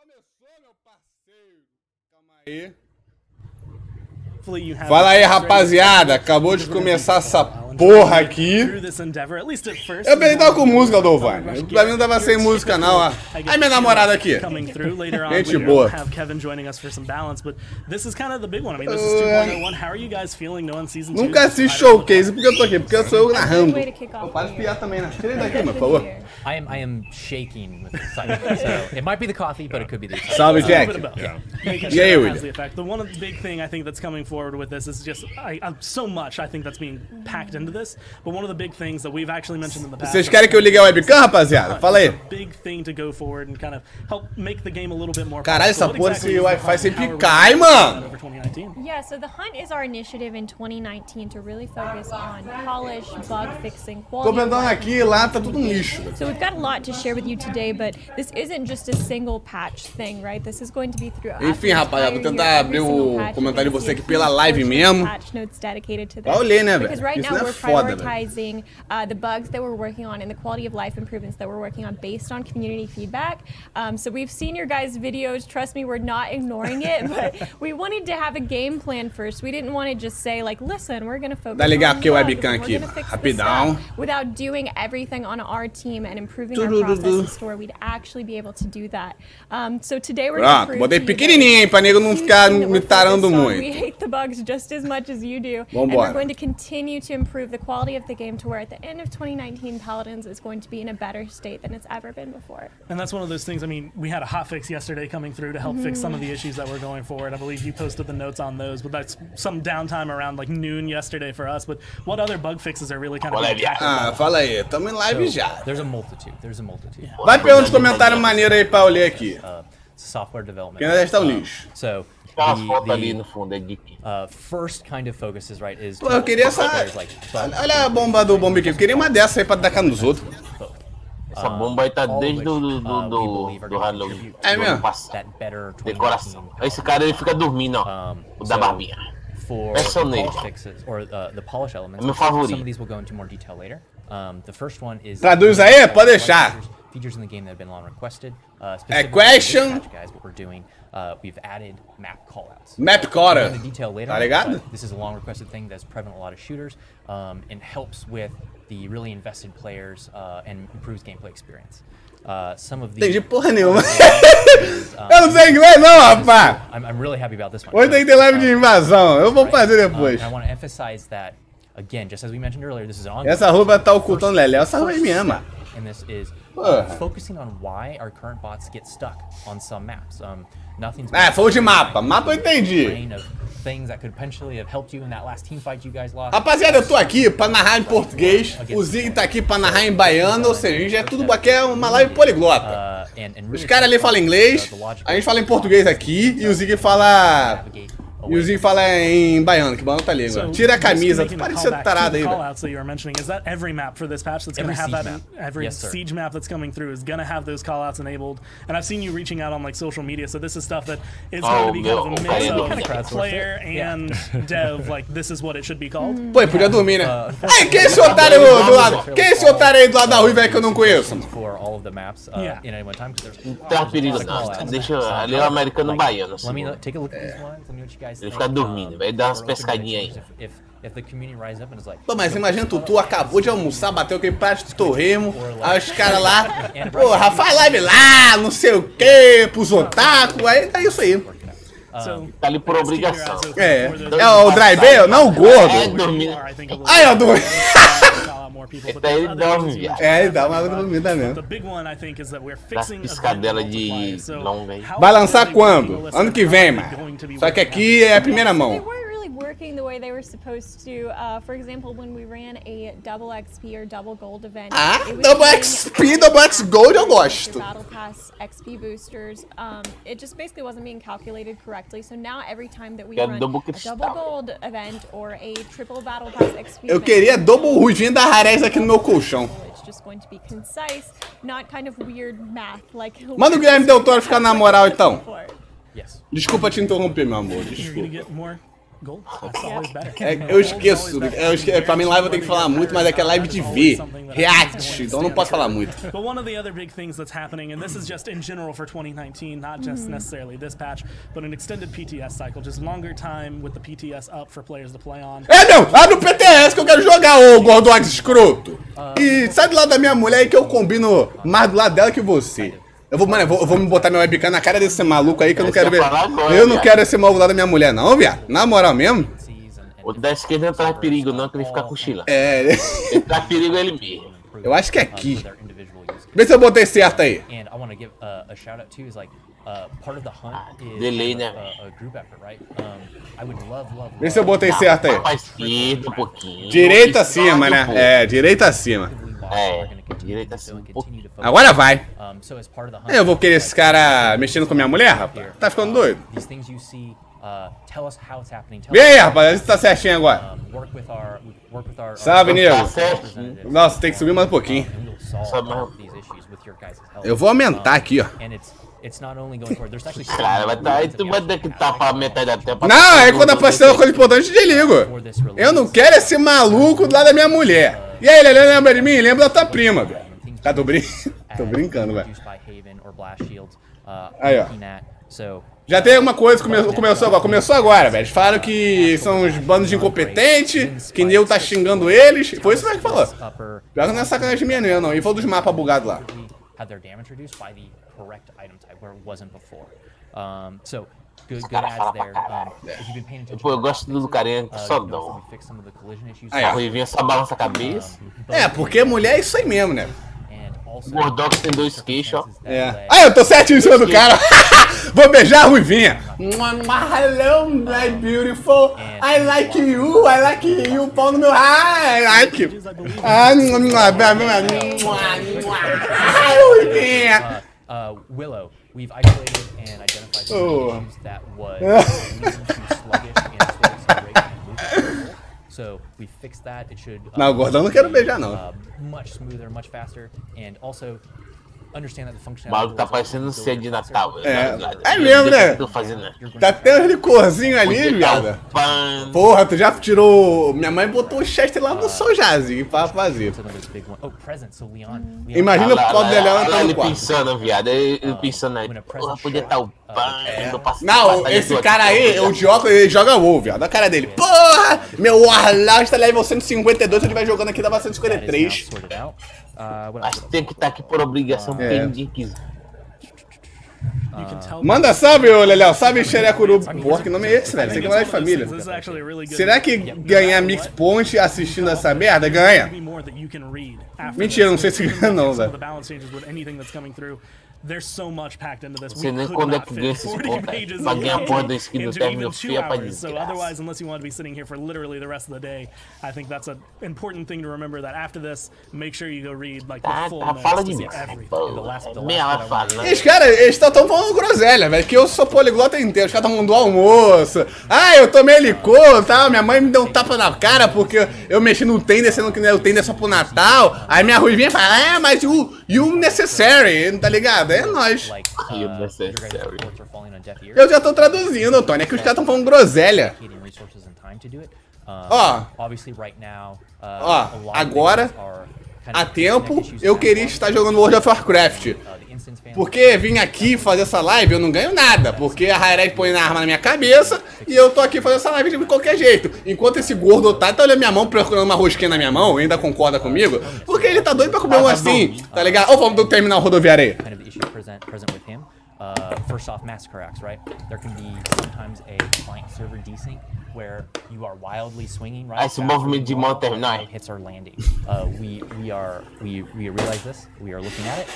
Começou, meu parceiro. Calma aí. Fala aí, rapaziada. Acabou de começar essa porra aqui. Eu pensei que tava com música, Dovani. Pra mim não tava sem música, não. Ó. Aí minha namorada aqui. Gente boa. Nunca assisti showcase porque eu tô aqui, porque eu sou eu narrando. Para espiar também, né? Tira ele daqui, por favor. I am shaking with excitement. So it might be the coffee, but it could be the excitement. Salve, Jack. E aí, William? The one big thing I think that's coming forward with this is just so much I think that's being packed into this. But one of the big things that we've actually mentioned in the past. Vocês querem que eu ligue a webcam, rapaziada? Fala aí. Big thing to go forward and kind of help make the game a little bit more. Caralho, essa porra desse Wi-Fi sempre cai, mano. Yeah, so the hunt is our initiative in 2019 to really focus on polish, bug fixing, quality. Tô vendendo aqui, lá tá tudo um lixo. So we've got a lot to share with you today, but this isn't just a single patch thing, right? This is going to be throughout. Enfim, rapaziada, vou tentar abrir o comentário de você aqui pela live mesmo. Vai ler, né, velho? Because right Isso now não é we're foda, velho. prioritizing the bugs that we're working on and the quality of life improvements that we're working on based on community feedback. So we've seen your guys' videos. Trust me, we're not ignoring it, but we wanted to have a game plan first. We didn't want to just say like, listen, we're going to focus Dá ligar on aqui o bugs webcam and we're aqui, going to fix this rapidão. stuff without doing everything on our team and improving our processes to where we'd actually be able to do that. So today we're going to prove botei to you pequenininho, hein, pra nego não ficar that me we're tarando focused on. muito. We hate the bugs just as much as you do. And Vambora. we're going to continue to improve the quality of the game to where at the end of 2019, Paladins is going to be in a better state than it's ever been before. And that's one of those things, I mean, we had a hotfix yesterday coming through to help fix some of the issues that were going forward. I believe you posted the notes on those, but that's some downtime around like noon yesterday for us. But what other bug fixes are really kind of being tackled? Ah, fala aí, tamo em live já. There's a multitude. There's a multitude. Vai pegar uns comentários maneiros aí pra eu ler aqui. Software development. Porque ainda deve estar um lixo. So Aquela foto ali no fundo é geek. first kind of focus is right is. Pô, eu queria essa. Olha a bomba do bomba aqui. Eu queria uma dessa aí pra tacar nos outros. Essa bomba aí tá desde do Halloween. É mesmo? Decoração. Esse cara ele fica dormindo, ó. O da barbinha. For Essa the nele. polish fixes or the polish elements. É meu favorito. Some of these will go into more detail later. The first one is. Traduz aí, pode deixar. Features in the game that have been long requested. Question. Guys, what we're doing, we've added map callouts. Map callout. The detail later. Tá ligado? This is a long requested thing that's prevalent in a lot of shooters, and helps with the really invested players and improves gameplay experience. Some of Entendi the. porra nenhuma. Eu não sei inglês não, rapaz. I'm really happy about this one. Hoje tem que ter live de invasão. Eu vou fazer depois. I want to emphasize that again, just as we mentioned earlier, this is an ongoing. Essa roupa tá ocultando Lelé. Essa roupa é minha, mano. And this is focusing on why our current bots get stuck on some maps. Nothing's. Falou de mapa. Mapa eu entendi. Things that could potentially have helped you in that last team fight you guys lost. Rapaziada, eu tô aqui pra narrar em português. O Zig tá aqui pra narrar em baiano. Ou seja, a gente é tudo aqui, é uma live poliglota. Os caras ali falam inglês, a gente fala em português aqui e o Zig fala. E o Zig fala em baiano, que baiano tá ali agora. Tira a camisa, tu para de ser tarado aí, velho. Callouts that you were mentioning, is that every map for this patch that's going to have that? Every siege map that's coming through is going to have those callouts enabled. And I've seen you reaching out on like social media, so this is stuff that is going to be kind of a mix of player and dev. Like this is what it should be called. Pô, podia dormir, né? Ai, quem é esse otário do lado? Quem é esse otário aí do lado da rua, velho, que eu não conheço? For all of the maps in any one time, Não tem perigo não. Deixa ali o americano baiano. Assim, let me take a look at these ones. Let me know what you guys ele think. fica dormindo, vai dar umas pescadinhas aí. If the community rises up and is like, Pô, mas imagina tu acabou de almoçar, bateu aquele prato de torremo, aí os caras lá, porra, faz live lá, não sei o que, pros otaku, aí é isso aí. Tá ali por obrigação. É o drive, não o gordo. É dormindo. Aí, ó, dormindo. Ele dorme. Ele dá uma dormida mesmo. Das piscadelas de longa aí. Vai lançar quando? Ano que vem, mano. Só que aqui é a primeira mão. Working the way they were supposed to. For example, when we ran a double XP or double gold event. Double XP, double X Gold eu gosto. Battle Pass XP boosters. It just basically wasn't being calculated correctly. So now every time that we run a double gold event or a triple Battle Pass XP eu queria double ruivinho da Rarez aqui no meu colchão. It's just going to be concise, not kind of weird math like. Manda o Guilherme Del Toro ficar na moral então. yes. Desculpa te interromper, meu amor. Desculpa. Eu esqueço. Pra mim, live eu tenho que falar muito, mas é que é live de ver. React, então eu não posso falar muito. But one of the other big things that's happening, and this is just in general for 2019, not just necessarily this patch, but an extended PTS cycle, just longer time with the PTS up for players to play on. Não! Abre o PTS que eu quero jogar, ô gordox escroto! E sai do lado da minha mulher aí que eu combino mais do lado dela que você. Eu vou me botar minha webcam na cara desse maluco aí que eu não quero ver. Eu não quero esse maluco lá da minha mulher, não, viado. Na moral mesmo. O da esquerda não traz perigo, não, que ele fica cochila. Ele traz perigo ele mesmo. Eu acho que é aqui. Vê se eu botei certo aí. Delay, né? Vê se eu botei certo aí. Pra esquerda um pouquinho. Direita acima, né? Direita acima. Direita acima. Agora vai. Eu vou querer esse cara mexendo com a minha mulher, rapaz? Tá ficando doido? Vem aí, rapaz, se tá certinho agora. Salve, nego. Nossa, tem que subir mais um pouquinho. Eu vou aumentar aqui, ó. Cara, vai tu vai ter que tapar metade da tela. Não, aí quando aparecer uma coisa importante, eu desligo. Eu não quero esse maluco do lado da minha mulher. E aí, ele lembra de mim? Lembra da tua prima, velho. Tá, tô brincando, velho. Aí, ó. Já tem alguma coisa que começou agora, velho. Eles falaram que são uns bandos de incompetentes, que Neu tá xingando eles. Foi isso mesmo que falou. Pior que não é sacanagem minha, não. E falou dos mapas bugados lá. Pô, eu gosto do carinha que só dão. A Ruivinha só balança a cabeça. Porque mulher é isso aí mesmo, né? O Gordox tem 2 queixos, ó. Eu tô certinho em cima do cara. Vou beijar a Ruivinha. Hello, my beautiful. I like you. Pau no meu. I like you. Ruivinha. Willow, we've isolated and identified some that was sluggish and slow acceleration. So we fixed that. It should. Não, o gordão não quero beijar não. Much smoother, much faster, and also understand that the functionality. O maluco tá parecendo um cedo de Natal. É mesmo, né? Tá até um licorzinho ali, viado. Porra, tu já tirou. Minha mãe botou o Chester lá no sol jazinho pra fazer. Imagina o pau dele lá no quarto. Ele pensando, viado. Ele pensando aí. Porra, podia estar o Não, esse cara aí, o de óculos, ele joga WoW, viado. A cara dele. Porra! Meu Warlord tá level 152, ele vai jogando aqui, dava 153. Mas tem que estar aqui por obrigação, pendinho. Manda salve, ô Leléo. Salve, Xerecuru. Porra, que nome é esse, velho? Isso aqui é de família. Será que ganhar Mix Point assistindo essa merda? Ganha. Mentira, não sei se ganha não, velho. There's so much packed into this. Você nem quando é que ganha esses pontos, pra ganhar a porra da skin do término feia pra So otherwise, unless you want to be sitting here for literally the rest of the day, I think that's an important thing to remember, that after this, make sure you go read like the full fala de mix mim, everything. meia hora falando. Os caras, eles estão falando groselha, velho, que eu sou poliglota inteiro. Os caras estão falando do almoço. Eu tomei licor, tá? Minha mãe me deu um tapa na cara porque eu mexi no Tender, sendo que o Tender é só pro Natal. Aí minha ruivinha fala, mas you necessary, tá ligado? É nóis. Eu já tô traduzindo, Tony. É que os caras estão falando groselha. Agora, há tempo, eu queria estar jogando World of Warcraft. Porque vim aqui fazer essa live, eu não ganho nada. Porque a Hi-Red põe a arma na minha cabeça e eu tô aqui fazendo essa live de qualquer jeito. Enquanto esse gordo tá olhando minha mão, procurando uma rosquinha na minha mão, ainda concorda comigo. Porque ele tá doido pra comer um assim, tá ligado? Ou vamos do terminal rodoviário aí. First off, massacre acts, right? There can be sometimes a client server desync where you are wildly swinging, right? Esse movimento de mão terminal. Hits are landing. We realize this. We are looking at it.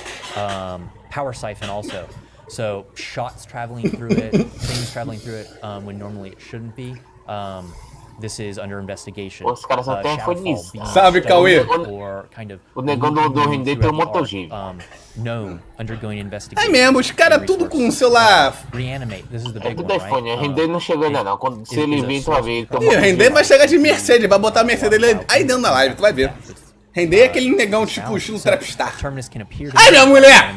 Power siphon also. So shots traveling through it, things traveling through it when normally it shouldn't be. This is under investigation. Os caras só tem foi nisso. Salve, Cauê. O negão do render tem um MotoG. Undergoing investigation. É mesmo, os caras tudo com o celular. Reanimate. This is the big one, right? Render não chegou ainda não. Quando se ele vir, tu vai ver. Render vai chegar de Mercedes, vai botar a Mercedes dele aí dentro da live, tu vai ver. Rendei aquele negão tipo estilo Trapstar. Ai, minha mulher!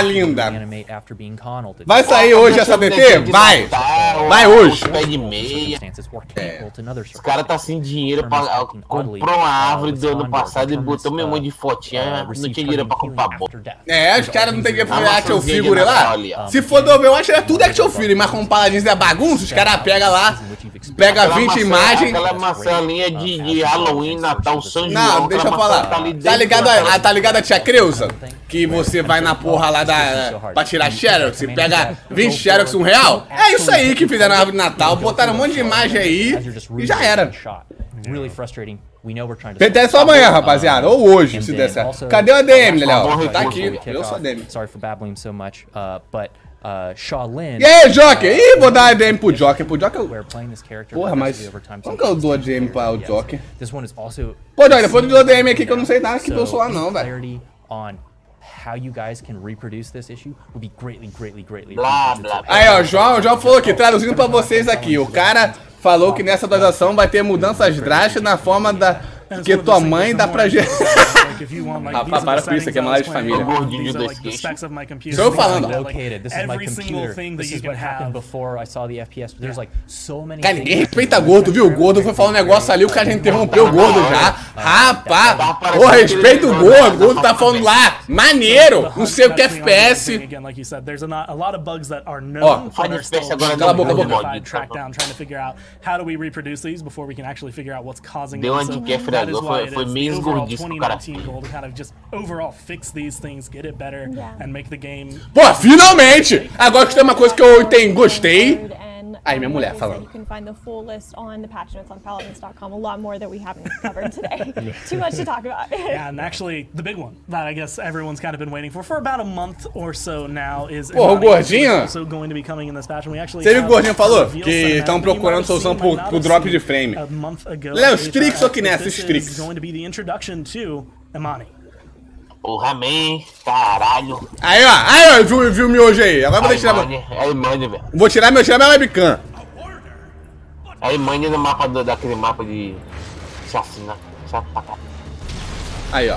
Linda! Vai sair hoje essa DT? Vai! Vai hoje! Os caras tá sem dinheiro pra... Comprou uma árvore do ano passado e botou meu monte de fotinha. Não tinha dinheiro pra comprar bota. Os caras não tem dinheiro pra fazer action figure lá. Se for do Overwatch, é tudo action figure. Mas com Paladins é bagunça, os caras pegam lá, pega 20 imagens. Aquela maçãlinha de Halloween, Natal, São João. Não, deixa eu falar. Tá ligado a tia Creuza? Que você vai na porra lá pra tirar Xerox e pega 20 Xerox R$1? É isso aí que fizeram na árvore de Natal. Botaram um monte de imagem aí e já era. Até só amanhã, rapaziada. Ou hoje, se der certo. Cadê o ADM, Léo? Tá aqui. Eu sou ADM. E aí, Joker? Ih, vou dar ADM pro Joker. Porra, mas como que eu dou ADM pra o Joker? Pô, Joker, depois eu dou ADM aqui que eu não sei nada que eu sou lá não, velho. Aí, ó, João falou aqui, traduzindo pra vocês aqui. O cara falou que nessa atualização vai ter mudanças drásticas na forma da... que tua mãe dá pra gente. Rapaz, para com isso aqui, é uma live de família. Sou eu falando. Cara, ninguém respeita gordo, viu? O gordo foi falar um negócio ali, o cara já interrompeu o gordo já. Rapaz, pô, respeita o gordo. O gordo tá falando lá, maneiro, não sei o que é FPS. Ó, cala a boca, deu uma de foi meio gordice pro cara. Pô, finalmente! Agora que tem uma coisa que eu entendi, gostei. Aí, minha mulher falando. You can find the full list on the patch notes on paladins.com. A lot more that we haven't covered today. Too much to talk about. Yeah, and actually, the big one that I guess everyone's kind of been waiting for about a month or so now is Pô, o Gordinho. Also going to be coming in this patch, and we actually. Você viu o Gordinho falou que estão procurando solução pro drop de frame. Léo, Strix ou que nessa Strix? Going to be the introduction to Imani. Porra, man, caralho. Aí, ó, viu o miojo aí. Agora vou deixar meu... É Imani, velho. Vou tirar minha webcam. É Imani no mapa daquele mapa de chacina. Chato pra cá. Aí, ó.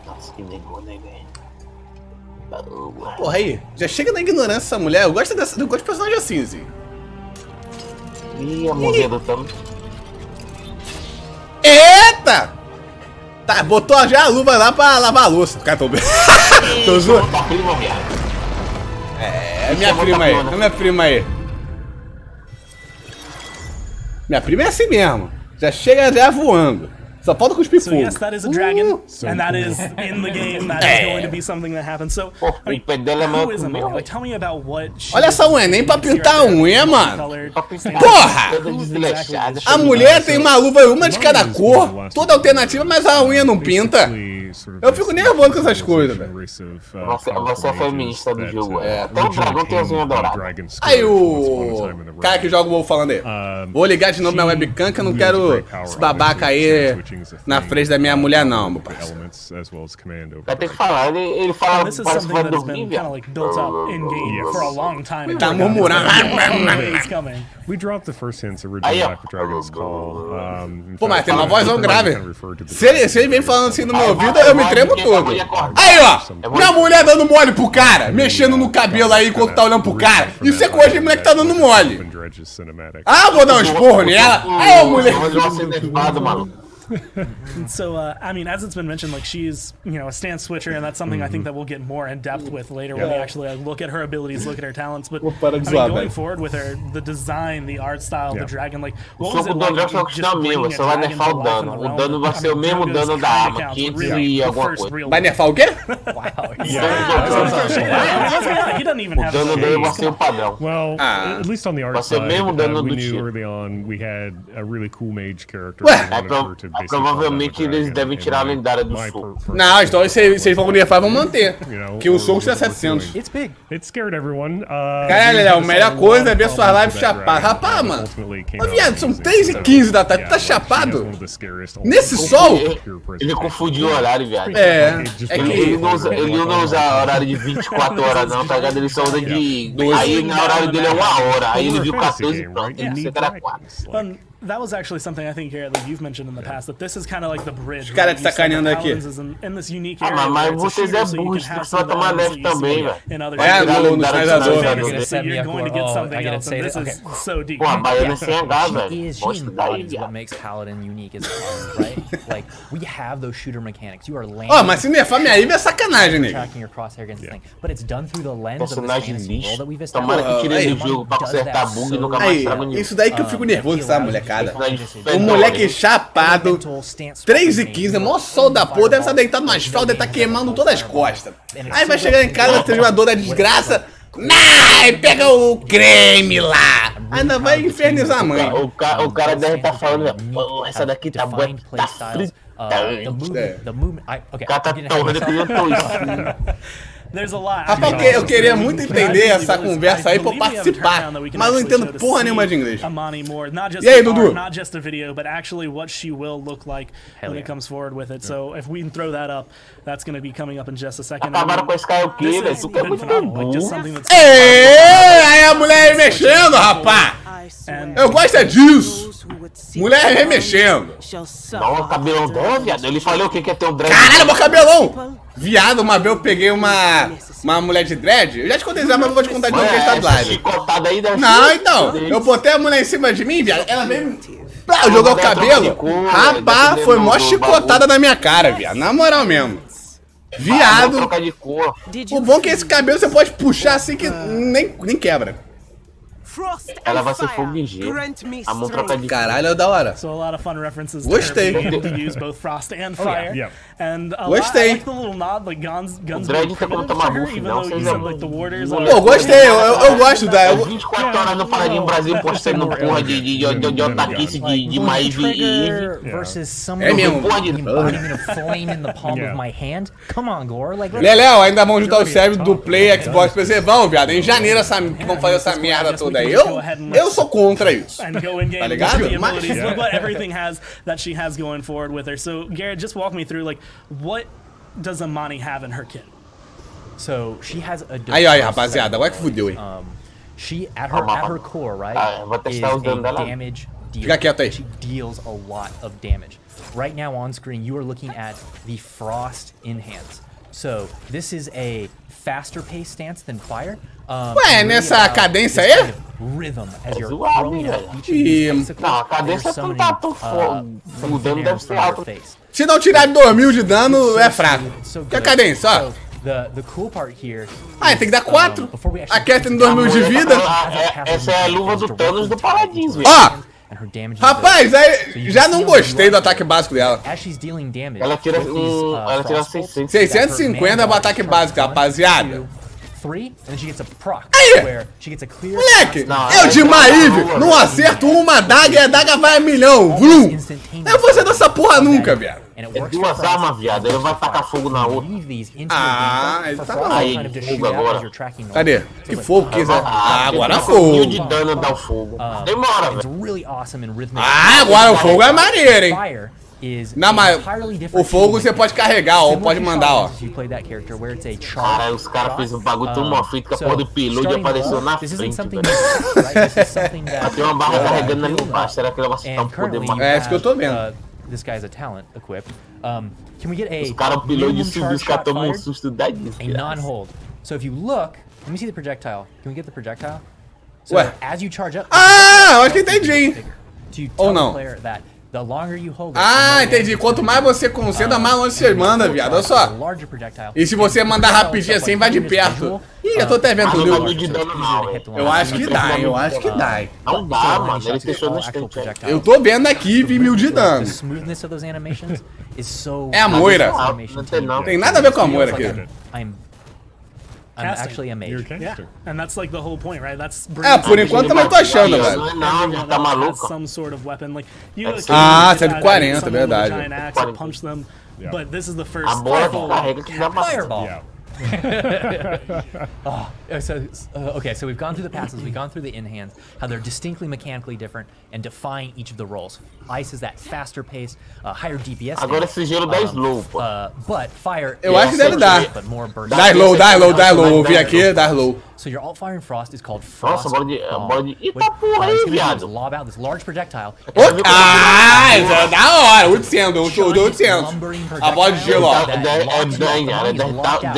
Nossa, que negócio, né, velho? Porra, aí. Já chega na ignorância essa mulher. Eu gosto de personagem assim, Zig. Ih, a mãozinha do Tamo. Eita! Tá, botou já a luva lá pra lavar a louça. Cara, tô zoando. É minha prima aí. É minha prima aí. Minha prima é assim mesmo. Já chega já voando. Só falta cuspir fogo. So yes, that is a dragon, and that is in the game. That is going to be something that happens. So, I mean, who is Imani? Like, tell me about what. Olha essa unha, nem pra pintar a unha, mano. Porra! A mulher tem uma luva, uma de cada cor, toda alternativa, mas a unha não pinta. Eu fico nervoso com essas coisas, velho. Você é feminista do jogo. Até o dragão tem as unhas douradas. Aí o cara que joga o WoW falando aí. Vou ligar de novo minha webcam que eu não quero esse babaca aí na frente da minha mulher não, meu parceiro. Vai ter que falar, ele fala this is something that has been kind of like built up in game for a long time. Tá murmurando. We dropped the first hints originally after Dragon's Call. Pô, mas tem uma vozão grave. Se ele vem falando assim no meu ouvido, eu me tremo todo. Aí, ó, minha mulher dando mole pro cara, mexendo no cabelo aí enquanto tá olhando pro cara. Isso é coisa de mulher que tá dando mole. Ah, vou dar um esporro nela. Aí, ó, mulher. So, I mean, as it's been mentioned, like she's, you know, a stance switcher, and that's something I think that we'll get more in depth with later when we actually look at her abilities, look at her talents. But I mean, going forward with her, the design, the art style, the dragon, like what was it like? Just bringing a dragon to life in the realm? O dano vai ser o mesmo dano da arma, 500 e alguma coisa. Vai nerfar o quê? He doesn't even have. O dano dele vai ser o padrão. Well, at least on the art side, we knew early on we had a really cool mage character. Provavelmente eles devem tirar a lendária do soco. Não, então vocês vão nerfar, vão manter. Que o soco está 700. It scared everyone. Caralho, Léo, a melhor coisa é ver suas lives chapadas. Rapaz, mano. Ô, viado, são 3h15 da tarde. Tu tá chapado? Nesse sol? Ele confundiu o horário, viado. É que... Ele não usa horário de 24 horas, não, tá ligado? Ele só usa de... Aí, no horário dele é 1 hora. Aí ele viu 14 e pronto. Ele era 4. that was actually something I think, Garrett, that you've mentioned in the past, that this is kind of like the bridge. Os caras te sacaneando aqui. In this unique area, mas vocês é burro, só tomar neve também, velho. No finalizador. So you're going to get something else, and this is so deep. Pô, a baiana é sem H, velho. What makes Paladin unique is right? Like, we have those shooter mechanics. You are landing. Ó, mas se nerfar minha Ivy é sacanagem, nego. Tracking your crosshair against the thing. But it's done through the lens of this Personagem fantasy world that we've lixo. Tomara que tire ele do jogo pra consertar bug e nunca mais traga nenhum. Isso daí que eu fico nervoso, sabe, molecada? O moleque chapado, 3h15, mó sol da porra, deve estar deitado no asfalto, deve estar queimando todas as costas. Aí vai chegar em casa, o jogador da desgraça, pega o creme lá. Ainda vai infernizar a mãe. O cara deve estar falando, pô, essa daqui tá boa, tá frita. O cara tá torrando que eu tô isso. Rapaz, eu queria muito entender essa conversa aí pra eu participar, mas não entendo porra nenhuma de inglês. E aí, Dudu? Not just a video, but actually what she will look like when it comes forward with it. So if we can throw that up, that's going to be coming up in just a second. Acabaram com esse cara o quê, velho? Isso é muito bom. Aí a mulher aí mexendo, rapá! Eu gosto disso! Mulher remexendo! Não, o cabelão dela, viado. Ele falou o que é ter um dread. Caralho, meu cabelão! Viado, uma vez eu peguei uma mulher de dread. Eu já te contei já, mas eu vou te contar de novo que está de live. Não, então. Eu botei a mulher em cima de mim, viado. Ela veio. Jogou o cabelo. Rapaz, foi mó chicotada na minha cara, viado. Na moral mesmo. Viado. O bom é que esse cabelo você pode puxar assim que nem quebra. Ela vai ser fogo em gelo. A mão troca de caralho, é da hora. So a lot of fun references. Gostei. To use both frost and fire. And gostei. Like the little nod, like guns dread tá como tomar buff, não. Pô, gostei. Eu gosto da. 24 horas no Paladin Brasil postando porra de otaquice de Maeve e é mesmo. Leléo, ainda vamos juntar o server do Play Xbox PC. Vamos, viado. Em janeiro vamos fazer essa merda toda aí. Eu sou contra isso. Tá ligado? Look what everything has that she has going forward with her. So Garrett, just walk me through like what does Imani have in her kit? So she has a aí, rapaziada, agora que fudeu aí. She at her core, right? Is a damage dealer. Fica quieto aí. She deals a lot of damage. Right now on screen, you are looking at the frost enhance. So this is a faster pace stance than fire. Ué, nessa cadência aí? Rhythm as you're throwing out each of não, a cadência não tá tão foda. O dano deve ser alto. Se não tirar 2000 de dano, é fraco. Que a cadência, ó. The cool part here. Tem que dar 4. A Cat tem 2000 de vida. Essa é a luva do Thanos do Paladins, velho. Ó! Rapaz, aí já não gostei do ataque básico dela. Ela tira 600. 650 do ataque básico, rapaziada. Aí! Moleque, eu de Maeve não acerto uma daga e a daga vai a milhão. Vrum! Eu vou fazer essa porra nunca, viado. É 2 armas, viado. Ele vai tacar fogo na outra. Ele tá bom. Aí, fogo agora. Cadê? Que fogo que agora fogo. De dano dá o fogo. Demora, velho. Agora o fogo é maneiro, hein? Não, mas o fogo você pode carregar, ou pode mandar, ó. Cara, os caras fez um bagulho tão mal feito que a porra do piloto apareceu na frente, velho. Tem uma barra carregando ali embaixo. Será que ela vai acertar um poder mais? É isso que eu tô vendo. This guy's a talent equipped. Can we get a os caras pilou de subir, os caras tomam um susto da disso. A non-hold. So if you look, let me see the projectile. Can we get the projectile? So Ué. As you charge up. Eu acho que entendi. Ou não? Entendi. Quanto mais você concentra, mais longe você manda, viado. Olha só. E se você mandar rapidinho assim, vai de perto. Ih, eu tô até vendo tudo. Eu acho que dá, eu acho que dá. Não dá, mano. Ele fechou no instante. Eu tô vendo aqui 1000 de dano. É a Moira. Não tem nada a ver com a Moira aqui. I'm actually a mage. Yeah, and that's like the whole point, right? That's por enquanto também tô achando, velho. Não, tá maluco. Some sort of weapon, like you. Você é de 40, verdade. Punch them, but this is the first. A bola carrega que dá fireball. Okay, so we've gone through the passes, we've gone through the in-hands, how they're distinctly mechanically different and defying each of the roles. Ice is that faster pace, higher DPS. Agora esse gelo dá slow, pô. But fire. Eu acho que deve dar. But more burst. Dá slow. Ouvi aqui, dá slow. So your alt fire in Frost is called Frost. Nossa, bola de... Eita porra aí, viado. Lob out this large projectile. Ah, isso é da hora. 800, eu 800. A bola de gelo, ó. Deve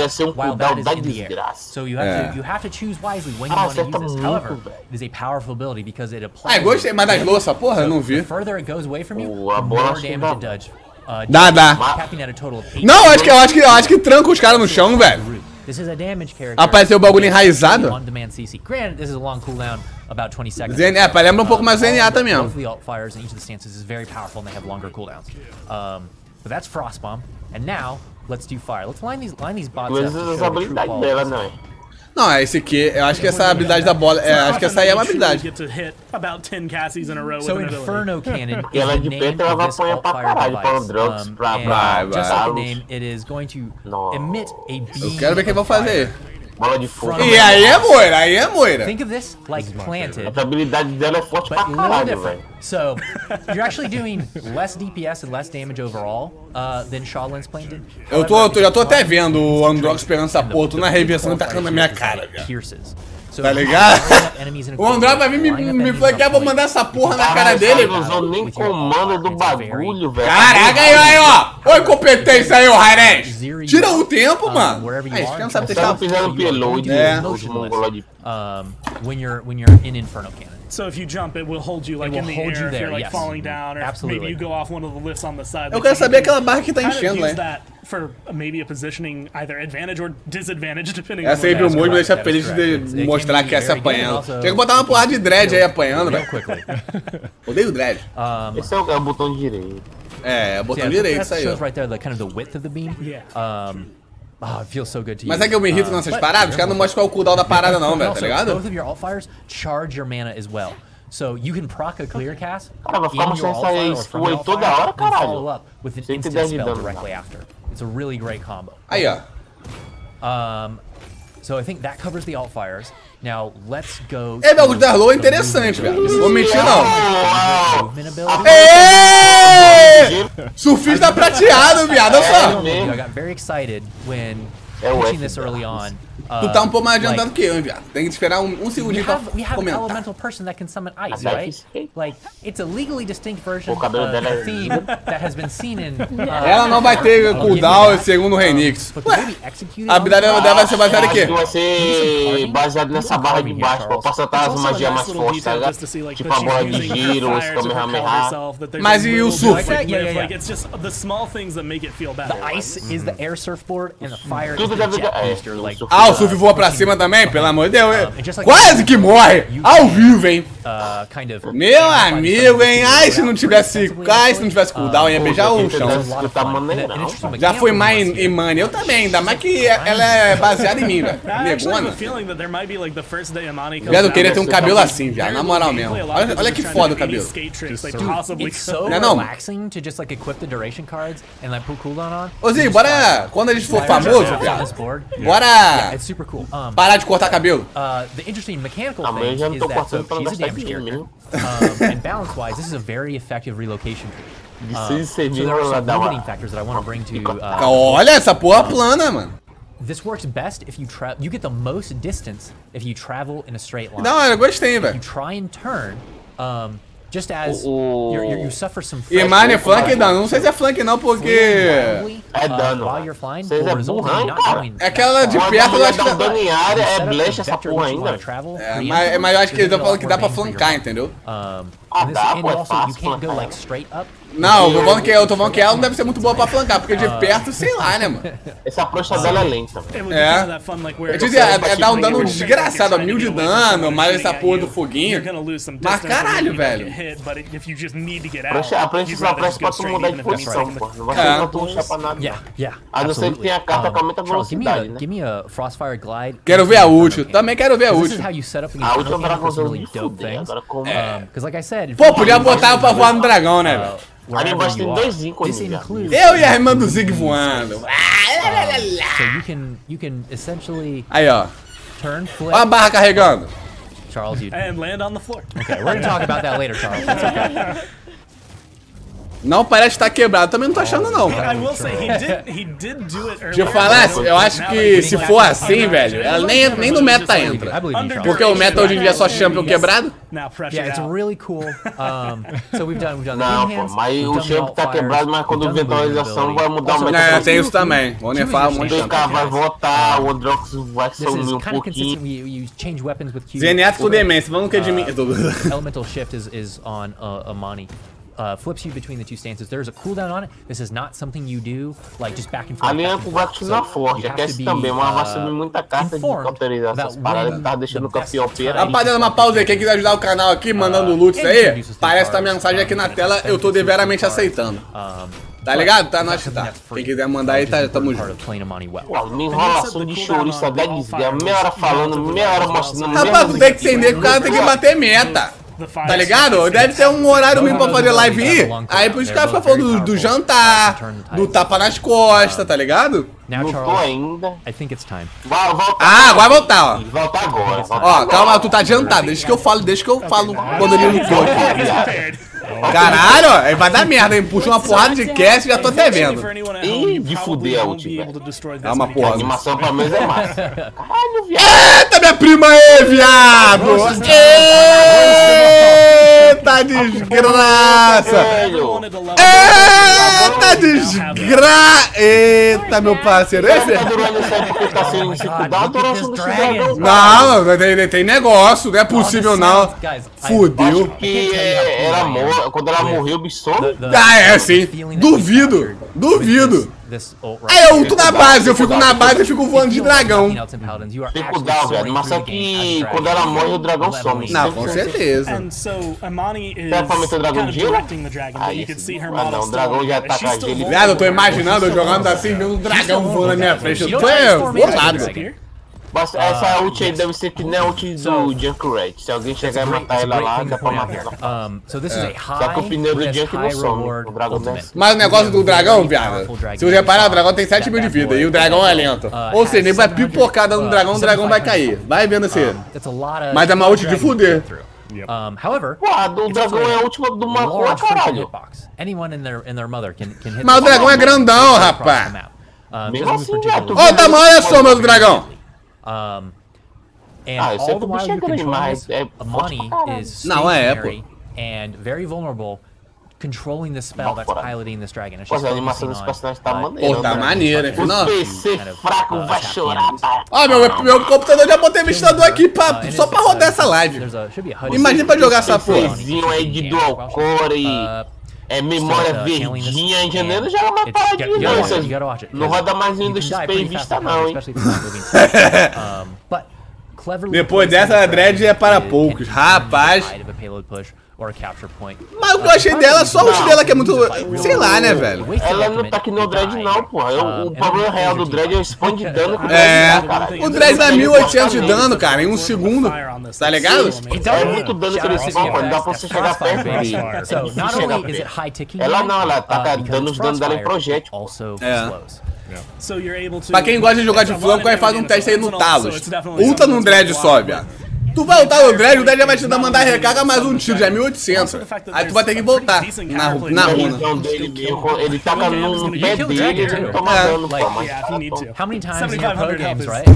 ser um cooldown da desgraça. So you have to choose wisely when you want to use this. However, it is a powerful ability because it applies. Ah, gostei mais das louças, porra, eu não vi. The further it goes away from you, more damage it does. Dá. Não, acho que tranca os caras no chão, velho. Apareceu o bagulho enraizado. Granted, this is a long cooldown, about 20 seconds. Lembra um pouco mais ZNA também. Both the alt fires in each of the stances is very powerful and they have longer cooldowns. But that's Frost Bomb. And now, let's do fire. Let's line these bots up to show the true quality. Não, esse aqui, eu acho que essa habilidade da bola, acho que essa aí é uma habilidade. So Inferno Cannon E ela de perto ela vai apanhar pra caralho pra Androx, pra just like the name, it is going to emit a beam. Eu quero ver o que vão fazer. Bola de fogo. E aí é moira, Think of this like planted. A habilidade dela é forte pra caralho, velho. So, you're actually doing less DPS and less damage overall than Shaolin's planted. Eu já tô até vendo o Androx pegando essa porra, tô na reversão e tacando na minha cara, velho. Tá ligado? O Androx vai vir me flanquear, vou mandar essa porra na cara dele. Não usou nem comando do bagulho, velho. Caraca, aí, ó. Oi, competência aí, ô Rairés. Tira o tempo, mano. Aí, você não sabe testar. Tá pisando payload, when you're in Inferno Cannon. So if you jump, it will hold you like in the air if you're like falling down, or maybe you go off one of the lifts on the side. Eu quero saber aquela barra que tá enchendo, né? That for maybe a positioning either advantage or disadvantage depending. É sempre o mood me deixa feliz de mostrar que essa apanhando. Tem que botar uma porrada de dread aí apanhando, velho. Odeio dread. Esse é o botão direito. É o botão direito, isso aí. Shows right there the kind of the width of the beam. Oh, it feels so good to use. Mas é que eu me irrito nessas paradas, os caras não mostram qual é o cooldown da parada não, velho, tá ligado? Both of your alt fires charge your mana as well. So you can proc a clear cast cara, vai ficar mostrando essa aí sua toda hora, caralho. Follow up with an instant spell directly after. It's a really great combo. Aí, ó. So I think that covers the alt fires. Now let's go. É, o da Low é interessante, velho. Não vou mentir, não. Surfista prateado, viado, olha só. I got very excited when pitching this early on. Tu tá um pouco mais adiantado que eu, viado. Tem que esperar um segundinho pra we have an comentar. elemental person that can summon ice, right? Like, it's a legally distinct version of the theme that has been seen in... Ela não vai ter cooldown segundo o Renix. Ué, a habilidade dela vai ser baseada em quê? Vai ser baseado nessa barra de baixo, pra acertar as magias mais fortes, tá ligado? Tipo a bola de giro, os Kamehameha. Mas e o surf? The ice is the air surfboard and the fire is Tudo the deve... jet booster. Like, Ah, o surf voa pra cima também? Pelo amor de Deus. Quase que morre! Ao vivo, hein? Meu amigo, hein? Ai, se não tivesse cooldown, ia beijar o chão. Já foi mais Imani. Eu também, ainda mais que ela é baseada em mim, velho. Negona. Viado, eu queria ter um cabelo assim, viado. Na moral mesmo. Olha que foda o cabelo. Não é não? Ô, Zig, bora... Quando a gente for famoso, viado, bora parar de cortar cabelo. The interesting mechanical thing is that so she's a damage character. And balance-wise, this is a very effective relocation tree. So there are some limiting factors that I want to bring to. Olha essa porra plana, mano. This works best if you get the most distance if you travel in a straight line. Não, eu gostei, velho. You try and turn. Just as you suffer some Imani é flank dano. Não sei se é flank não, porque... É dano. Vocês é burrão, cara. É aquela de perto, eu acho que... dano em área, é blast essa porra ainda. Mas eu acho que eles estão falando que dá pra flancar, entendeu? Ah, dá, pô, é fácil. Não, eu tô falando que ela não deve ser muito boa pra flancar, porque de perto, sei lá, né, mano? Essa approach dela é lenta. Eu dizia, dar um dano desgraçado, 1000 de dano, mais essa porra do foguinho. Mas caralho, velho. A approach só aparece pra tu mudar de posição, pô. Não vai ser pra tu puxar pra nada. A não ser que tenha a carta que aumenta a velocidade, né? Quero ver a ult, também quero ver a ult. A ult é um dragãozão de fuder, agora como... Pô, podia botar pra voar no dragão, né, velho? Ali embaixo tem 2 ícones, eu e a irmã do Zig voando. Aí, ó. Olha a barra carregando. Charles, you... And land on the floor. Okay, we're gonna talk about that later, Charles. That's okay. Não parece estar quebrado, também não tô achando não, cara. Deixa eu falar, eu acho que se for assim, velho, ela nem no meta entra. Porque o meta hoje em dia é só champion quebrado. Yeah, it's really cool. So we've done não, pô, mas o champion tá quebrado, mas quando vem a atualização vai mudar o meta. É, tem isso também. Vou nefar um monte de cara vai voltar, o Odrox vai sumir um pouquinho. Zenyatta com demência, vamos que de mim. Elemental shift is on Imani. Flips you between the two stances. There's a cooldown on it. This is not something you do like just back and forth. Ali o Vax na forte, aquece também, mas vai subir muita carta de cauterizar essas paradas. Ele tá deixando o campeão pera. Rapaziada, uma pausa aí. Quem quiser ajudar o canal aqui, mandando loot isso aí, parece tá a mensagem aqui na tela, eu tô deveramente aceitando. Tá ligado? Tá, nós tá. Quem quiser mandar aí, tá, tamo junto. Uma enrolação de chouriça da desgraça. Meia hora falando, meia hora mostrando. Rapaz, tu tem que entender que o cara tem que bater meta. Tá ligado? Deve ter um horário mesmo pra fazer live aí por isso que o cara fica falando do jantar, do tapa nas costas, tá ligado? Não tô ainda. Vai voltar. Ah, vai voltar, ó. Voltar agora. Ó, calma, tu tá adiantado. Deixa que eu falo quando ele não for aqui. Caralho, aí vai dar merda, hein? Puxa uma porrada de cast e já tô até vendo. Ih, de fuder a ult, É uma porra. A animação pra mesa é massa. Caralho, viado. Eita, minha prima aí, viado! Eita, desgraça! Eita, desgraça! Eita, meu parceiro. Não, tem negócio, não é possível não. Fudeu. Quando ela morreu, o bicho some. Ah, é sim. Duvido. Aí eu ulto na base, eu fico na base e fico voando de dragão. Tem que cuidar, velho. Mas só que quando ela morre, o dragão some. Não, com certeza. Tá pra meter o dragão de gelo? Não, o dragão já tá com a gelo. Viado, eu tô imaginando eu jogando assim, vendo um dragão voando na minha frente. Eu tô bolado. Essa ult aí deve ser que nem a ult do Junkrat. Se alguém chegar e matar ela lá, dá pra matar. Só que o pneu do Junk não some. O dragão desce. Mas o negócio do dragão, viado, se você reparar, o dragão tem 7 mil de vida e o dragão é lento. Ou seja, ele vai pipocar dando no dragão, o dragão vai cair. Vai vendo assim. Mas é uma ult de fuder. O dragão é a última do Macron, caralho. Mas o dragão é grandão, rapaz. Mesmo assim, viado. Olha o tamanho, olha só, meu dragão. And all the while you control Imani is stationary and very vulnerable, controlling the spell that's piloting this dragon. Pô, a animação desse personagem tá maneira. Pô, tá maneira, hein? O PC fraco vai chorar. Ó, meu computador já botei ventilador aqui só pra rodar essa live. Imagina pra jogar essa porra. Vizinho aí de dual core e memória verdinha. Em janeiro já é uma paradinha. Não roda mais Windows XP em vista não, hein? Depois dessa, a dread é para poucos, rapaz. Mas o que eu achei dela, só o dela que é muito, sei lá, né, velho? Ela não tá que nem o dread não, porra. O problema real do dread é o spawn de dano que o dread dá, cara. O dread dá 1800 de dano, cara, em um segundo. Tá ligado? É muito dano que ele spawn, pô. Não dá pra você chegar perto dele. Ela não, ela tá dando os danos dela em projétil. Pra quem gosta de jogar de flanco, aí faz um teste aí no Talos. Ulta num dread sobe, ó. Tu vai ultar no dread, o dread já vai te mandar recarga mais um tiro, já é 1800. Aí tu vai ter que voltar na runa. Ele taca no pé dele, ele não toma dano. How many times in your pro games, right?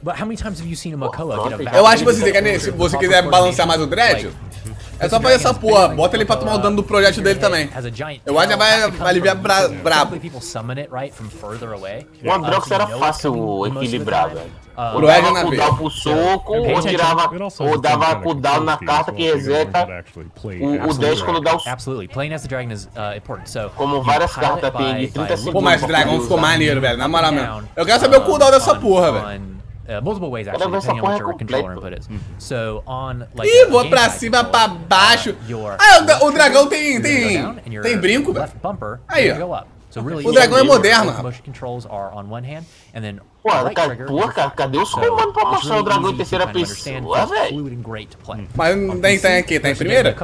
But how many times have you seen a Makoa get a Eu acho que se você quiser balancear mais o dread, é só fazer essa porra, bota ele pra tomar o dano do projeto dele também. Eu acho que vai aliviar brabo. O Androx era fácil equilibrar, velho. Ou Proed dava na cooldown pro soco, ou dava cooldown na carta que reseta o dash quando dá o soco. Como várias cartas tem de 30 segundos. Pô, mas esse dragão ficou maneiro, velho, na moral mesmo. Eu quero saber o cooldown dessa porra, velho. Multiple ways actually, depending on what your controller input is. So on like Ih, vou pra cima, pra baixo. Ah, o dragão tem brinco, velho. Aí, ó. O dragão é moderno, rapaz. Pô, cara, cadê os comandos pra mostrar o dragão em terceira pessoa, velho? Mas não tem aqui, tá em primeira?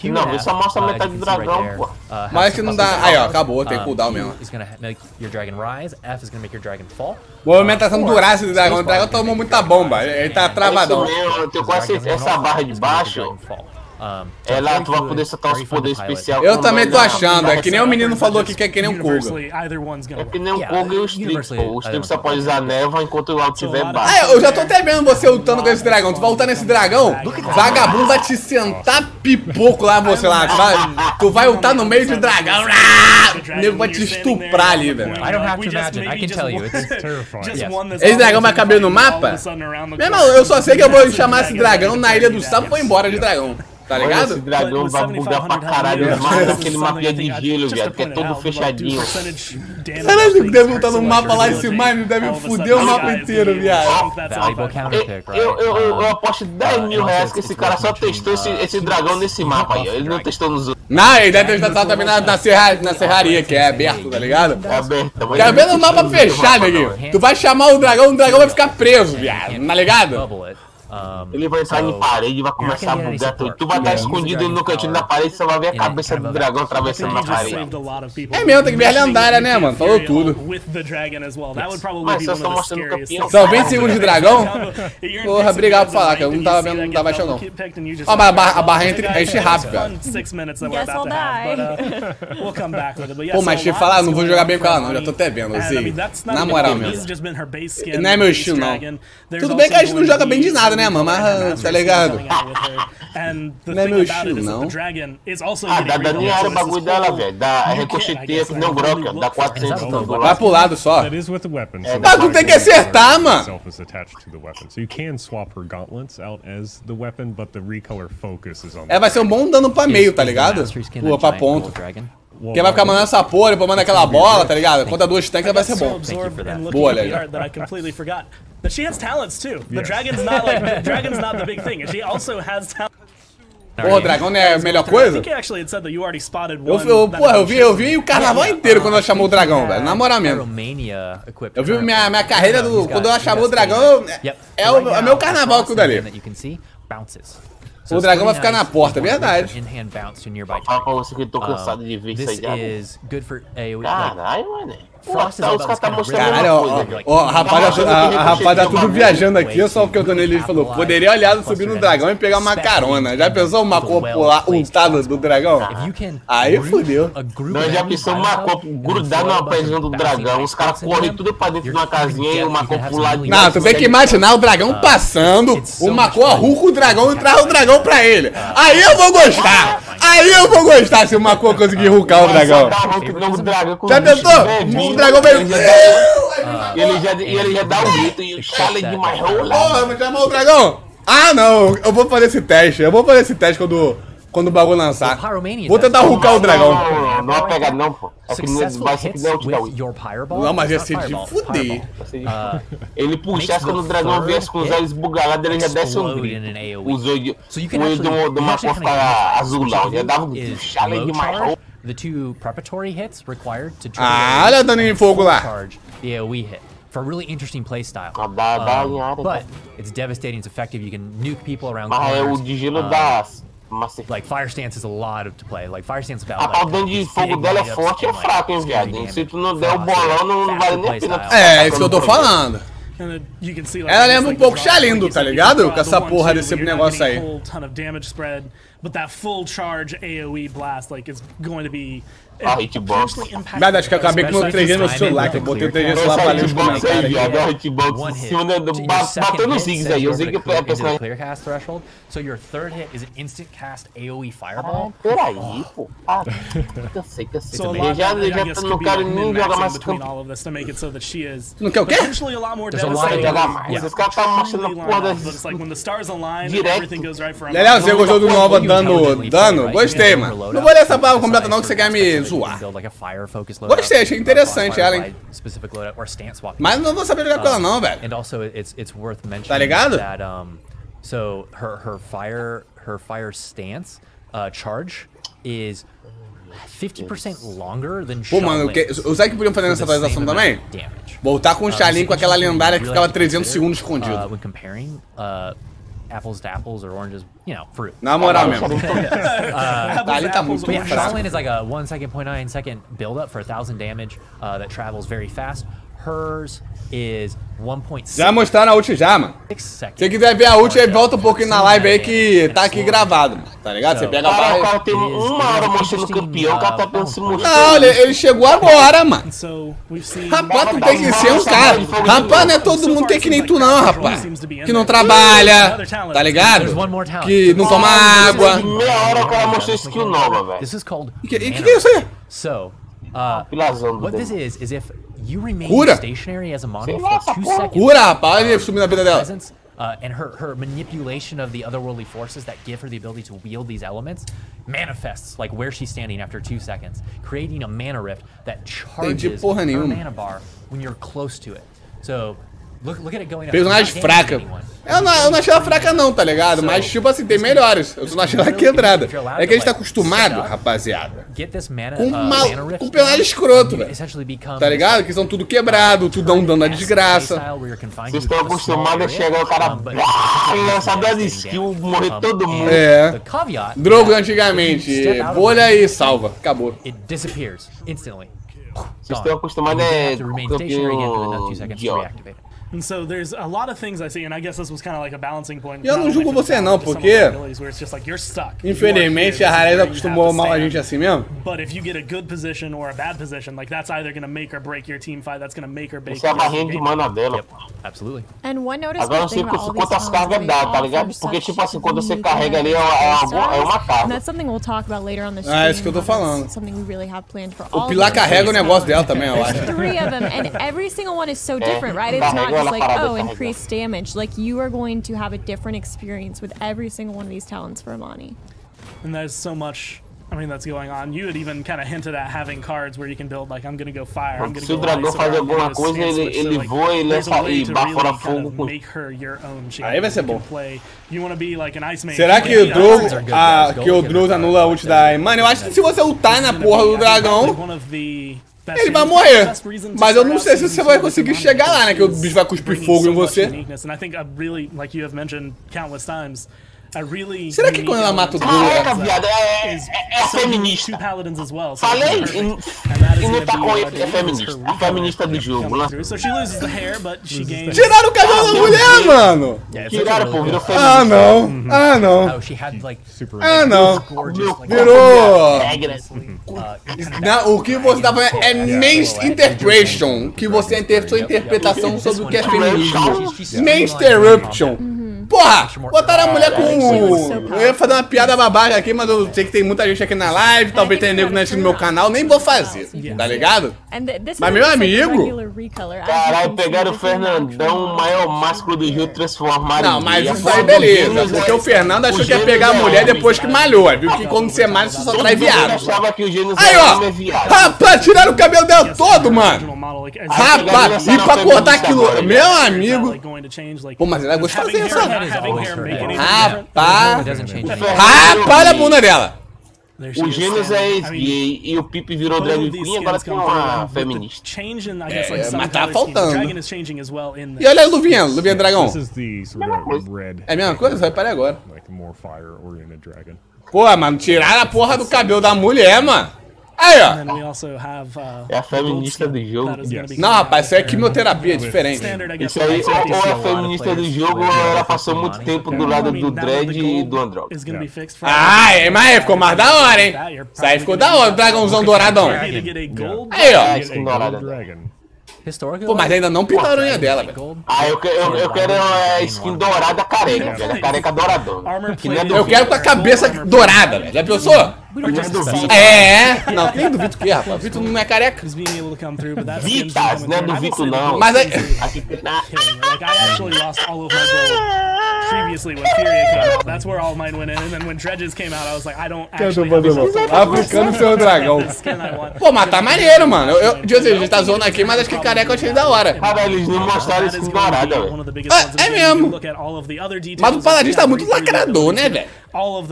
Não, ele só mostra metade do dragão, pô. Mas que não dá. Aí, ó, acabou, tem cooldown mesmo. Movimentação do braço do dragão. O dragão tomou muita bomba, ele tá travadão. Eu tenho quase essa barra de baixo. Ela, tu vai poder soltar os poderes especiais. Eu também tô achando, é que nem o menino falou aqui que é que nem um Koga. É que nem um Koga e o Strix, pô. O Strix só pode usar névoa enquanto o Alto tiver baixo. Ah, eu já tô até vendo você lutando com esse dragão. Tu vai lutar nesse dragão, vagabundo vai te sentar pipoco lá, você lá. Tu vai lutar no meio de dragão. O nego vai te estuprar ali, velho. I don't have to imagine, I can tell you, it's terrifying. Esse dragão vai caber no mapa? Meu irmão, eu só sei que eu vou chamar esse dragão na Ilha do Sapo e vou embora de dragão. Tá ligado? Esse dragão vai bugar pra caralho mais daquele mapinha de gelo, viado, que é todo fechadinho. Caralho, deve lutar no mapa lá em cima, ele deve foder o mapa inteiro, viado. Eu aposto 10 mil reais que esse cara só testou esse dragão nesse mapa aí, ele não testou nos outros. Não, ele deve ter testado também na serraria, que é aberto, tá ligado? É aberto. Quero ver no mapa fechado aqui. Tu vai chamar o dragão vai ficar preso, viado, tá ligado? Ele vai entrar em parede e vai começar a bugar tudo. Tu vai estar escondido no cantinho da parede e você vai ver a cabeça do dragão atravessando na parede. É mesmo, tem que ver a lendária, né, mano? Falou tudo. Mas só estão mostrando o campeão. São 20 segundos de dragão? Porra, obrigado por falar, que eu não tava vendo, não tava achando não. Ó, mas a barra enche rápido, cara. Pô, mas te falar, não vou jogar bem com ela não, já tô até vendo, assim. Na moral mesmo. Não é meu estilo, não. Tudo bem que a gente não joga bem de nada, né, mano? Mas, tá ligado? Não é meu estilo, não. Dá daniário o bagulho dela, velho. Dá recocheteia que nem o Grocker. Dá 400 no dólar. Vai pro lado só. Mas tu tem que acertar, mano. Vai ser um bom dano pra meio, tá ligado? Pô, pra ponto. Quem vai ficar mandando essa porra, depois manda aquela bola, tá ligado? Contra 2 tanques vai ser bom. Boa, legal. But she has talents too. The dragon's not the big thing. She also has talents. Porra, o dragão não é a melhor coisa? Eu vi o carnaval inteiro quando ela chamou o dragão, velho. Na moral mesmo. Eu vi minha carreira quando ela chamou o dragão. É o meu carnaval aquilo dali. O dragão vai ficar na porta, é verdade. Fala pra você que eu tô cansado de ver isso aí. Caralho, mano. Os caras tá mostrando. Caralho, ó, a rapaziada tudo viajando aqui, só porque o Tonelli falou, poderia olhar subir no dragão e pegar uma carona. Já pensou uma cor pular untado do dragão? Aí fudeu. Não, já pensou uma cor grudar numa pezinha do dragão, os caras correm tudo pra dentro de uma casinha e uma cor pular de. Não, tu tem que imaginar o dragão passando, uma cor arruca o dragão e traz o dragão pra ele. Aí eu vou gostar! Aí eu vou gostar se uma cor conseguir rucar o dragão. Já pensou? O dragão veio. E ele já dá um grito e o challenge mais rola. Porra, vou chamar o dragão? Ah, não, eu vou fazer esse teste. Quando o bagulho lançar. Vou tentar rucar o dragão. Não vai pegar não, pô. É que vai ser que nem o Titãoí. Não, mas ia ser de fuder. Ele puxasse quando o dragão viesse com os olhos bugalados, ele já desce um grito. Os olhos de uma costa azulão. Já dava um challenge mais rola. The 2 preparatory hits required to olha o daninho de fogo lá. Charge the AoE hit for a really interesting playstyle. But it's devastating, it's effective, you can nuke people around corners. O de gelo dá. Like Fire Stance is a lot to play. Like Fire Stance about o dano de fogo dela é forte e é fraco, hein, viado. Se tu não der o bolão, não vale nem a pena. É, isso que eu tô falando. Ela lembra um pouco Xalindo, tá ligado? Com essa porra desse negócio aí. But that full charge AoE blast is going to be hitbox. Verdade, acho que eu acabei com o meu 3G no celular, que eu botei o 3G no celular pra ler os comentários. Hitbox em cima bateu no Zig aí, o Zig é personagem. Clear cast threshold, so your third hit is an instant cast AoE fireball. Peraí, pô. Eu sei. Eu já não quero nem jogar mais campo. Não quer o quê? Os caras tá mostrando a porra das... Direto. Legal, você gostou do novo dano? Gostei, mano. Não vou ler essa palavra completa não, que você quer me zoar. Gostei, achei interessante ela, hein. Mas não vou saber jogar com ela não, velho. Tá ligado? So her fire stance charge is 50% longer than Pô, mano, sabe o que podiam fazer nessa atualização também? Voltar com o Xalin com aquela lendária que ficava 300 segundos escondido. When comparing apples to apples or oranges, fruit. Na moral mesmo. Ali tá muito fraco. Shaolin is like a 1 second, 0.9 second build up for 1,000 damage that travels very fast. hers is 1.6. Já mostraram a ult já, mano. Se você quiser ver a ult, aí volta um pouquinho na live aí que tá aqui gravado, mano. Tá ligado? Você pega a barra. O cara tem uma hora mostrando o campeão, o cara tá pensando se Não, ele chegou agora, mano. Rapaz, tu tem que ser um cara. Rapaz, não é todo mundo tem que nem tu não, rapaz. Que não trabalha, tá ligado? Que não toma água. Meia hora o cara mostrou skill nova, velho. Que é isso aí? So, what this is if you remain Cura. stationary as a Imani for 2 seconds. Cura, rapaz, ele sumiu na vida dela. And her manipulation of the otherworldly forces that give her the ability to wield these elements manifests like where she's standing after 2 seconds, creating a mana rift that charges her mana bar when you're close to it. So look at it going up. Personagem fraca. Eu não achei ela fraca não, tá ligado? Mas tipo assim, tem melhores. Eu só não achei ela quebrada. É que a gente tá acostumado, rapaziada, com personagem escroto, velho. Tá ligado? Que são tudo quebrado, tudo um dano a desgraça. Vocês estão acostumados a chegar o cara lançar 10 skills, morrer todo mundo. É. Drogo antigamente. Bolha e salva. Acabou. Disappears instantly. Vocês estão acostumados a And so there's a lot of things I see, and I guess this was kind of like a balancing point. E eu não julgo você não, porque infelizmente a Rareza acostumou mal a gente assim mesmo. But if you get a good position or a bad position, like that's either going to make or break your team fight. That's going to make or break. Essa é a barrinha de mana dela. Absolutely. And one notice. Agora não sei quantas cargas dá, tá ligado? Porque tipo assim, quando você carrega ali é uma carga. That's something we'll talk about later on the stream. É isso que eu tô falando. Something we really have planned for all. O Pilar carrega o negócio dela também, eu acho. 3 of them, and every single one is so different, right? It's not just like, oh, increased damage. Like, you are going to have a different experience with every single one of these talents for Imani. And there's so much, I mean, that's going on. You had even kind of hinted at having cards where you can build, like, I'm going to go fire, I'm going to go ice. Se o dragão faz alguma coisa, ele voa e lança e bate fora fogo. Aí vai ser bom. Será que o Drogo anula a ult da Imani? Eu acho que se você ultar na porra do dragão, ele vai morrer, mas eu não sei se você vai conseguir chegar lá, né? Que o bicho vai cuspir fogo em você. Será que quando ela mata o Drogo... Caraca, viado, é feminista. Falei, e não tá com ele, é feminista. A feminista do jogo. Tiraram o cabelo da mulher, mano! Tiraram, pô, virou feminista. Ah, não. Ah, não. Ah, não. Virou... O que você tá falando é main interpretation. Que você é sua interpretação sobre o que é feminismo. Main interruption. Porra, botaram a mulher com... Eu ia fazer uma piada babaca aqui, mas eu sei que tem muita gente aqui na live, talvez tenha nego no meu canal, nem vou fazer, tá ligado? Mas meu amigo... Caralho, pegaram o Fernandão, o maior másculo do jogo, transformaram. Não, mas isso aí beleza, porque o Fernando achou que ia pegar a mulher depois que malhou, viu que quando você malha você só traz viado. Aí ó, rapaz, tiraram o cabelo dela todo, mano. Rapaz, e pra cortar aquilo, meu amigo... Pô, mas ela é gostosinha, sabe? Rapaz, olha a bunda dela. O Gênesis é ex-gay e o Pipe virou drag queen, agora tem uma feminista. Mas tá faltando. E olha a luvinha dragão. É a mesma coisa? Só reparei agora. Pô, mano, tiraram a porra do cabelo da mulher, mano. Aí, ó. É a feminista do jogo. Não, rapaz, isso é quimioterapia, é diferente. Isso aí, ou é a feminista do jogo, ou ela passou muito tempo do lado do Dread e do Android. Ah, mas ficou mais da hora, hein? Isso aí ficou da hora, o dragãozão douradão. Aí, ó. Pô, mas ainda não pintaram a unha dela, velho. Ah, eu quero a skin dourada careca, velho. Careca douradona. Eu quero com a cabeça dourada, velho. Já pensou? É, não, nem do Vitor que, rapaz. O Vitor não é careca. Vitas, não é do Vitor não. Mas aí... Previously, when Furia came out, that's where all mine went in, and then when Dredges came out, I was like, I don't actually Africano seu dragão. Pô, mas tá maneiro, mano. A gente tá zoando aqui, mas acho que careca eu achei da hora. Cara, eles não mostraram esse dourada, velho. É mesmo. Mas o Paladins tá muito lacrador, né, velho? Rapaz,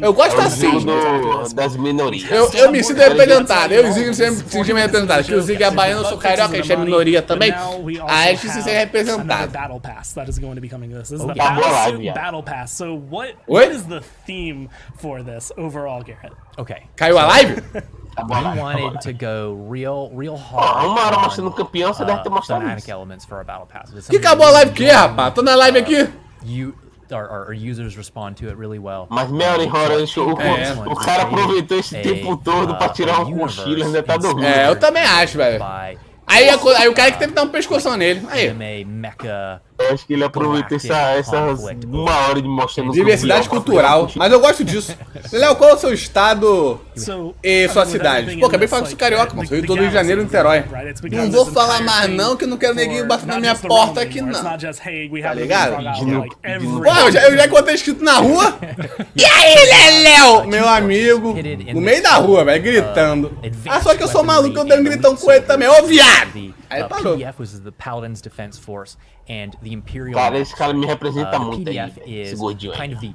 eu gosto assim. Das minorias. Eu me sinto representado. Eu e o Zig sempre me senti representado. Que o Zig é baiano, eu sou carioca, a gente é minoria também. A gente se sente representado. That is going to be coming to this. This is the battle pass. So what is the theme for this overall, Garrett? Okay. Caiu a live? we wanted to go real hard. Uma hora mostrando o campeão, você deve ter mostrado thematic elements for our battle passes. Que acabou a live aqui, rapaz? Tô na live aqui. Our users respond to it really well. Mas meia hora o cara aproveitou esse tempo todo pra tirar um cochilo e ainda tá dormindo. Eu também acho, velho. Aí o cara que teve que dar um pescoção nele. Aí. Eu acho que ele aproveitou essas uma hora de mostrar no diversidade cultural. Mas eu gosto disso. Léo, qual é o seu estado e sua cidade? Pô, acabei de falar com o carioca, mano. Sou do Rio de Janeiro, Niterói. Não vou falar mais não, que eu não quero neguinho batendo na minha porta aqui, não. Tá ligado? Pô, eu já encontrei escrito na rua. E aí, Léo? Meu amigo. No meio da rua, velho, gritando. Ah, só que eu sou maluco, eu dei um gritão com ele também. Ô, viado! Aí parou. PDF was the Paladins Defense Force and the Imperial. Cara, esse cara me representa muito aí, esse gordinho aí.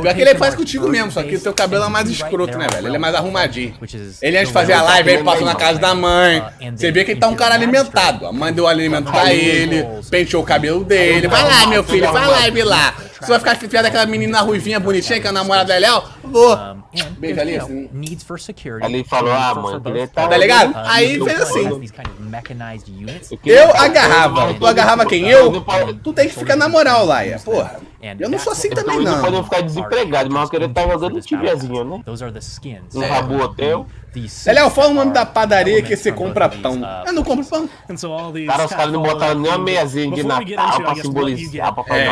Pior que ele faz contigo mesmo, só que o teu cabelo é mais escroto, né, velho? Ele é mais arrumadinho. Ele antes de fazer a live, ele passou na casa da mãe. Você vê que ele tá um cara alimentado. A mãe deu o alimento pra ele, penteou o cabelo dele. Vai lá, meu filho, vai lá e vê lá. Você vai ficar fiado daquela menina ruivinha bonitinha, que é a namorada da Léo? Vou. Beijo ali, assim. Ali falou, mãe, tá ligado? Aí fez assim. Eu agarrava. Tu agarrava quem? Eu? Tu tem que ficar na moral, Laia. Porra. Eu não sou assim também, não. Não podem ficar desempregados, mas eu queria estar jogando tibiazinho, né? No Rabu Hotel. Léo, fala o nome da padaria que você compra pão. Eu não compro pão. Cara, os caras não botaram nem uma meiazinha de Natal pra simbolizar, pra fazer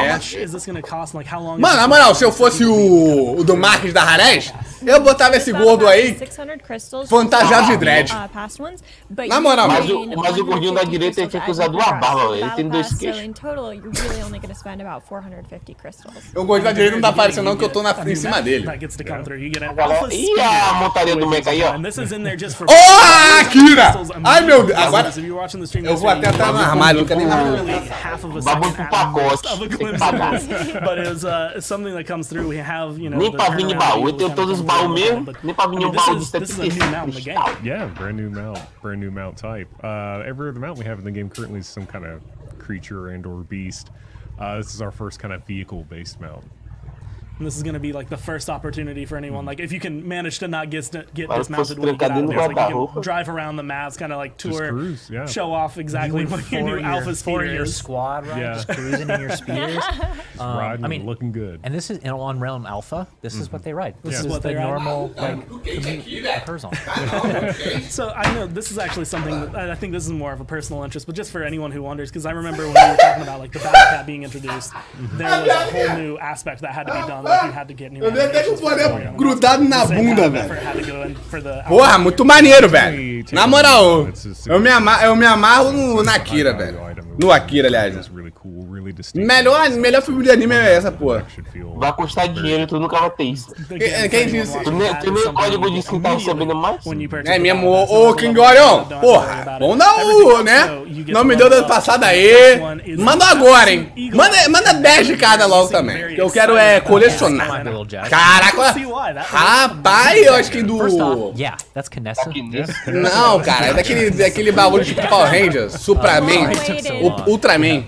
Mano, na moral, se eu fosse o do Marques da Harés, eu botava esse gordo aí fantasiado de dread. Na moral, mas o gordinho da direita tinha que usar duas barbas, ele tem 2 queixos. O gordinho da direita não tá aparecendo não, que eu tô em cima dele. E a montaria do Mecha aí, ó? Oh, Akira! Ai, meu Deus. Agora eu vou até entrar no armário, não quero nem bagulho pro pacote. Nem pra vir de baú, eu tenho todos os baús mesmo. Nem pra vir de um baú de 75. Yeah, brand new mount type. Every other mount we have in the game currently is some kind of creature and or beast. This is our first kind of vehicle-based mount. And this is going to be like the first opportunity for anyone. Like if you can manage to not get dismounted when you get out of there, like you can drive around the maps, kind of like tour, show off exactly what your new alpha speeder is. Your squad, right? Yeah. Just cruising in your speeders. Riding, I mean, looking good. And this is on Realm Alpha. This is what they ride. This is what the normal like commute occurs on. So I know this is actually something that I think this is more of a personal interest, but just for anyone who wonders, because I remember when we were talking about like the battle cat being introduced, there was a whole new aspect that had to be done. Eu vi até com o boné grudado na bunda, velho. Porra, muito maneiro, velho. Na moral, eu me amarro na Akira, velho. No Akira, aliás. Melhor filme de anime é essa, porra. Vai custar dinheiro, tu nunca vai ter isso. Quem disse? Tu nem código de skin tá recebendo mais? É mesmo, ô King Orion. Porra, vamos dar o, né? Não me deu da passada aí. Manda agora, hein? Manda 10 de cada logo também. Que eu quero colecionar. Caraca, rapaz, eu acho que do... Não, cara, é daquele bagulho tipo Power Rangers, Supraman, Ultraman.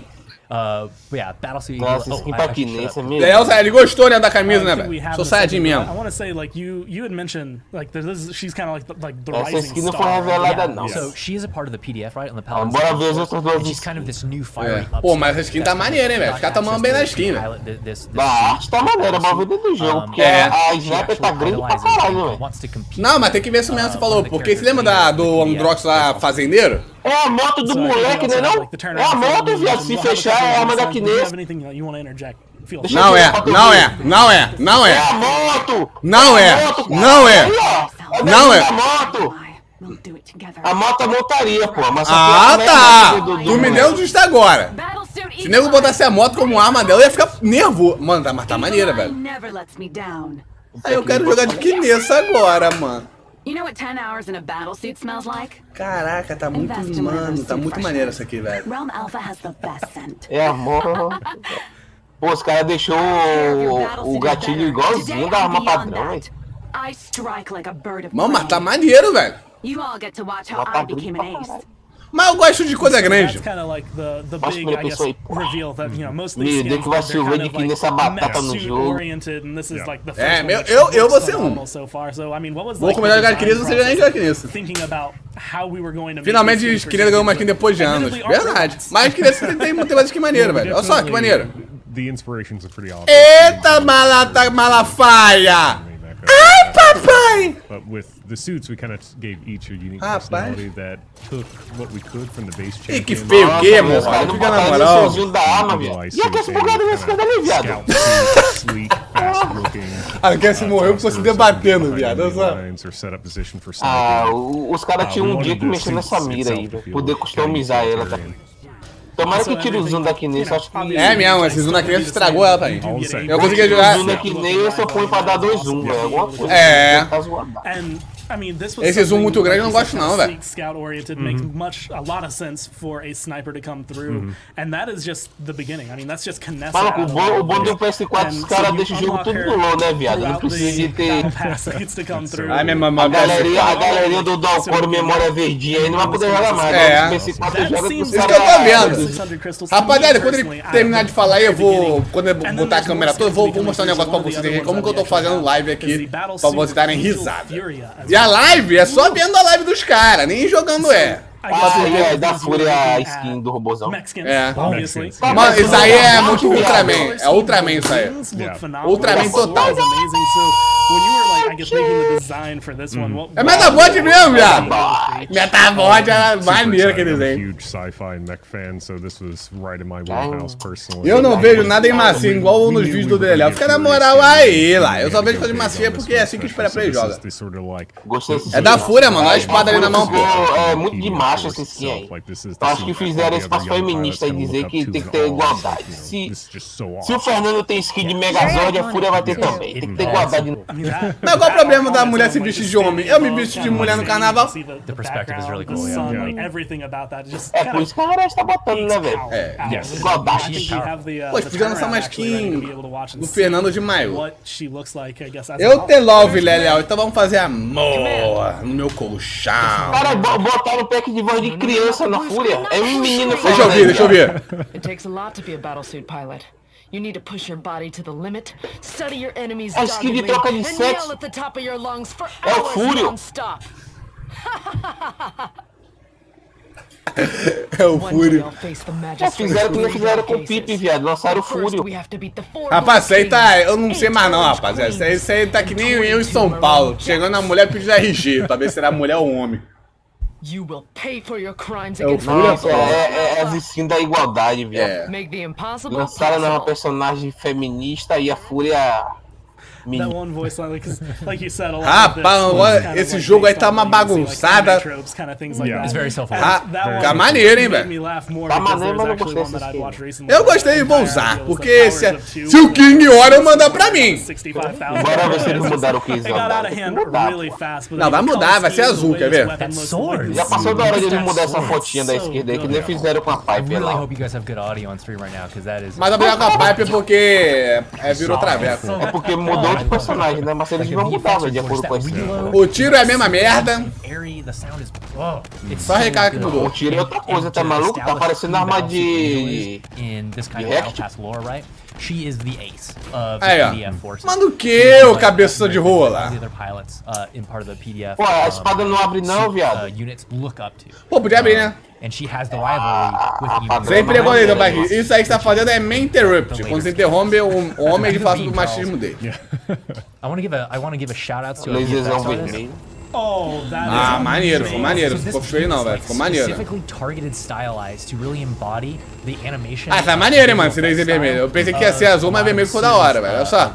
Battlesuit. Nossa, skin tá aqui nesse mesmo. Ele gostou, né, da camisa, né, velho? Sou Saiyajin mesmo. I want to say, like, you had mentioned, like, she's kind of like the rising skin não foi revelada, não. So she is a part of the PDF, right? On the Paladins. Bora ver as outras duas. She's kind of this new fire. Pô, mas a skin tá maneira, hein, velho? Os caras tá mandando bem na skin, velho. A arte tá maneira, mas ver dentro do jogo, porque a sniper tá grande pra caralho, velho. Não, mas tem que ver isso mesmo, você falou. Porque você lembra do Androx lá, fazendeiro? É a moto do moleque, né, não? É a moto, viado, se fechar é a arma da Kinês. Não é. É a moto! Não é. A moto é montaria, pô. Mas tá! Tu me deu justo agora. Se o nego botasse a moto como arma dela, eu ia ficar nervoso. Mano, mas tá maneira, velho. Aí eu quero jogar de Kinês agora, mano. Caraca, tá muito, mano, tá muito maneiro isso aqui, velho. É, amor. Pô, os caras deixou o gatilho igualzinho da arma padrão, velho. Mano, mas tá maneiro, velho. Mas eu gosto de coisa grande. That's kind of like the big, I guess, reveal that, you know, most of these Meu Deus, que vai skins, they're chover kind de of que nessa batata no like jogo. oriented, and this is like the first É, one, eu vou ser um. so far. So, I mean, what was Vou like começar a the jogar design Cris, você já nem joga Cris. thinking about how we were going to make Finalmente these os skins Cris ganhou uma for skin depois de anos. Admittedly, Verdade. Mas Cris tem mais skin maneiro, velho. Olha só que maneiro. The inspirations are pretty obvious. Eita, malafaia! Ai, papai! But with the suits, we kind of gave each a unique personality that took what we could from the base champion. Ih, que feio o game, mano. Fica na moral. E aqui essa pegada nesse cara ali, viado. Ah, não quer se morrer porque você debatendo, viado. Olha só. Os caras tinham um dia que mexer nessa mira aí, velho. Poder customizar ela, tá? Tomara que tire o zoom da Kinese, acho que... É mesmo, esse zoom da Kinese estragou ela pra mim. Eu consegui jogar... O zoom da Kinese eu ponho pra dar 2 zoom, velho. Alguma coisa. É. Tá zoado. Esse zoom muito grande eu não gosto não, velho. Scout oriented makes a lot of sense for a sniper to come through, and that is just the beginning. I mean, that's just Kinese. O bom do PS4 os caras deixam o jogo tudo no low, né, viado? Não precisa de ter... Ai, minha mamãe... A galerinha do Dalcoro memória verdinha aí não vai poder jogar mais. É. PS4 joga com os Isso que eu tô vendo. Rapaziada, quando ele terminar de falar aí, eu vou... Quando eu botar a câmera toda, eu vou mostrar um negócio pra vocês aqui. Como que eu tô fazendo live aqui, pra vocês darem risada. E a live é só vendo a live dos caras, nem jogando da Fúria a skin do robôzão. É. Mano, isso aí é muito Ultraman. É Ultraman isso aí. Ultraman total. É Metabot mesmo, viado. Metabot é maneiro aquele desenho. Eu não vejo nada em massinha, igual nos vídeos do Deléo. Fica na moral aí, lá. Eu só vejo coisa de massinha porque é assim que o Espera Play joga. É da Fúria, mano. Olha a espada ali na mão, pô. É muito demais essa skin aí. Eu acho que fizeram esse passo feminista e dizer que tem que ter igualdade. Se o Fernando tem skin de Megazord, a Fúria vai ter também. Tem que ter igualdade. Mas qual o problema da mulher se vestir de homem? Eu me visto de mulher no carnaval. The perspective is really cool. É por isso que a galera está botando, né, velho? É. Igualdade. Pô, podia lançar uma skin do Fernando de Maio. Eu te love, Léo. Então vamos fazer amor no meu colchão. Cara, botaram o pack de voz de criança na Fúria. É um menino falando. Deixa eu ouvir. It takes a lot to be a battlesuit pilot. You need to push your body to the limit, study your enemies doggedly, and yell at the top of your lungs for hours non-stop. É o Fúrio. Fizeram com o Pipe, viado. Lançaram o Fúrio. Rapaz, isso aí tá... Eu não sei mais não, rapaziada. Isso aí tá que nem eu em São Paulo. Chegando a mulher pedindo RG, pra ver se era mulher ou homem. É o Fúrio, é as skins da igualdade, viado. Lançaram uma personagem feminista e a Fúria... Rapaz, esse jogo aí tá uma bagunçada. Tá maneiro, hein, velho? Tá maneiro, mas não gostei dessa skin. Eu gostei e vou usar, porque se o King Ora mandar pra mim. Bora ver se eles mudaram o King Ora. Não, vai mudar, vai ser azul, quer ver? Já passou da hora de eles mudar essa fotinha da esquerda aí, que nem fizeram com a Pipe lá. Mas vai brigar com a Pipe porque virou traveco. É porque mudou de personagem, né? Mas eles vão mudar, velho, de acordo com a skin. O tiro é a mesma merda. Só a recarga que mudou. O tiro é outra coisa, tá maluco? Tá parecendo arma de React. Aí, ó. Mano, o que, ô cabeça de rola? Pô, a espada não abre não, viado. Pô, podia abrir, né? Sempre é bonito, Barry. Isso aí que você tá fazendo é main interrupt. Quando você interrompe o homem, ele fala do machismo dele. I want to give a shout out to Laserzão vermelho. Ah, maneiro, ficou maneiro. Ficou feio não, velho. Ficou maneiro. Ah, tá maneiro, hein, mano, esse laser vermelho. Eu pensei que ia ser azul, mas vermelho ficou da hora, velho. Olha só.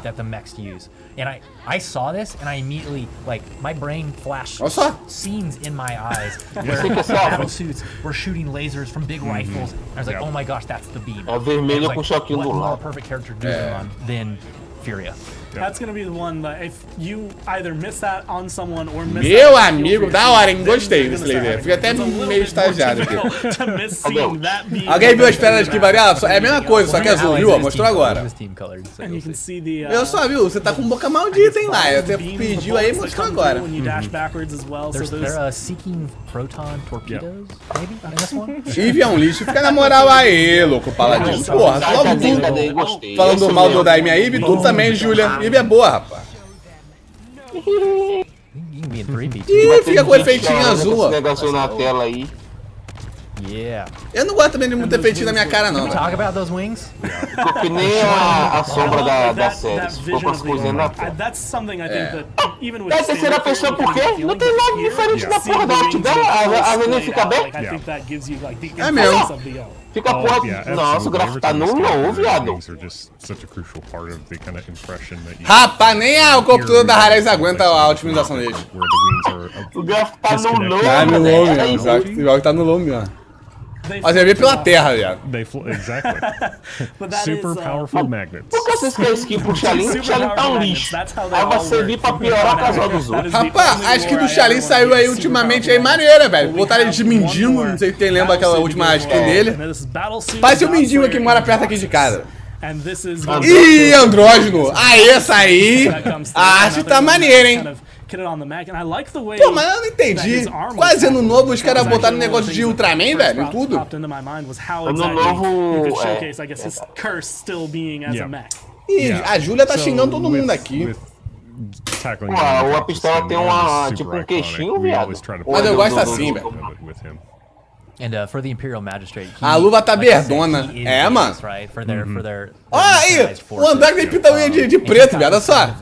And I saw this and I immediately, like, my brain flashed scenes in my eyes where battle suits were shooting lasers from big rifles. And I was like, oh my gosh, that's the beam. É vermelho com choquinho do lado. What more perfect character to do than Furia? That's gonna be the one that if you either miss that on someone or miss Meu amigo, da hora, hein? Gostei desse laser. Fica até meio estagiado aqui. Alguém viu as pedras de Kibarela? É a mesma coisa, só que azul, viu? Mostrou agora. Eu só viu, você tá com boca maldita, hein, lá. Você pediu aí e mostrou agora. Tive é um lixo, fica na moral aí, louco paladino. Porra, logo tudo. Falando mal do Daime aí, e tu também, Julia. Ibe é boa, rapaz. Ih, fica com efeitinho azul, ó. Negócio na tela aí. Eu não gosto também de muito efeitinho na minha cara, não. Talk about those wings. Ficou que nem a sombra da série. Ficou com as coisinhas na tela. É a terceira pessoa por quê? Não tem nada diferente da porra da arte dela. A menina fica aberta. É mesmo. Fica porra. Nossa, o gráfico tá nulo, viado. Rapaz, nem o computador da Harris aguenta a otimização dele. O gráfico tá nulo. Tá no low mesmo. O jogo tá no low mesmo. Mas eu vi pela terra, viado. Exactly. Super powerful magnets. Por que vocês querem skin pro Xalin? O Xalin tá um lixo. Aí vai servir pra piorar a casual dos outros. Rapaz, a skin do Xalin saiu aí ultimamente aí maneira, velho. Botaram ele de mendigo, não sei quem lembra aquela última skin dele. Parece o mendigo que mora perto aqui de casa. Ih, andrógeno! Aí, essa aí! A arte tá maneira, hein? Pô, mas eu não entendi. Quase ano novo os caras botaram um negócio de Ultraman, velho, em tudo. Ano novo. Ih, a Júlia tá xingando todo mundo aqui. Ué, a pistola tem uma, tipo um queixinho, viado. Mas eu gosto assim, velho. For the Imperial Magistrate, a luva tá verdona. É, mano. Olha aí, o André tem pinta unha de preto, viado, olha só.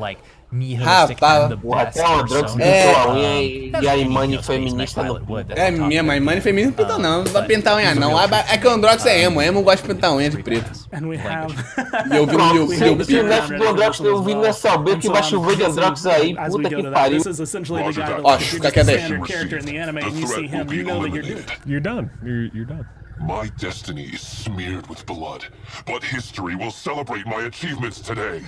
Rapaz, até o Androx pintou a unha e a Imani feminista no pinta. É mesmo, a Imani feminista não pinta não vai pintar unha não. É que o Androx é emo gosta de pintar unha de preto. E eu vi no Se o neto do Androx eu vi nessa albeira que vai chover de Androx aí, puta que pariu. Ó, fica quieto aí. You're done. You're done. My destiny is smeared with blood, but history will celebrate my achievements today.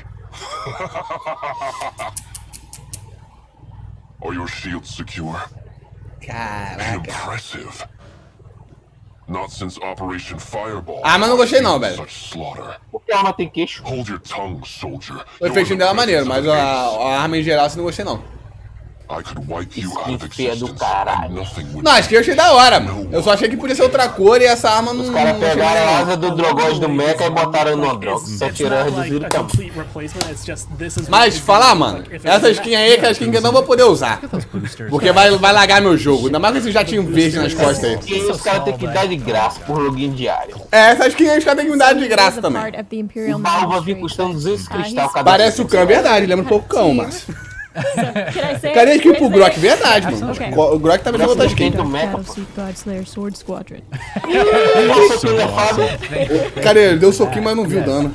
Are your shields secure? Caraca. Impressive. Not since Operation Fireball. Ah, mas não gostei não, velho. Porque a arma tem queixo. Hold your tongue, soldier. O efeitinho dela é maneiro, mas a arma em geral eu não gostei não. Filha do caralho. Não, acho que eu achei da hora, mano. Eu só achei que podia ser outra cor e essa arma não. Os caras pegaram a asa do Drogode do Mecha e botaram no Androx. Só tiraram reduzido o tamanho. Mas falar, mano, essa skin aí é que a skin que eu não vou poder usar. Porque vai lagar meu jogo. Ainda mais com esse jatinho verde nas costas aí. E os caras têm que dar de graça por login diário. É, essa skin aí os caras têm que me dar de graça também. O baú vai vir custando 200 cristal cada vez. Parece o cão, é verdade. Lembra um pouco o cão, mas. Cadê a skin pro Grok? Verdade, mano. O Grok tá me dando outra skin. Cadê ele? Deu um soquinho, mas não viu o dano.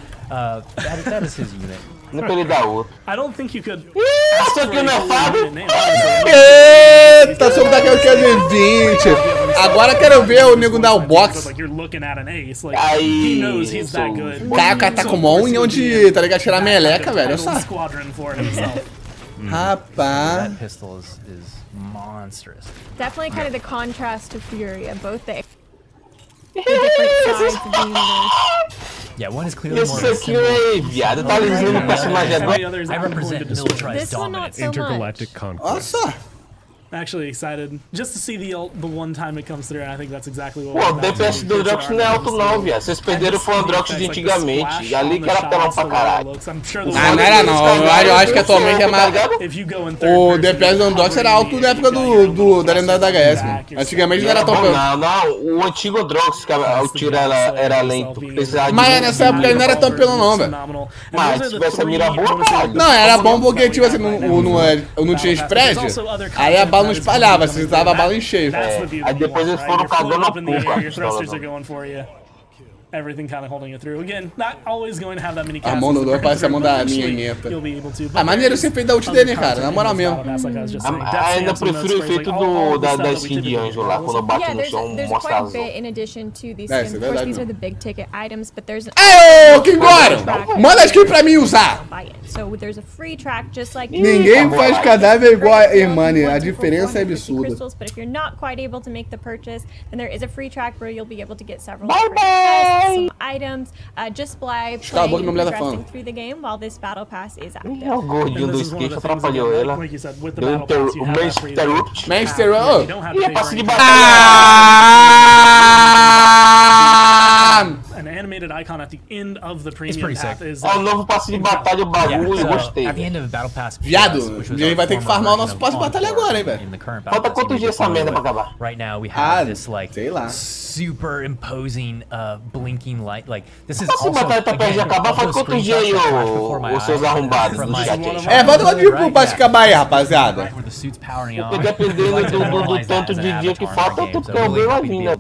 Não pra ele dar outro. Soquinho nefado. Eita, soco daquele que é de 20. Agora eu quero ver o nego dar o box. Aí. Cara, o cara tá com uma unhão de, tá ligado? Tirar a meleca, velho. Olha só. Rapaz. That pistol is monstrous. Definitely kind of the contrast to Fury of both the different sides of the universe. Yeah, one is clearly more. Esse aqui é viado, tá lisando o personagem agora. I represent militarized dominance. Intergalactic conquest. Nossa. Actually excited just to see the one time it comes through, and I think that's exactly what. Pô, o DPS do Androx não é alto não, viado. Vocês perderam pro Androx de antigamente. E ali que era pelão pra caralho. Ah, não era não. Eu acho que atualmente é mais. O DPS do Androx era alto na época da lendária da HS, mano. Antigamente não era tão pelão. Não, o antigo Androx, que o tiro era lento. Mas nessa época ele não era tão pelão não, velho. Mas se tivesse a mira boa, cara. Não, era bom porque, tipo assim, não tinha spread. Aí a bala não espalhava, você usava a bala em cheio. Aí depois eles foram cagando a porra. everything kind of holding it through. Again, not always going to have that many A mão do Dor parece a mão da ninheta. Maneiro esse efeito da ult dele, cara, na moral mesmo. Ainda prefiro o efeito da skin de anjo lá, quando bate no chão, mostra as in addition to these skins. Of course, these are the big ticket items, but there's Ei, ô, Kingora! Manda a skin pra mim usar! So there's a free track just like Ninguém faz cadáver igual a Imani, a diferença é absurda. But if you're not quite able to make the purchase, then there is a free track where you'll be able to get several some items just by playing and progressing through the game while this battle pass is active. O gordinho do skate atrapalhou ela. O Master Up. Ih, passe de batalha. An animated icon at the end of the premium path is o novo passe de batalha, o bagulho, eu gostei. At the end of the battle pass, viado, a gente vai ter que farmar o nosso passe de batalha agora, hein, velho. Falta quantos dias essa merda pra acabar? Right now we have this like super imposing blinking light. Like this is also batalha tá perto de acabar, falta quantos dias aí, os seus arrombados do chat. Volta quanto dia pro passe acabar aí, rapaziada. Porque dependendo do tanto de dia que falta, eu tô perdendo a vida.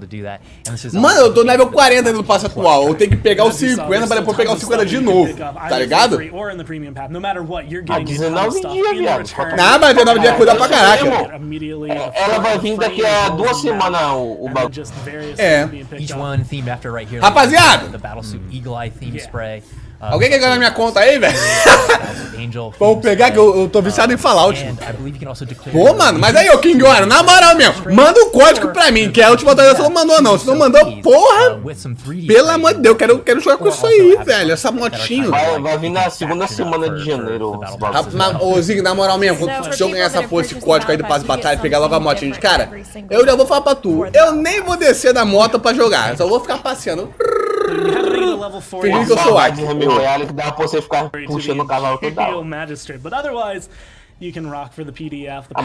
Mano, eu tô no level 40 do passe atual. Eu tenho que pegar o 50 pra depois pegar o 50 de novo. Tá ligado? Há 19 dias, viado. Não, mas 19 dias cuida pra caraca. Ela vai vir daqui a 2 semanas o bagulho. Rapaziada! Alguém quer ganhar minha conta aí, velho? Vamos pegar que eu tô viciado em Fallout. Pô, mano, mas aí, ô Kingora, na moral mesmo, manda o código pra mim, que a última atualização não mandou não. Se não mandou, porra, pelo amor de Deus, quero jogar com isso aí, velho, essa motinho. Vai vir na segunda semana de janeiro. Ô, Zig, na moral mesmo, se eu ganhar essa porra, esse código aí do passe de batalha e pegar logo a motinha de cara, eu já vou falar pra tu, eu nem vou descer da moto pra jogar, só vou ficar passeando. Fingindo que eu sou Ike. Que dá pra você ficar puxando o cavalo toda hora. You can rock for the PDF. The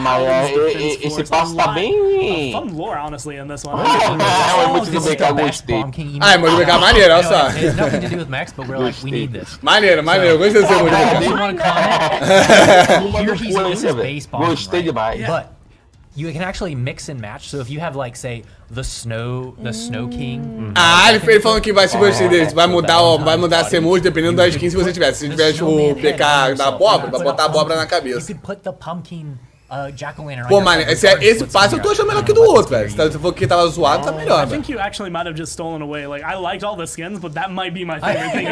esse passo tá bem... fun lore, honestly, in this one. É muito do BK, gostei. Ah, é muito BK maneiro, olha só. Maneiro, gostei de ser muito BK. Gostei demais. You can actually mix and match. So if you have like say the Snow King. Ele falou que vai se gostar deles, vai mudar as emoji dependendo da skin se você tiver. Se tiver o PK da abóbora, vai botar a abóbora na cabeça. You could put the pumpkin Pô, mano, esse passe eu tô achando melhor que do outro, velho. Se for que tava zoado, tá melhor, velho. I think you actually might have just stolen away. Like, I liked all the skins, but that might be my favorite thing.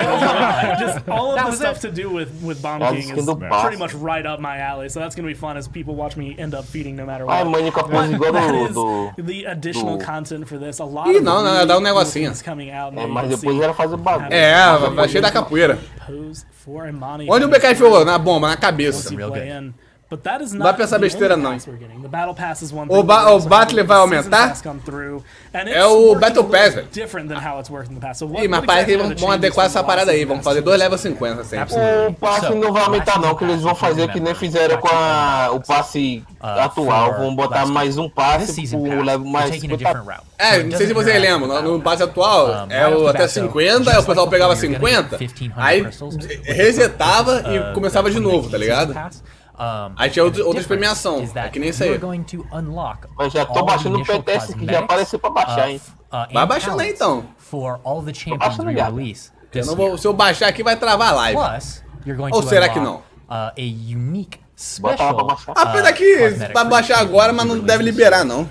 Just all of the stuff to do with Bomb King is pretty much right up my alley. So that's gonna be fun as people watch me end up feeding no matter what. That is the additional content for this. A lot of não, dá negocinho. Coming out. Mas depois ela faz o bagulho. Vai cheio da capoeira. Onde o BK enfiou? Na bomba, na cabeça. Não vai pensar besteira não. O Battle vai aumentar? É o Battle Pass, velho. Ih, mas parece que eles vão adequar essa parada aí. Vamos fazer 2 level 50 sempre. O passe não vai aumentar não, que eles vão fazer que nem fizeram com o passe atual. Vão botar mais um passe pro level mais 50. Não sei se vocês lembram, no passe atual é o até 50, aí o pessoal pegava 50, aí resetava e começava de novo, tá ligado? Aí tinha outras premiação, é que nem isso aí. Mas já tô baixando o PTS que já apareceu pra baixar, hein? Vai baixando aí então. Se eu baixar aqui vai travar a live. Ou será que não? Apesar que vai baixar agora, mas não deve liberar não.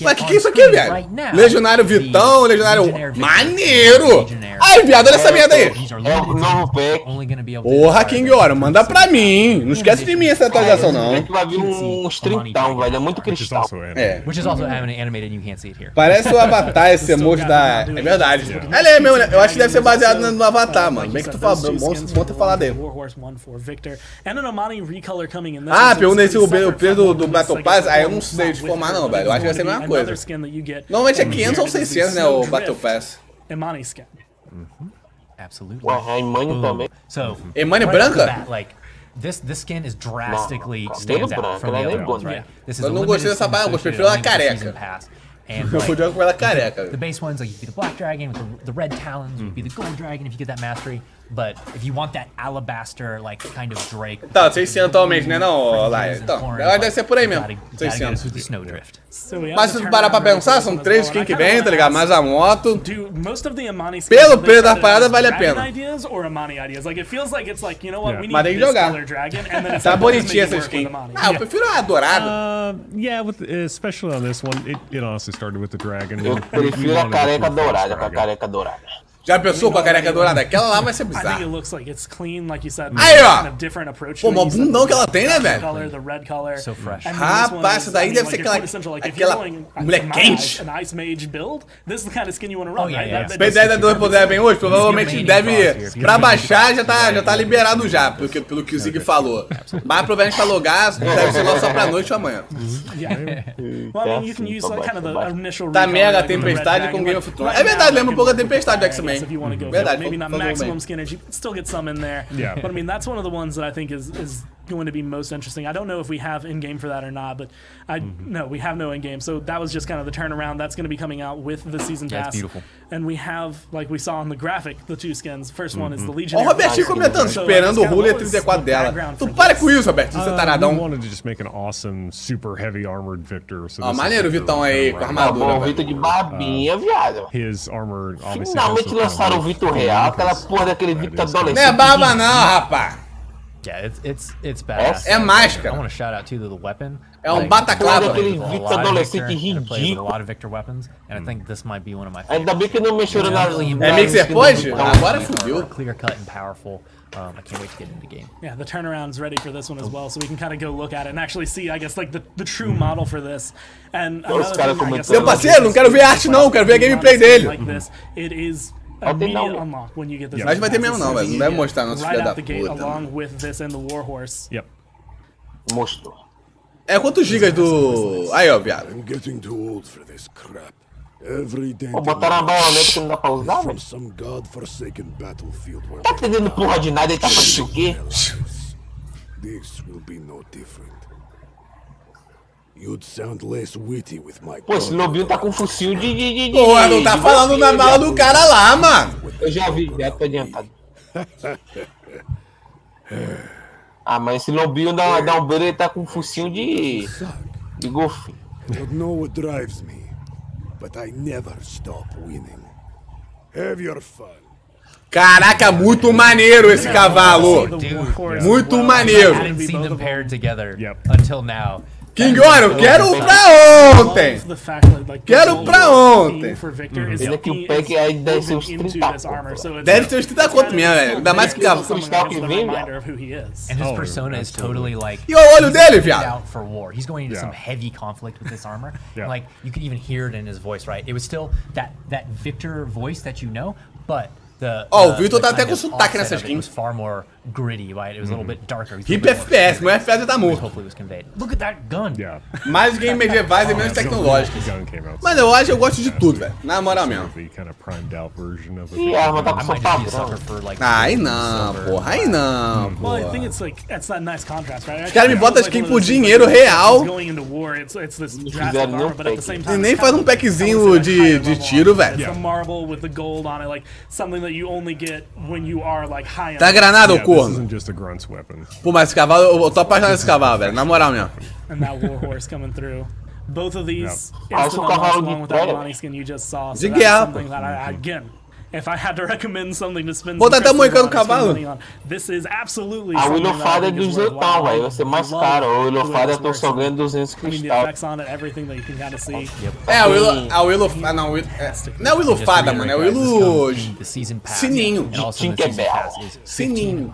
Mas que é isso aqui, velho? Legendário Vitão, Legendário... Maneiro! Ai, viado, olha essa merda aí. É o novo pack. Porra, Kingora, manda pra mim. Não esquece de mim essa atualização, não. Vai vir uns 30, velho. É muito cristal. Parece o Avatar, esse emoji da... É verdade. Ele é mesmo, né? Eu acho que deve ser baseado no Avatar, mano. Bem que tu falou, bom ter falado dele. Pergunta aí se o preço do Battle Pass... Ah, eu não sei de formar não, velho. Eu acho que vai ser a mesma coisa. Normalmente é 500 ou 600, né, o Battle Pass. Imani skin. Absolutely. Ué, a Imani também. Imani branca? This skin is drastically stands out from the other ones, right? Eu não gostei dessa parada, eu prefiro ela careca. Eu fui jogar com ela careca. The base ones, like you could be the black dragon with the red talons, you could be the gold dragon if you get that mastery. But if you want that alabaster, like, kind of Drake. Tá, 600 atualmente, né, não, Laia? Então, deve ser por aí mesmo. 600. Mas se tu parar pra pensar, são 3 skins que vem, tá ligado? Mais a moto. Pelo preço da parada, vale a pena. Mas tem que jogar. Tá bonitinha essa skin. Ah, eu prefiro a dourada. Yeah, especially on this one, it honestly started with the dragon. Eu prefiro a careca dourada, com a careca dourada. Já pensou com a careca dourada? Aquela lá vai ser bizarra. Aí, ó! Pô, mó bundão que ela tem, né, velho? Rapaz, isso daí deve ser aquela mulher quente. Se a ideia da 2.0 bem hoje, provavelmente deve... Pra baixar já tá liberado já, pelo que o Zig falou. Mas provavelmente pra logar, deve ser lá só pra noite ou amanhã. Tá mega tempestade com Game of Thrones. É verdade, lembra um pouco da tempestade do X-Men. If you want to go Verdade, maybe not maximum skin edge, you still get some in there. Yeah. But I mean, that's one of the ones that I think is going to be most interesting. I don't know if we have in-game for that or not, but no, we have no in-game. So that was just kind of the turnaround. That's going to be coming out with the season pass. That's beautiful. And we have, like we saw on the graphic, the 2 skins. First one is the Legionary. Ó, o Robertinho comentando, esperando o Ruler 34 dela. Tu para com isso, Robertinho, você taradão. We wanted to just make an awesome, super heavy armored Victor. Ó, maneiro o Vitão aí, com a armadura. O Victor de barbinha, viado. His armor, obviously. Finalmente lançaram o Victor real, aquela porra daquele Victor adolescente. Não é barba não, rapaz. Yeah, it's badass. É máscara. I want to shout out to the weapon. É balaclava. Aquele Victor adolescente A ridículo. lot of Victor weapons, and I think this might be one of my favorites. Ainda bem que não mexeram na... É Mixer Point? Agora fudeu. Clear cut and powerful. I can't wait to get into the game. Yeah, the turnaround's ready for this one as well, so we can kind of go look at it and actually see, I guess, like the true model for this. And Meu parceiro, não quero ver arte não, quero ver a gameplay dele. Like this, it is immediate unlock when you get this. Mas vai ter mesmo não, velho. Não deve mostrar nosso filho da puta. Along with this and the Warhorse. Yep. Mostrou. É quantos gigas do... Aí, ó, viado. Vou botar na baioneta que não dá pra usar, velho. Tá entendendo porra de nada, ele tá fazendo o quê? Pô, esse lobinho tá com focinho de... Porra, não tá falando na mala do cara lá, mano. Eu já vi, já tô adiantado. Ah, mas esse lobinho da Umbrella, ele tá com focinho de golfinho. Caraca, muito maneiro esse cavalo. Muito maneiro. I hadn't seen them paired together until now. King, olha, eu quero pra ontem. Quero pra ontem. Ele que o pack aí deve ser uns 30 conto. Deve ser uns 30 conto mesmo, velho. Ainda mais que cavalo. Cristal que vem, velho. And his persona is totally like... E o olho dele, viado? out for war. He's going into some heavy conflict with this armor. Like, you could even hear it in his voice, right? It was still that Victor voice that you know, but... O Victor tá até com sotaque nessa skin. It was far more gritty, right? It was a little bit darker. Hip FPS, meu FPS tá morto. Hopefully it was conveyed. Look at that gun. Mais games medievais e menos tecnológicos. Mas eu acho que eu gosto de tudo, velho. Na moral mesmo. E a arma tá com sotaque. Aí não, porra. Aí não, porra. Os caras me botam skin por dinheiro real. E nem faz um packzinho de tiro, velho. Tá granada ou corno? Pô, mas esse cavalo, eu tô apaixonado nesse cavalo, velho. Na moral mesmo. And that Warhorse coming through. Both of these Acho o cavalo de Imani skin you just saw. So de that's guerra. something that again, if I had to recommend something to spend Vou até moicando o cavalo. This is absolutely a Willofada é do Zetão, velho. Vai ser mais caro. O Willofada eu tô só ganhando 200 cristal. É, a Willofada. Não, não é o Willofada, mano. É o Willo. Sininho. Sininho.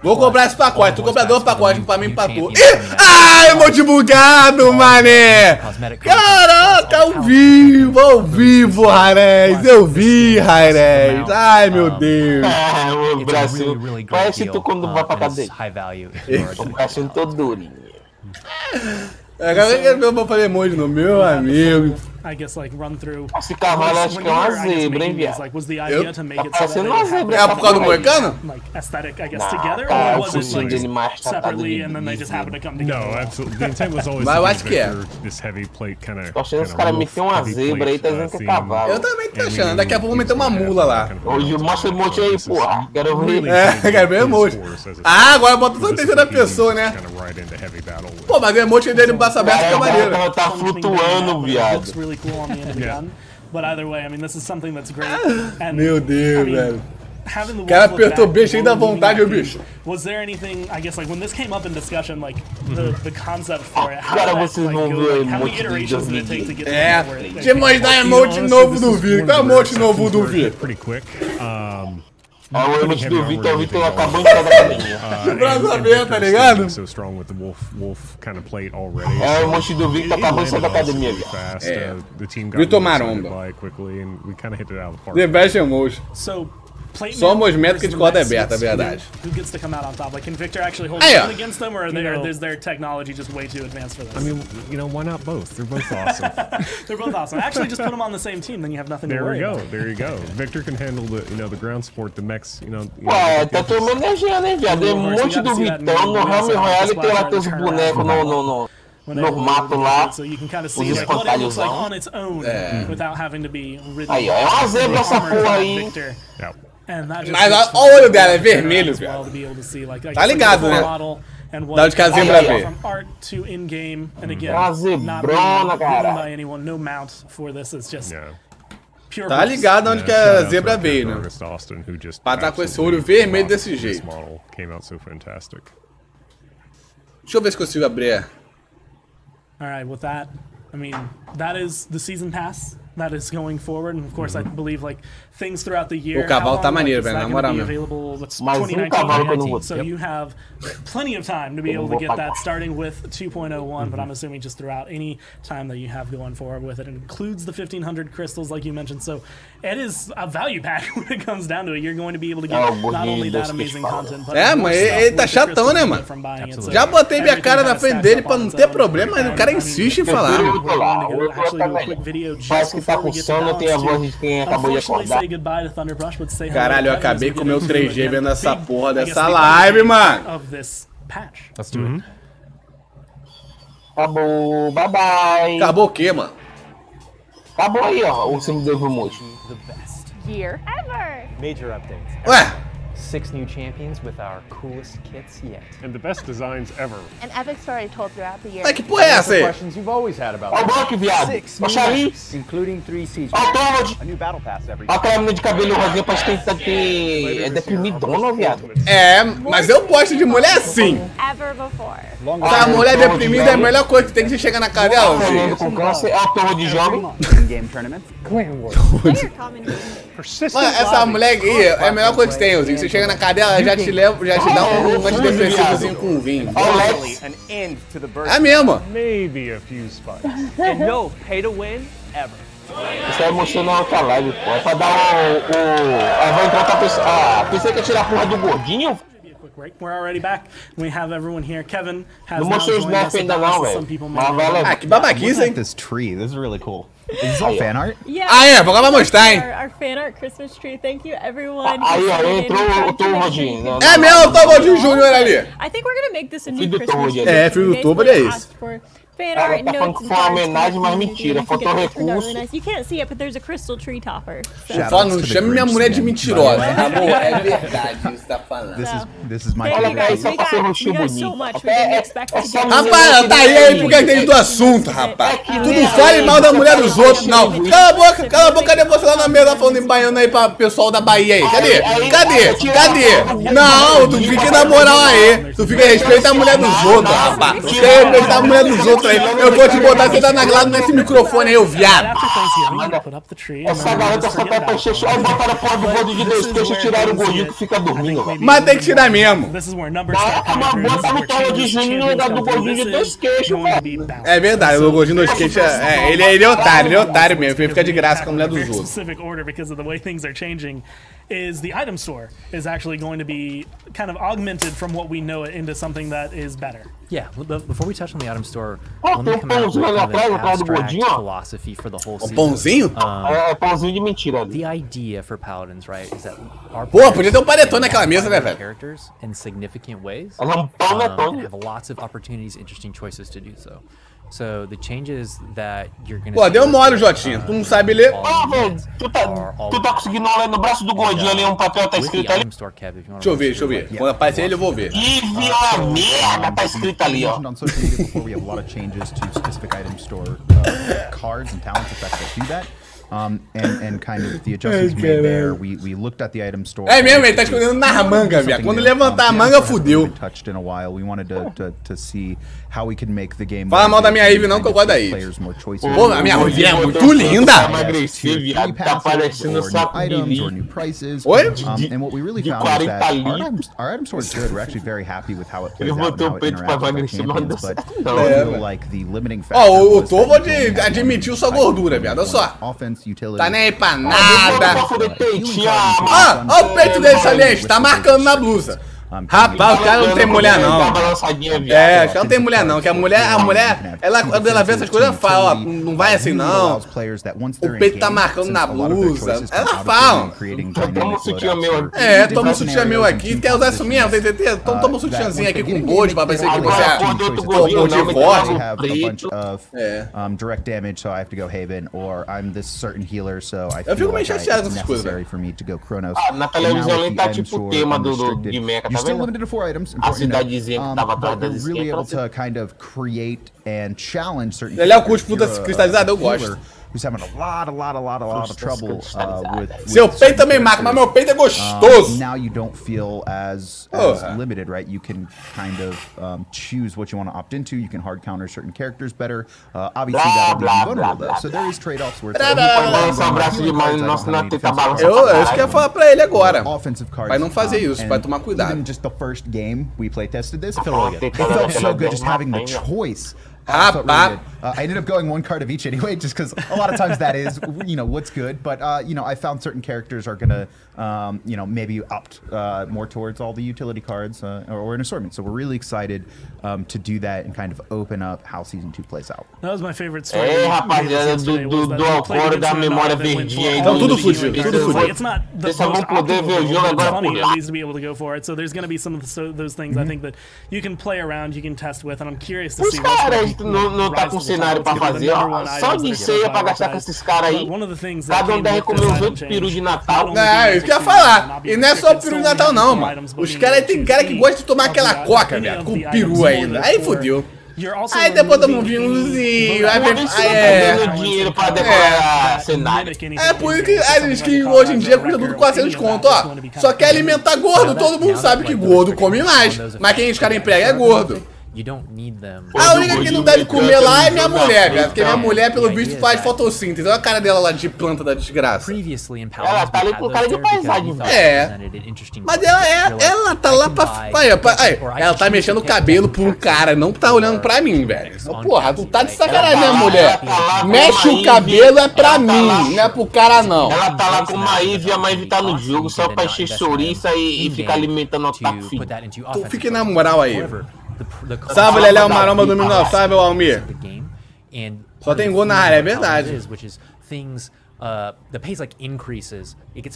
Vou comprar esse pacote. Tu compra 2 pacotes pra mim e pra tu. Ai, emote bugado, mané. Caraca, ao vivo, Rarez. Eu vi, Rarez. Ai, meu Deus. O bracinho. Parece tu quando vai pra cadeia. O bracinho todo durinho. Agora eu quero ver o meu fazer emoji no meu amigo. Esse cavalo acho que é uma zebra, hein, viado? Tá parecendo uma zebra. É por causa do moicano? Tá, o focinho dele mais tratado de mas eu acho que é. Tô achando que os caras meteram uma zebra aí, tá dizendo que é cavalo. Eu também encaixando. Daqui a pouco vou meter uma mula lá. Hoje mostra o emote aí, porra. Quero ver. Quero ver o emote. Ah, agora bota só a terceira pessoa, né? Pô, mas o emote dele no braço aberto fica maneiro. Ela tá flutuando, viado. But either way, I mean, this is something that's great. And, Meu Deus, velho. O cara apertou bem cheio da vontade, o bicho. Was there anything, I guess, like when this came up in discussion, like the concept for it? Cara, vocês vão ver how many iterations did it take to get to where it Deixa eu mostrar emote novo do Vic. Qual é o emote novo do Vic? Pretty quick. O emote do Vitor, o Vitor acabou de sair da academia. De braço aberto, tá ligado? So strong with the wolf kind of plate already. O emote do Vitor acabou de sair da academia, viado. Vitor maromba. Quickly and we kind of hit it out of the park. The best emote. Só umas métricas de corda aberta, é verdade. Who gets to come out on top? Like, can Victor actually hold it against them, or is their technology just way too advanced for this? I mean, you know, why not both? They're both awesome. They're both awesome. Actually, just put them on the same team, then you have nothing to worry about. There you go. Victor can handle the ground support, the mechs, Ué, tá tomando energia, né, viado? É um monte do Vitão no Rame Royale tem lá teus bonecos no mato lá, os espantalhos lá. Aí, ó, é uma zebra essa porra aí. Mas olha o olho dela, é vermelho, velho. Tá ligado, né? Dá de casinha pra ver. É uma zebrona, cara. Tá ligado onde que a zebra veio, né? Pra estar com esse olho vermelho desse jeito. Deixa eu ver se consigo abrir. Alright, with that, I mean, that is the season pass that is going forward, and of course I believe like things throughout the year. O cavalo tá maneiro, velho, na moral mesmo. Mais cavalo que eu não vou. So you have plenty of time to be able to get that, starting with 2.01, but I'm assuming just throughout any time that you have going forward with it. It includes the 1,500 crystals, like you mentioned, so it is a value pack when it comes down to it. You're going to be able to get not only that amazing content, but mas ele tá chatão, né, mano? Já botei minha cara na frente dele pra não ter problema, mas o cara insiste em falar. Parece que tá com sono, tem a voz de quem acabou de acordar. Caralho, eu acabei com o meu 3G vendo essa porra dessa live, mano. Let's do it. Acabou, bye bye. Acabou o quê, mano? Acabou aí, ó, o símbolo do Remote. Year ever. Major updates. Ué? 6 new champions with our coolest kits yet. And the best designs ever. An epic story told throughout the year. Mas que porra é essa aí? Questions you've always had about Ó o bloco, viado. Baixa aí. Including 3 siege. Ó o Toad. A new battle pass every Ó aquela menina de cabelo rosinha, parece que tem que ter... É deprimidona, viado. É, mas eu gosto de mulher assim. Ever before. A mulher deprimida é a melhor coisa que tem que você chegar na cara dela. Falando com câncer, ó o Torre de jovem. Mano, essa mulher aí é a melhor coisa que tem, Zig. Você chega na cara dela, já te dá um antidepressivozinho com vinho. É mesmo. Maybe a few spikes. And no pay to win ever. Isso aí mostrou na outra live, pô. É pra dar Aí vai entrar outra pessoa. Ah, pensei que ia tirar a porra do gordinho. We're already back. We have everyone here. Kevin has não mostrei os nerfs ainda não, velho. Mas vai levar. Ah, que babaquice, hein? This tree, this is really cool. Is this all fan art? Yeah. Ah, é, agora vai mostrar, hein? Our fan art Christmas tree. Thank you, everyone. Aí, ó, entrou o Tom Rodinho. É mesmo, o Tom Rodinho Júnior ali. I think we're gonna make this a new Filho do Tom Christmas Rodinho. tree. É, filho do Tom, é isso. Ela tá falando que foi uma homenagem, mas mentira. Faltou recurso. You can't see it, but there's a crystal tree topper. Não chame minha mulher de mentirosa. Amor, é verdade isso que você tá falando. This is my Olha aí, só pra ser roxinho bonito. Rapaz, tá aí porque tem do assunto, rapaz. Tu não fale mal da mulher dos outros, não. Cala a boca, cadê você lá na mesa falando em baiano aí pra pessoal da Bahia aí? Cadê? Não, tu fica na moral aí. Tu fica respeita a mulher dos outros, rapaz. Você respeita a mulher dos outros aí. Eu vou te botar você tá na lado nesse microfone aí, ô viado. Essa garota só tá pra encher. Aí botaram a porra do gordo de dois queixos e tiraram o gordinho que fica dormindo, velho. Mas tem que tirar mesmo. Bota no tolo de Juninho no lugar do gordinho de dois queixos, velho. É verdade, o gordinho de dois queixos ele é otário mesmo. Ele fica de graça com a mulher dos outros. Is the item store is actually going to be kind of augmented from what we know it into something that is better. Yeah, before we touch on the item store, let me come out with kind of an abstract philosophy for the whole season. Pãozinho? É pãozinho de mentira. The idea for Paladins, right, is that our pô, podia ter um paletone naquela mesa, né, velho? Characters in significant ways. Ela é um pão, né, and have lots of opportunities, interesting choices to do so. So the changes that you're gonna. Pô, deu mole, Jotinha. Tu não sabe ler. Velho, tu tá conseguindo ler no braço do gordinho ali um papel, tá escrito ali? Deixa eu ver. Quando aparecer ele, eu vou ver. Que vila merda, tá escrito ali, ó. On social media before, we have a lot of changes to specific item store cards and talents effects that do that. And kind of the adjustments we made there, we looked at the item store. É mesmo, ele tá escondendo na manga, velho. Quando levantar a manga, fudeu. Touched in a while. We wanted to see how we could make the game. Fala mal da minha Eve não, que eu gosto da Eve. Pô, a minha Eve é muito linda. Tá parecendo saco de or new prices. Oi? And what we really found is that our item store is good. We're actually very happy with how it plays out and how it interacts with champions, but I feel like the limiting factor. Ó, o Tovo admitiu sua gordura, viado. Olha só. Tá nem aí pra nada. Ó o peito dele saliente, tá marcando na blusa. Rapaz, o cara não tem mulher não. É, o cara não tem mulher não, que a mulher, ela, quando ela vê essas coisas, ela fala, ó, não vai assim não. O peito tá marcando na blusa. Ela fala. Toma um sutiã meu aqui. É, toma um sutiã meu aqui. Quer usar isso mesmo, tem certeza? Então toma um sutiãzinho aqui com bode pra parecer que você é bode forte. Direct damage, so I have to go Haven, or I'm this certain healer, so I feel feel like it's necessary for me to go Chronos. Na televisão ali tá tipo o tema de mecha, tá still vendo? limited to 4 items. A cidadezinha que tava atrás das you're really able esquerdas. to kind of create and challenge certain. Ele é o curso de fruta cristalizada, eu gosto. Who's having a lot of trouble with seu peito também marca, mas meu peito é gostoso. Now you don't feel as limited, right? You can kind of choose what you want to opt into. You can hard counter certain characters better. Obviously, that'll be vulnerable though. So there is trade-offs where. Eu isso que eu ia falar pra ele agora. Offensive cards. Vai não fazer isso, vai tomar cuidado. Even just the first game we play tested this, it felt really good. It felt so good just having the choice. Rapaz. I ended up going one card of each anyway, just because a lot of times that is, what's good. But, I found certain characters are going to, maybe opt more towards all the utility cards or an assortment. So we're really excited to do that and kind of open up how Season 2 plays out. That was my favorite story. É, rapaziada, do Alcor da memória verdinha. Então tudo fudido, tudo fudido. It's not the most funny, at least to be able to go for it. So there's going to be some of those things I think that you can play around, you can test with, and I'm curious to see what's going to não tá com cenário pra fazer, ó. Só de ceia pra gastar com esses caras aí. Cada um deve comer uns 8 perus de Natal. É, isso que eu ia falar. E não é só peru de Natal não, mano. Os caras, tem cara que gosta de tomar aquela coca, velho, com peru ainda. Aí fudeu. Aí depois toma um vinhozinho, aí vem dinheiro pra decorar cenário. É por isso que as skins hoje em dia custa tudo 400 conto, ó. Só quer alimentar gordo, todo mundo sabe que gordo come mais. Mas quem os caras empregam é gordo. A única que não deve comer lá é minha mulher, cara. Porque minha mulher, pelo visto, faz fotossíntese. Olha a cara dela lá de planta da desgraça. Ela tá ali com cara de paisagem, velho. É. Mas ela tá lá pra. Ela tá mexendo o cabelo pra um cara, não tá olhando pra mim, velho. Porra, tu tá de sacanagem, minha mulher. Mexe o cabelo é pra mim, não é pro cara, não. Ela tá lá com uma Eve e a mãe tá no jogo só pra encher chouriça e ficar alimentando o taco filho. Tu fique na moral aí. Salve, Lelé, o Maromba do 2009. Salve, o Almir. Só tem gol na área, é verdade.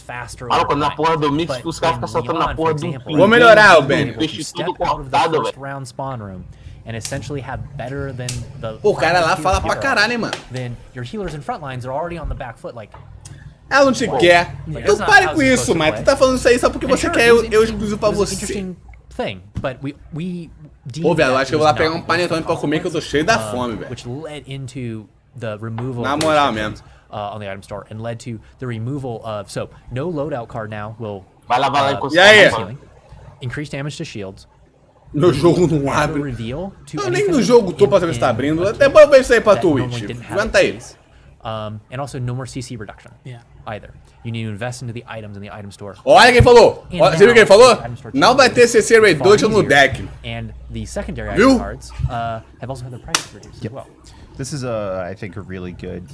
Fala, quando na porra do mix, os caras ficam soltando na porra do Vou melhorar, o Ben. Peixe tudo cortado, velho. Pô, o cara lá fala pra caralho, hein, mano. Ela não te quer. Tu pare com isso, mano. Tu tá falando isso aí só porque você quer eu exclusivo pra você. Pô, velho, eu acho que eu vou lá pegar um panetone pra comer que eu tô cheio da fome, velho. Na moral mesmo. On the item store and led to the removal of no loadout card now will e aí? Increase damage to shields. Meu jogo não abre. Eu nem no jogo tô pra saber se tá abrindo. Depois eu vejo isso aí pra Twitch. Aguenta aí. And also no more CC reduction either. You need to invest into the items in the item store. Olha quem falou! Você viu quem ele falou? Não vai ter CC reduction no deck. And the secondary item cards have also had their prices reduced as well. This is I think a really good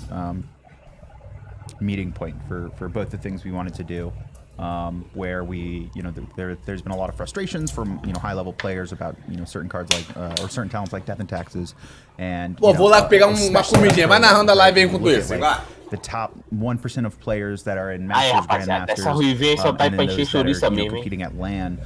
meeting point for both the things we wanted to do. Where we, there's been a lot of frustrations from, high-level players about, certain cards like, or certain talents like Death and Taxes, and. Pô, vou lá pegar uma comidinha, vai narrando a live aí enquanto isso. the top 1% of players that are in Masters, Grandmasters, and then those that are competing at LAN.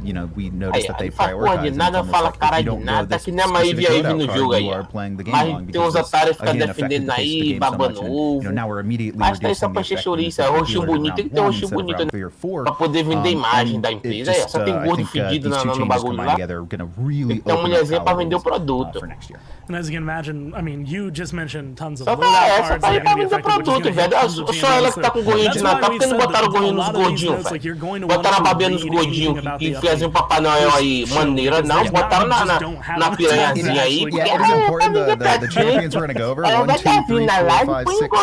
You know, we noticed that they prioritize. It's almost like if you don't go this specific loadout card, you are playing the game wrong because this, again, affected the pace of the game so much. And, you know, now we're immediately reducing the effectiveness of round 1 instead of round 3 or 4. It just, I think these two changes combined together are going to really open up paladins for next year. And as you can imagine, I mean, you just mentioned tons of loadout cards that are going to be affected, which is going to hit tons of champions. So that's why we said that a lot of these notes, like, you're going to want to read anything about the update. Não, botaram na piranhazinha aí. Yeah, it is important. The champions we're going to go over. 1, 2, 3, 4, 5, 6,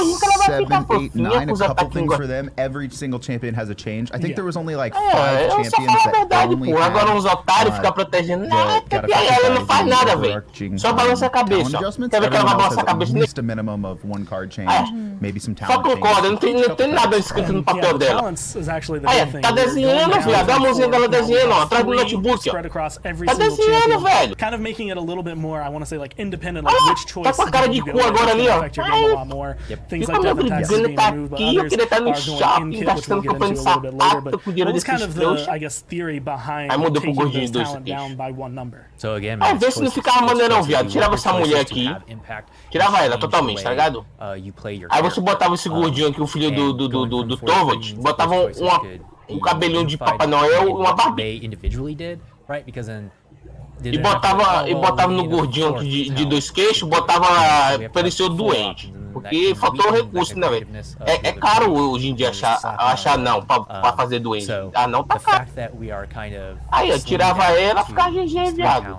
7, 8, 9. A couple things for them. Every single champion has a change. I think there was only like 5 champions that only had agora uns otários ficam protegendo. Ela não faz nada, velho. Só balança a cabeça. Quer ver que ela vai balançar a cabeça? At least a minimum of 1 card change, maybe some talent. Só concorda, não tem nada escrito no papel dela. Tá desenhando, viado. Dá a mãozinha dela desenhando, ó, atrás do notebook, ó. Tá desenhando, velho. Kind of making it a little bit more, I want to say, like, independent, like which choice tá com a cara de cu agora ali, ó. Things like death taxes being removed, but others are going in kit, which we'll get into a little bit later. But what was kind of the, I guess, theory behind taking those talent down by 1 number? So again, vê se não ficava maneiro não, viado. Tirava essa mulher aqui. Tirava ela totalmente, tá ligado? Aí você botava esse gordinho aqui, o filho do Torvald, botava um cabelinho de Papai Noel e uma barbinha. E botava no gordinho aqui de 2 queixos, botava pareceu doente. Porque faltou recurso, né, velho? É caro hoje em dia achar não pra fazer doente. Ah, não tá caro. Aí eu tirava ela e ficava GG, viado.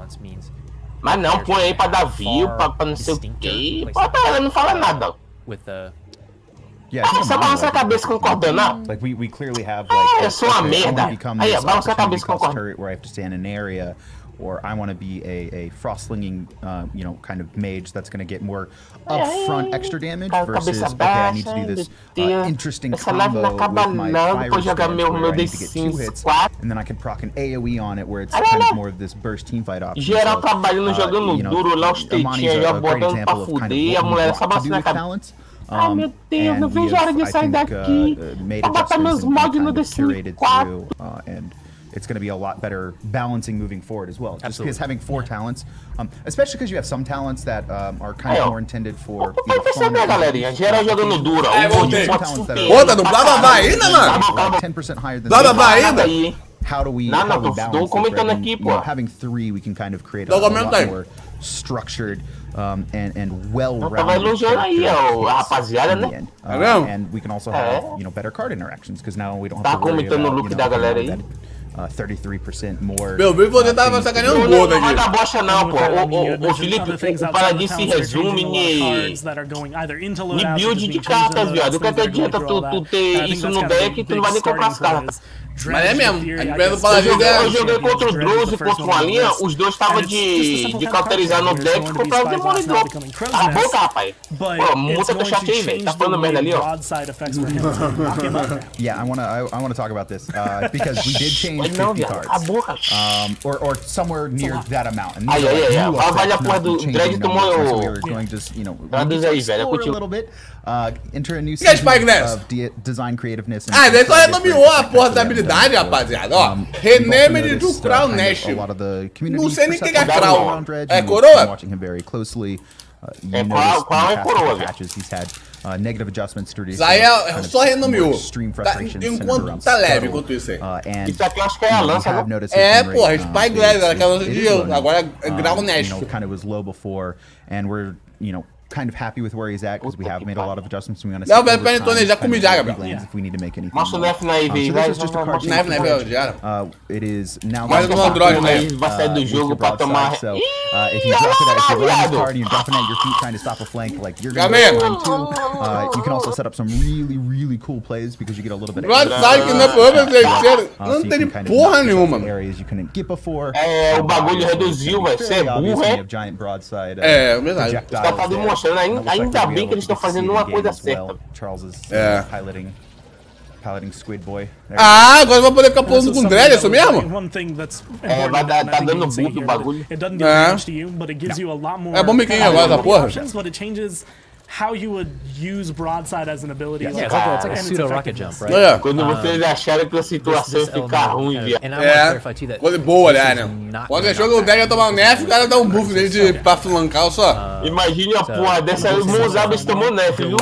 Mas não, põe aí pra dar view, pra não sei o que. Bota ela, não fala nada. Só balança a cabeça concordando. Like we clearly have like eu sou uma merda. Aí, balança a cabeça concordando. Where I have to stand in an area, or I want to be a frost-slinging, you know, kind of mage that's going to get more upfront extra damage versus, okay, I need to do this interesting combo with my fire stance where I need to get 2 hits, and then I can proc an AoE on it where it's kind of more of this burst teamfight option. Geral trabalhando, jogando duro lá, os tetinhos já botando pra fuder, a mulher só balança na cabeça. Ai, meu Deus, não vejo a hora de sair daqui pra botar meus mods no DC4. It's going to be a lot better balancing moving forward as well. Just because having 4 talents, especially because you have some talents that are kind of more intended for. Vai perceber, galerinha. Geral jogando duro. Outra do blá blá blá ainda, mano. 10% higher than blá blá blá ainda. How do we balance it? Having 3, we can kind of create a lot more structured and well-rounded and we can also have, you know, better card interactions because now we don't have to worry about, you know, 33% more. Meu, você tava sacaneando o gordo aqui. Não vai bocha não, pô. O Felipe, o Paladins se resume em build de cartas, viado. O que adianta tu ter isso no deck e tu não vai nem comprar as cartas. Mas é mesmo, a diferença do Paladins é... Eu joguei contra o Druze e contra uma linha, os dois estavam de cauterizar no deck e comprar o Demônio Drop. Cala a boca, rapaz. Pô, muta teu chat aí, velho. Tá falando merda ali, ó. Yeah, I wanna talk about this, because we did change 50 cards. Or somewhere near that amount. And vai a porra do Dredd tomou so we were going just, you know, explore a little bit, enter a new season of design creativeness. Daí só renomeou a porra da habilidade, rapaziada. Ó, rename do Crown Nash. Não sei nem quem é Crown. É coroa? Qual é coroa, negative adjustments to isso aí só renomeou. Enquanto tá leve, enquanto isso aí. Isso aqui eu acho que é a lança, né? É, porra, Spy Glass, aquela lança de agora é Crown Nash. Kind of was low before, and we're, you know, kind of happy with where he's at because we have made a lot of adjustments. We want to. Não, vai planejar com o Jaga, if we need to make anything. Nossa, o Nef na IV, vai. It is now. Mais um Android, né? Vai sair do jogo pra tomar. So, if you drop it, if you're running this card and you're dropping at your feet trying to stop a flank, like you're gonna get one too. You can also set up some really cool plays because you get a little bit. Não tem porra nenhuma. Areas you couldn't get before. O bagulho reduziu, vai ser burro, é? É, verdade. Ainda bem que eles estão fazendo uma coisa certa. Charles is piloting Squid Boy. Agora vai poder ficar pulando com Dredd, é isso mesmo? Tá dando boot o bagulho. É bom mequinho agora essa porra. how you would use broadside as an ability. Yeah, it's like a pseudo rocket jump, right? É. Quando vocês acharem que a situação fica ruim, viado. Coisa boa olhar, né? Quando achou que o deck ia tomar um nerf, o cara dá um buff nele pra flancar só. Imagine a porra dessa aí, os Monzabes tomou nerf, viu?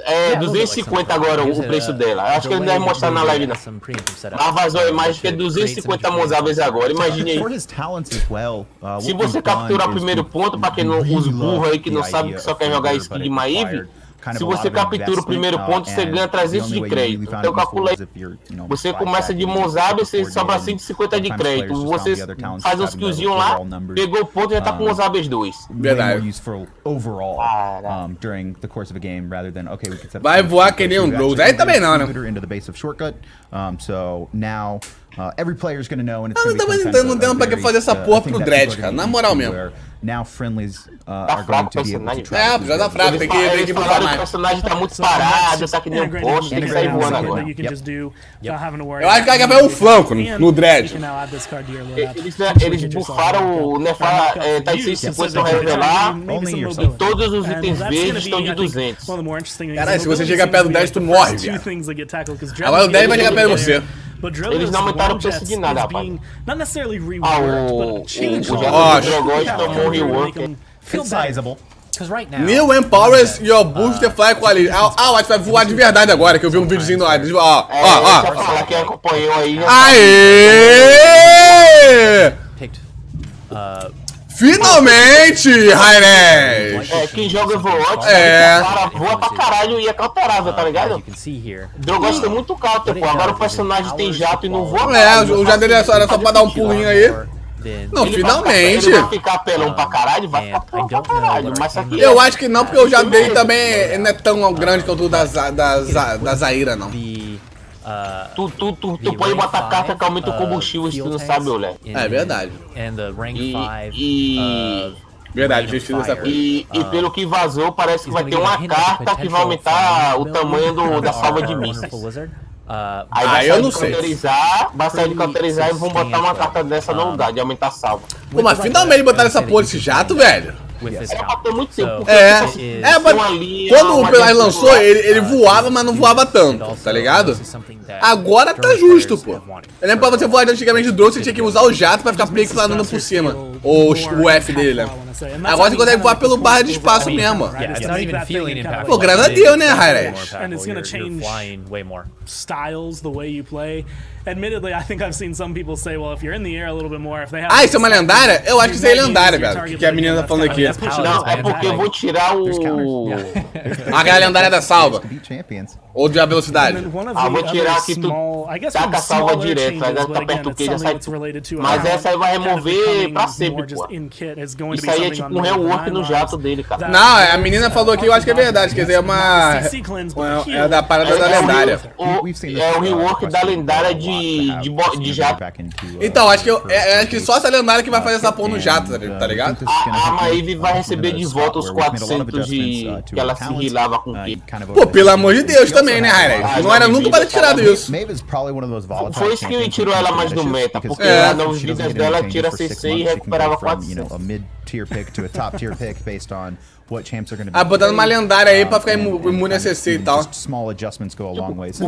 É 250 agora o preço dela. Acho que ele não vai mostrar na live, não. Mas vazou a imagem que é 250 Monzabes agora, imagine aí. Se você capturar o primeiro ponto, pra quem não usa burro aí que não sabe que só quer jogar skin de Maeve, se você captura o primeiro ponto, você ganha 300 de crédito. Então calcula aí. Você começa de Monzabe, você sobra 150 de crédito. Você faz uns killzinhos lá, pegou o ponto e já tá com Monzabes 2. Verdade. Vai voar que nem um Rose. Aí também não, né? Não tem pra que fazer essa porra pro Dread, cara. Na moral mesmo. Tá fraco o personagem. É, já tá fraco, tem que botar mais. O personagem tá muito parado, tá que nem um poste, tem que sair voando agora. Eu acho que vai haver um flanco no Dread. Eles bufaram o Nefar, tá em 650 no revelar, e todos os itens verdes estão de 200. Caralho, se você chegar perto do 10, tu morre, viado. Agora o 10 vai chegar perto de você. Eles não aumentaram o preço de nada, rapaz. O Drogos tomou rework. New empowers your booster fly quality. Acho que vai voar de verdade agora, que eu vi um videozinho no ar. Ó. Quem acompanhou aí. Aê! Finalmente, Raires! Quem joga Overwatch voa pra caralho e é cauterável, tá ligado? Drogos tem muito cauter, pô. Agora o personagem tem jato e não voa. O jato dele era só pra dar um pulinho aí. Não, finalmente. Ele vai ficar pelão pra caralho, vai ficar pelão pra caralho. Mas aqui eu acho que não, porque o jato dele também não é tão grande quanto o da Zaira, não. Tu pode botar carta que aumenta o combustível se tu não sabe, moleque. É verdade. Verdade, vestido essa coisa. E pelo que vazou, parece que vai ter uma carta que vai aumentar o tamanho da salva de mísseis. Aí eu não sei. Vai sair de cauterizar e vão botar uma carta dessa no lugar, de aumentar a salva. Pô, mas finalmente botaram essa porra desse jato, velho. Era pra ter muito tempo. Quando o Pelai lançou, ele voava, mas não voava tanto, tá ligado? Agora tá justo, pô. Eu lembro pra você voar antigamente de drone, você tinha que usar o jato pra ficar meio que planando por cima. Ou o F dele, né? Agora você consegue voar pelo barra de espaço mesmo. Pô, graças a Deus, né, Highlight? Styles, the way you play. Admittedly, I think I've seen some people say, well, if you're in the air a little bit more, if they have... Isso é uma lendária? Eu acho que isso aí é lendária, velho. Que a menina tá falando aqui. Não, é porque eu vou tirar o... Aquela lendária da salva. Ou de velocidade. Vou tirar aqui, tu taca a salva direto, tá perto do que já sai. Mas essa aí vai remover pra sempre, pô. Isso aí é tipo um rework no jato dele, cara. Não, a menina falou aqui, eu acho que é verdade. Quer dizer, é uma... É da parada da lendária. É o rework da lendária de jato. Então, acho que só essa lendária que vai fazer essa porra no jato, tá ligado? A Maeve vai receber de volta os 400 que ela se rilava com o quê? Pô, pelo amor de Deus também, né, Highlight? Não era nunca para ter tirado isso. Foi isso que tirou ela mais do meta, porque nas vidas dela tira CC e recuperava 400. Botando uma lendária aí pra ficar imune a CC e tal. O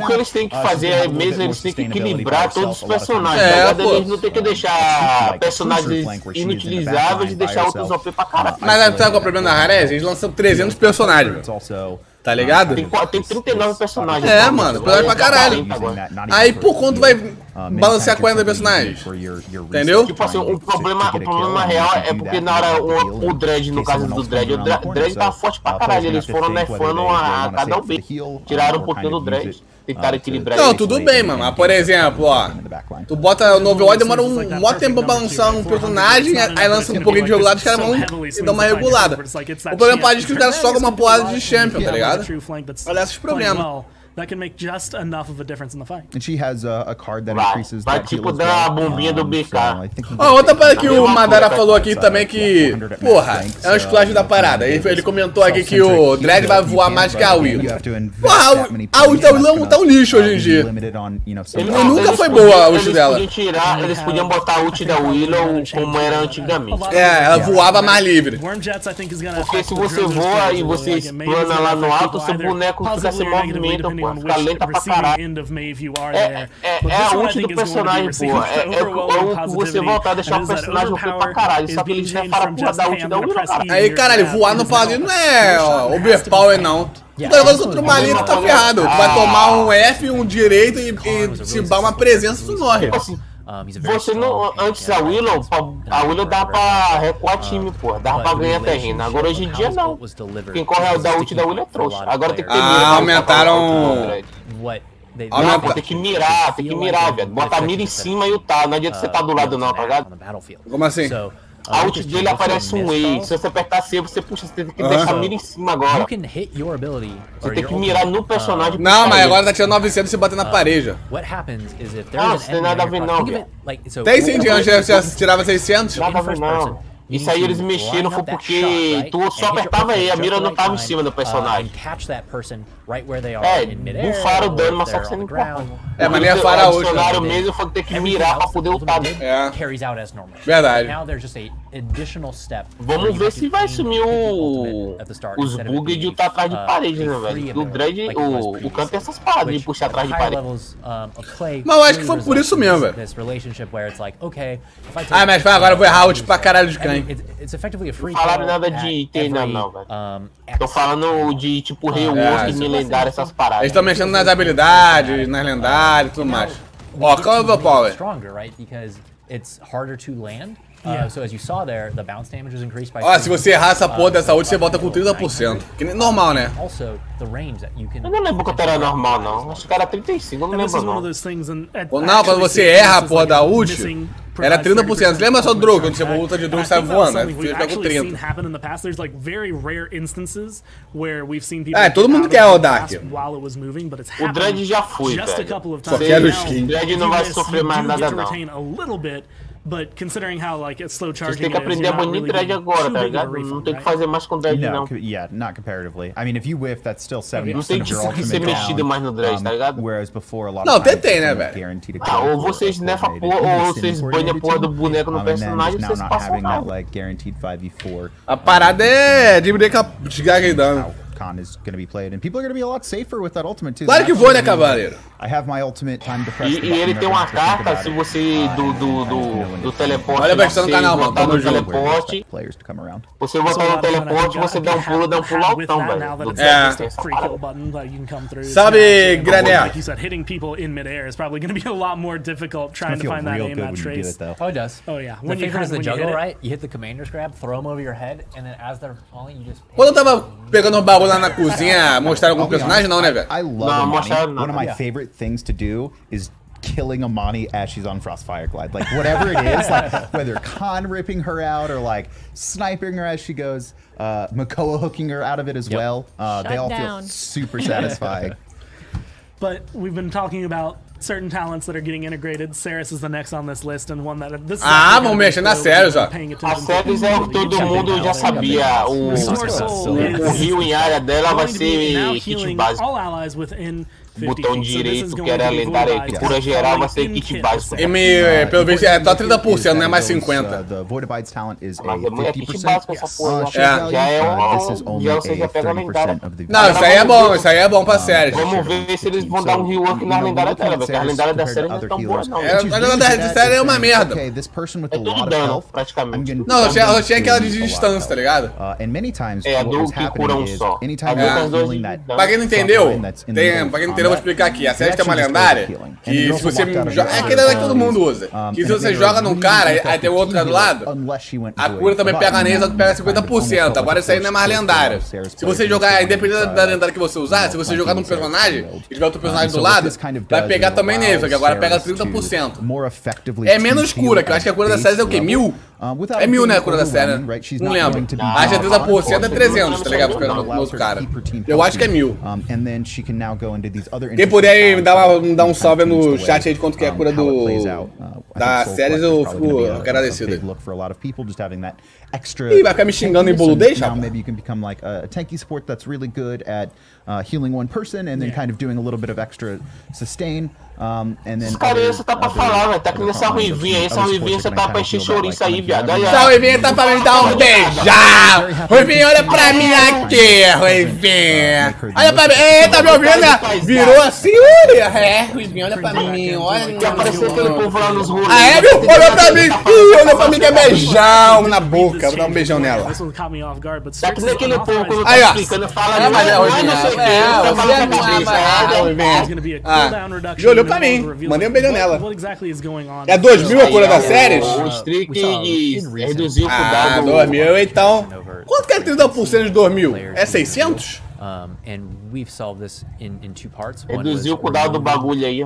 que eles têm que fazer é mesmo, eles têm que equilibrar todos os personagens. Eles não tem que deixar personagens inutilizáveis e deixar outros OP pra caralho. Mas sabe qual é o problema da Rarez? Eles lançam 300 personagens. Tá ligado? Tem 39 personagens. Mano, personagem pra caralho. Aí por quanto vai balancear 40 personagens? Entendeu? Tipo assim, o problema real é porque na hora o Dread, no caso do Dread, o Dread tá forte pra caralho. Eles foram nerfando a cada UB. Tiraram um pouquinho do Dread. Tentaram equilibrar. Não, tudo bem, mano. Mas, por exemplo, ó. Tu bota no Overwatch, demora um maior tempo pra lançar um personagem, aí lança um pouquinho de regulado, os caras vão e dão uma regulada. O problema pode ser que os caras socam uma porrada de champion, tá ligado? Olha esses problemas. that can make just enough of a difference in the fight. And she has a card that increases vai that heal tipo as dar a well. bombinha do BK. Ó, outra parada que o Madara falou aqui também que, porra, é um splash da parada. Ele comentou aqui que o Dredd vai voar mais que a Willow. Porra, a Willow tá um lixo hoje em dia. Ele nunca foi boa a ult dela. Eles podiam botar a ult da Willow como era antigamente. É, ela voava mais livre. Porque se você voa e você plana lá no alto, seu boneco fica sem movimento, pô. Fica lenta pra caralho. É a ult do personagem, pô. É o que você voltar a deixar o personagem OP pra caralho. Só que eles reparam a porra da ult da Willow, cara. Aí, caralho, voar no paladino não é overpower, não. Tu tá jogando contra o maligno, tu tá ferrado. Tu vai tomar um F, um direito e se dá uma presença, tu morre. Você não. Antes a Willow dá pra recuar time, pô. Dava pra ganhar terreno. Agora hoje em dia não. Quem corre da ult da Willow é trouxa. Agora tem que ter mira. Aumentaram. Não, tem que mirar, velho. Bota a mira em cima e o tá. Não adianta você tá do lado não, tá ligado? Como assim? A ult dele aparece um E. Se você apertar C, você puxa, você tem que deixar a mira em cima agora. Você tem que mirar no personagem. Não, mas agora tá tirando 900 e bater na parede. Não, isso tem nada a ver não, velho. Tem sim, antes já tirava 600. Nada a ver não. Isso aí eles mexeram foi porque tu só apertava E, a mira não tava em cima do personagem. Bufaram o dano, mas só que você não empurra. Mas nem a fara hoje. O adicionário mesmo foi ter que mirar pra poder ultar. Verdade. Vamos ver se vai sumir os bugs de ultar atrás de parede, né, velho? Do Dredd, o canto tem essas paradas de puxar atrás de parede. Mas eu acho que foi por isso mesmo, velho. Mas agora eu vou errar ult pra caralho de cães. Não falaram nada de item não, velho. Tô falando de tipo rework, de lendário, essas paradas. Eles estão mexendo nas habilidades, nas lendárias e tudo mais. Ó, qual é o overpower? Ó, se você errar essa porra dessa ult, você volta com 30%. Que nem normal, né? Eu não lembro que era normal, não. Acho que era 35, eu não lembro não. Não, quando você erra a porra da ult, era 30%. Você lembra só do Drogo, quando você luta de Drogo e sai voando, né? Fica com 30%. Todo mundo quer o Dark. O Dredd já foi, velho. Só quero o skin. O Dredd não vai sofrer mais nada, não. Vocês têm que aprender a banir Dredd agora, tá ligado? Não tem que fazer mais com Dredd, não. Yeah, not comparatively. I mean, if you whiff, that's still 70% não tem que ser mexido mais no Dredd, tá ligado? Não, tem, né, velho? Ou vocês nefa porra, ou vocês banham a porra do boneco no personagem e vocês passam mal. A parada é diminuir a descarga de dano. Is going to be played, and people are going to be a lot safer with that ultimate too. Claro que vou, né, cavaleiro? I have my ultimate time to press. E ele tem uma carta, se você do teleporte. Olha a no canal, mano. Tamo junto. Players to come around. Você botar no teleporte, você dá um pulo altão, velho. Sabe, Grané? Hitting people in midair is probably going to be a lot more difficult trying to find that aim, that trace. Oh, it does. Oh yeah. When you the juggle, right? You hit the commander's grab, throw them over your head, and then as they're falling, you just. Quando eu tava pegando um bagulho lá na cozinha, mostraram algum personagem, não, né, velho? I love Imani. One of my favorite things to do is killing Imani as she's on Frostfire Glide. Like, whatever it is, like, whether Khan ripping her out or, like, sniping her as she goes, Makoa hooking her out of it as well. They all feel super satisfying. But we've been talking about certain talents that are getting integrated. Ceres is the next on this list, and one that this. Vamos mexer na Ceres, ó. A Ceres é o que todo mundo já sabia. O rio em área dela vai ser kit básico. All allies within botão direito, que era lendária, que cura geral vai ser kit básico. E pelo visto é só 30%, não é mais 50%. Mas é kit básico essa porra. Já você já pega a lendária. Não, isso aí é bom pra série. Vamos ver se eles vão dar um rework na lendária dela, porque a lendária da série não é tão boa, não. A lendária da série é uma merda. É tudo dano, praticamente. Não, eu tinha aquela de distância, tá ligado? É, a do que cura um só. Pra quem não entendeu, eu vou explicar aqui. A série tem uma lendária que se você joga... É aquele lendária que todo mundo usa. Que se você joga num cara, aí tem o outro cara do lado, a cura também pega nele, só que pega 50%. Agora isso aí não é mais lendária. Se você jogar, independente da lendária que você usar, se você jogar num personagem e tiver outro personagem do lado, vai pegar também nele, só que agora pega 30%. É menos cura, que eu acho que a cura da série é o quê? 1000? É 1000, né, a cura da série, né? Não lembro. Acho que é 30% é 300, tá ligado? Pegando no outro cara. Eu acho que é 1000. Quem puder dar um salve no chat aí de quanto que é a cura da série, eu fico agradecido. Ih, vai ficar me xingando em boludez, rapaz? Maybe you can become like a tanky support that's really good at healing one person and then kind of doing a little bit of extra sustain. And then cara, você tá pra falar, velho. Tá que nessa ruivinha aí, essa ruivinha você tá pra encher chouriço aí, viado. Essa ruivinha tá pra me dar um beijão. Ruivinha, olha pra mim aqui, ruivinha. Olha pra mim. Tá me ouvindo, né? Virou assim, olha. É, ruivinha, olha pra mim. Olha. Já apareceu aquele povo lá nos ruas. Ah, é, viu? Olha pra mim. Ih, olha pra mim que é beijão na boca. Vou dar um beijão nela. Tá que nem aquele povo quando tá explicando, fala, mas é ruivinha. Já olhou pra mim, mandei um beijão nela. É 2000 a cura das séries? O streak reduziu o cuidado. Ah, 2000 então. Quanto que é 30% de 2000? É 600? Reduziu o cuidado do bagulho aí.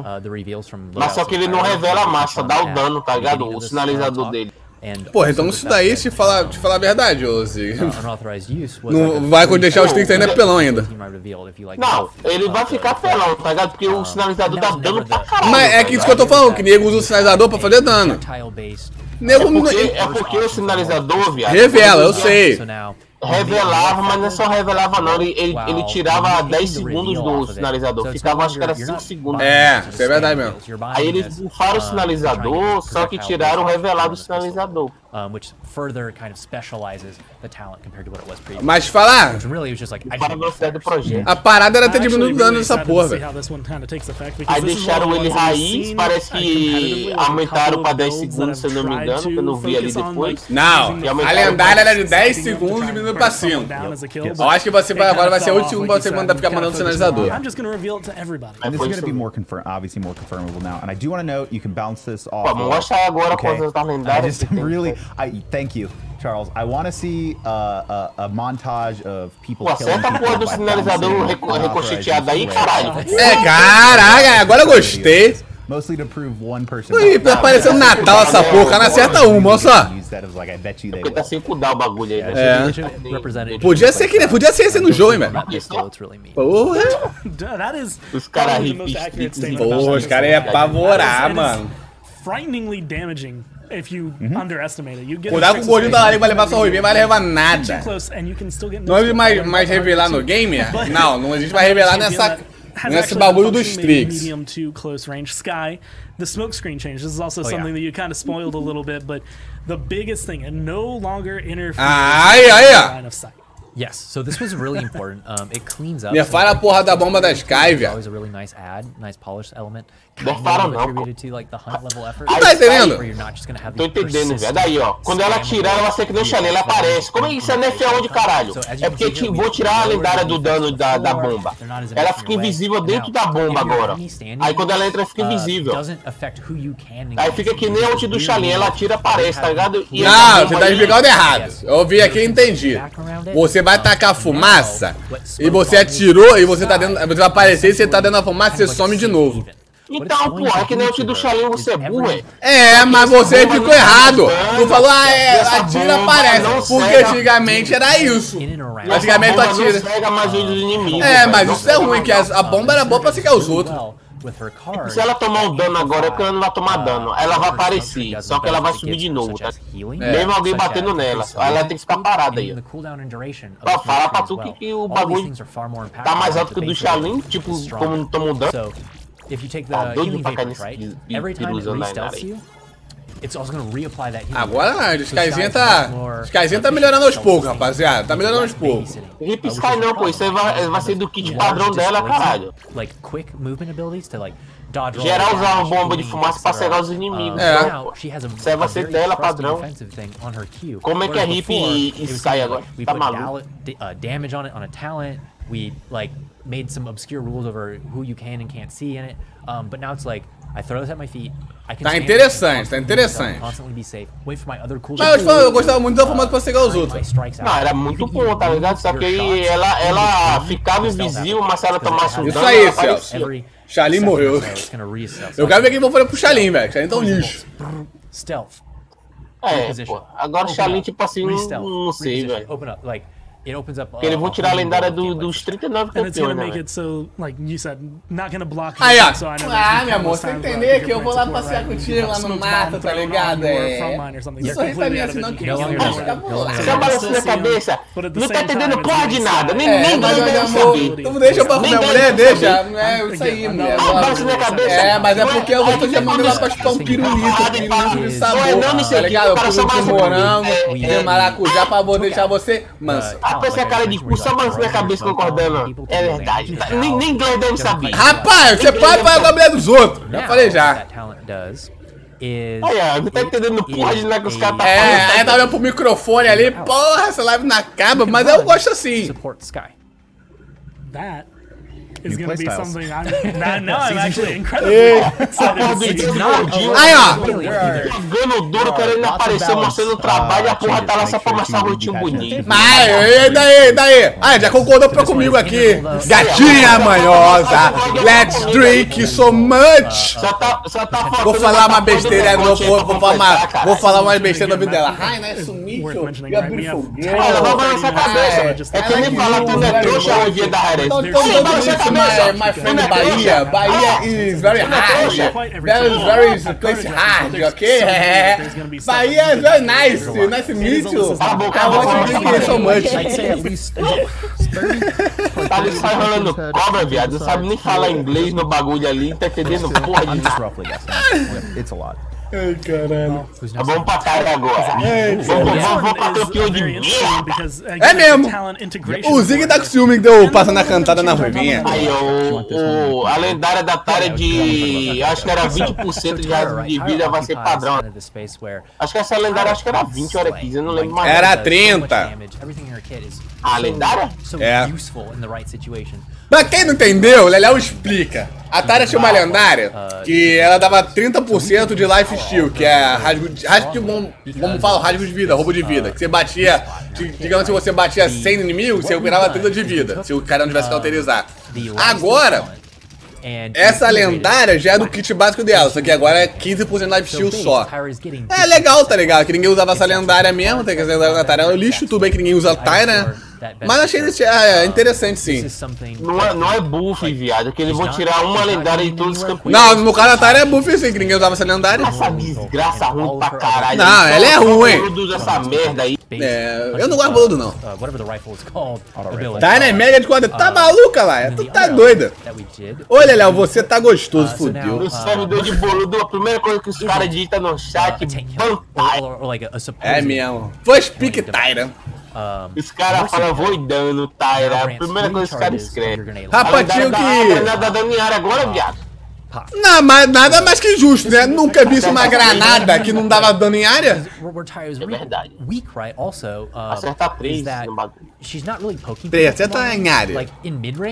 Mas só que ele não revela a massa, dá o dano, tá ligado? O sinalizador dele. Porra, então isso daí, te falar a verdade, ô Zig. Não vai deixar os 30 ainda pelão ainda. Não, ele vai ficar pelão, tá ligado? Porque o sinalizador dá dano pra caralho. Mas é que isso que eu tô falando, que nego usa o sinalizador pra fazer dano. É porque o sinalizador, viado. Revela, eu sei. Revelava, mas não é só revelava não, ele tirava 10 segundos do sinalizador, ficava acho que era 5 segundos. É, isso é verdade mesmo. Aí eles bufaram o sinalizador, só que tiraram o revelado do sinalizador. Mas falar, a parada era ter diminuído o dano dessa porra, velho. Aí deixaram ele raiz, parece que aumentaram pra 10 segundos, se eu não me engano, que eu não vi ali depois. Não, a lendária era de 10 segundos, diminuiu pra 5. Eu acho que você agora vai ser 8 segundos pra você ficar mandando sinalizador. And this is going to be more obviously more confirmable now. And I do want to note you can bounce this off. Mostra aí agora quantas das lendárias. Thank you, Charles. I want to see a montage of people killing people. Acerta a porra do sinalizador recocheteado aí, caralho. É, caraca, agora eu gostei. Mostly to prove one person. Ui, tá parecendo Natal essa porra, não acerta uma, olha só. Porque tá sem cuidar o bagulho aí. É. Podia ser esse no jogo, hein, velho. Porra. Os caras porra, os caras iam apavorar, mano. Frighteningly damaging. If you underestimate it, you get. Cuidado com o gordinho da área que vai levar sua ruivinha, vai levar nada. Não existe mais revelar no game? Não existe mais revelar nesse bagulho dos streaks. Medium to close range. Sky, the smoke screen change. This is also something that you kind of spoiled a little bit, but the biggest thing, it no longer interferes with the line of sight. Yes, so this was really important. It cleans up. Nerfaram a porra da bomba da Sky, velho. Always a really nice add, nice polished element. Nerfaram não. Tá entendendo? Tô entendendo, velho. Daí, ó. Quando ela tirar, ela vai ser que nem o Chanel, ela aparece. Como é isso? É nerf onde, caralho? É porque vou tirar a lendária do dano da bomba. Ela fica invisível dentro da bomba agora. Aí quando ela entra, fica invisível. Aí fica que nem a ult do Chanel, ela tira, aparece, tá ligado? Não, você tá explicando errado. Eu ouvi aqui e entendi. Você vai tacar fumaça e você atirou e você tá dentro. Você vai aparecer e você tá dentro da fumaça e você some de novo. Então, pô, é que nem o tio do Chalinho, você é burro, é? É, mas você ficou errado. Tu falou, atira e aparece. Porque antigamente era isso. Antigamente tu atira. É, mas isso é ruim, que a bomba era boa pra secar os outros. Se ela tomar um dano agora, é porque ela não vai tomar dano. Ela vai aparecer, só que ela vai subir de novo, tá? Mesmo alguém batendo nela. Ela tem que ficar parada aí. Ó, fala pra tu que o bagulho tá mais alto que o do Chalinho, tipo, como não toma um dano. If you take the healing vapors, right? Every time it restelts you, it's also going to reapply that healing. Agora a Skyzinha tá melhorando aos poucos, rapaziada. Tá melhorando aos poucos. Hip Sky não, pô. Isso aí vai ser do kit padrão dela, caralho. Like quick movement abilities to like dodge. Geral usar uma bomba de fumaça pra cegar os inimigos. Isso aí vai ser dela padrão. Como é que é Hip e Sky agora? Tá maluco. Damage on it on a talent. We like made some obscure rules over who you can and can't see in it. But now it's like I throw this at my feet. Tá interessante, tá interessante. Mas eu gostava muito da forma pra cegar os outros. Não, era muito bom, tá ligado? Só que aí ela ficava invisível, mas se ela tomasse um dano, isso aí, Celso. Shalim morreu. Eu quero ver quem vou fazer pro Shalim, velho. Shalim tá um lixo. Pô. Agora o Shalim, tipo assim, não sei, velho. Porque eles vão tirar a lendária dos 39 campeões, né? Aí, ó. Ah, meu amor, você tem que entender que eu vou lá passear contigo lá no mato, tá ligado? Isso aí tá meio assim, não que você tá balançando a cabeça, não tá entendendo porra de nada, nem tu deixa eu pra comer a mulher, deixa. É isso aí, mulher. Mas é porque eu tô chamando ela pra chupar um pirulito de sabor, tá ligado? Pirulito de morango, de maracujá pra deixar você manso. Parece a cara de cu, só balançando a cabeça concordando. É verdade. Nem inglês deve saber. Rapaz, você pode pagar a mulher dos outros. Já falei já. Aí, ó, não tá entendendo porra de nada que os caras tá falando. Aí tá olhando pro microfone ali, porra, essa live não acaba, mas eu gosto assim. That is gonna be something I'm actually incredibly Aí, ó. Jogando duro, querendo aparecer, mostrando o trabalho, a porra tá lá só pra mostrar o rostinho bonito. Mas, daí? Ah, já concordou comigo aqui. Gatinha manhosa, let's drink so much. Vou falar uma besteira, vou falar uma besteira no vídeo dela. Hi, nice to meet you. You're a beautiful girl. Ela vai balançar a cabeça. É que nem falar que não é trouxa o dia da Harris. My friend Bahia. Bahia is very hard. Very place hard, okay? Bahia is very nice. Nice to meet you. I want to drink it so much. Tá ali só enrolando cobra, viado. Não sabe nem falar inglês no bagulho ali. Não tá entendendo porra de nada. It's a lot. Ai, caralho. Vamos pra cara agora. Vamos pra campeão de merda. É mesmo. O Zig tá com ciúme que deu passando a cantada na ruivinha. Aí, a lendária da Tária de... Acho que era 20% de vida vai ser padrão. Acho que essa lendária acho que era 20 ou era 15, eu não lembro mais. Era 30. A lendária? É. Pra quem não entendeu, o Leléo explica. A Tária tinha uma lendária que ela dava 30% de life steal, que é vamos falar, rasgo de vida, roubo de vida. Que você batia, digamos que você batia 100 inimigos, você virava 30 de vida, se o cara não tivesse cauterizar. Agora, essa lendária já é do kit básico dela, só que agora é 15% de life steal só. É legal, tá ligado? Que ninguém usava essa lendária mesmo, tem que ser a Tária é o lixo, tudo bem que ninguém usa a Tária. Mas achei interessante, sim. Não é buff, viado, que eles vão tirar uma lendária de todos os campeões. Não, no caso da Tária é buff, sim, que ninguém usava essa lendária. Essa desgraça ruim pra caralho. Não, ela é ruim. Essa merda aí. Eu não gosto de boludo, não. Tária é mega de quadra. Tá maluca lá? Tu tá doida. Olha, Léo, você tá gostoso, fudeu. No servidor de boludo, a primeira coisa que os caras digitam no chat é mesmo. First pick Tária. Os caras falam voidando, Tyra. A primeira coisa que os caras escrevem. Rapaz, tinha que... Nada dando em área agora, viado. Não, mas nada mais que justo, né? Nunca vi uma granada que não dava dano em área. É verdade. Acerta 3 no bagulho. 3, acerta em área.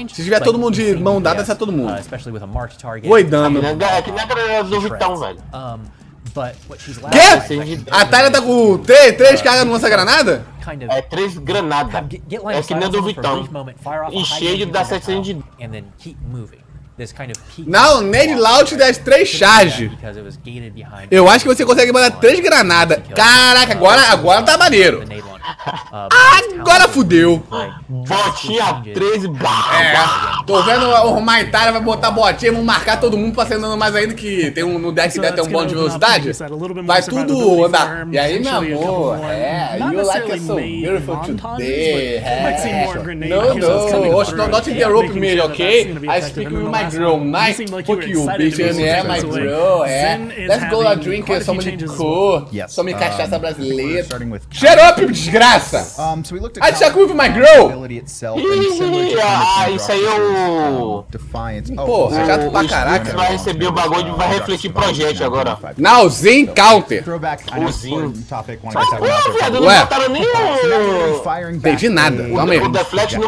Se tiver todo mundo de mão dada, acerta todo mundo. Voidando. É que nem a granada do Vitão, velho. Quê? A Tária tá com 3 cargas no lança-granada? É 3 granadas. É que nem a do Vitão. E cheio dá 700 de... Não, Nade Launch das 3 charges. Eu acho que você consegue mandar 3 granadas. Caraca, agora tá maneiro. Agora fudeu. Botinha 13 tô vendo o Maitária vai botar botinha, vamos marcar todo mundo pra ser andando mais ainda, que tem no deck que deve ter um bônus de velocidade. Vai tudo andar. E aí, meu amor, you like it so beautiful today. No, not interrupt me, okay? I speak with my girl, nice. Fuck you, bitch, my girl, Let's go a drink some licor, some cachaça brasileira. Shut up, desgraça! I check with my girl! Isso aí é Pô, chato pra caraca. Vai receber o bagulho, vai refletir projétil agora. Não, Zin Counter. O Zin. Viado, não Ué. botaram nem o... Entendi nada, calma aí. O Deflect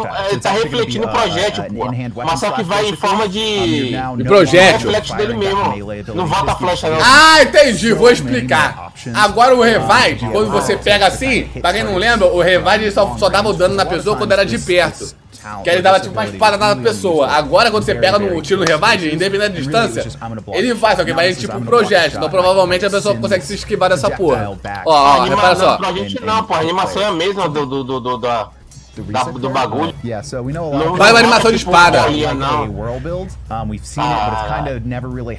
tá refletindo o projétil, pô. Mas só que vai em forma de projétil. reflexo dele mesmo. Não volta a flecha, não. Ah, entendi, vou explicar. Agora o Revive, quando você pega assim, pra quem não lembra, o Revive só dava o dano na pessoa quando era de perto. Que ele dava tipo uma espada na pessoa. Agora quando você pega no tiro no Revive, independente da distância, ele faz, só que vai tipo um projétil. Então provavelmente a pessoa consegue se esquivar dessa porra. Ó, repara só. Não, pô, a animação é a mesma do bagulho. Vai uma animação de espada.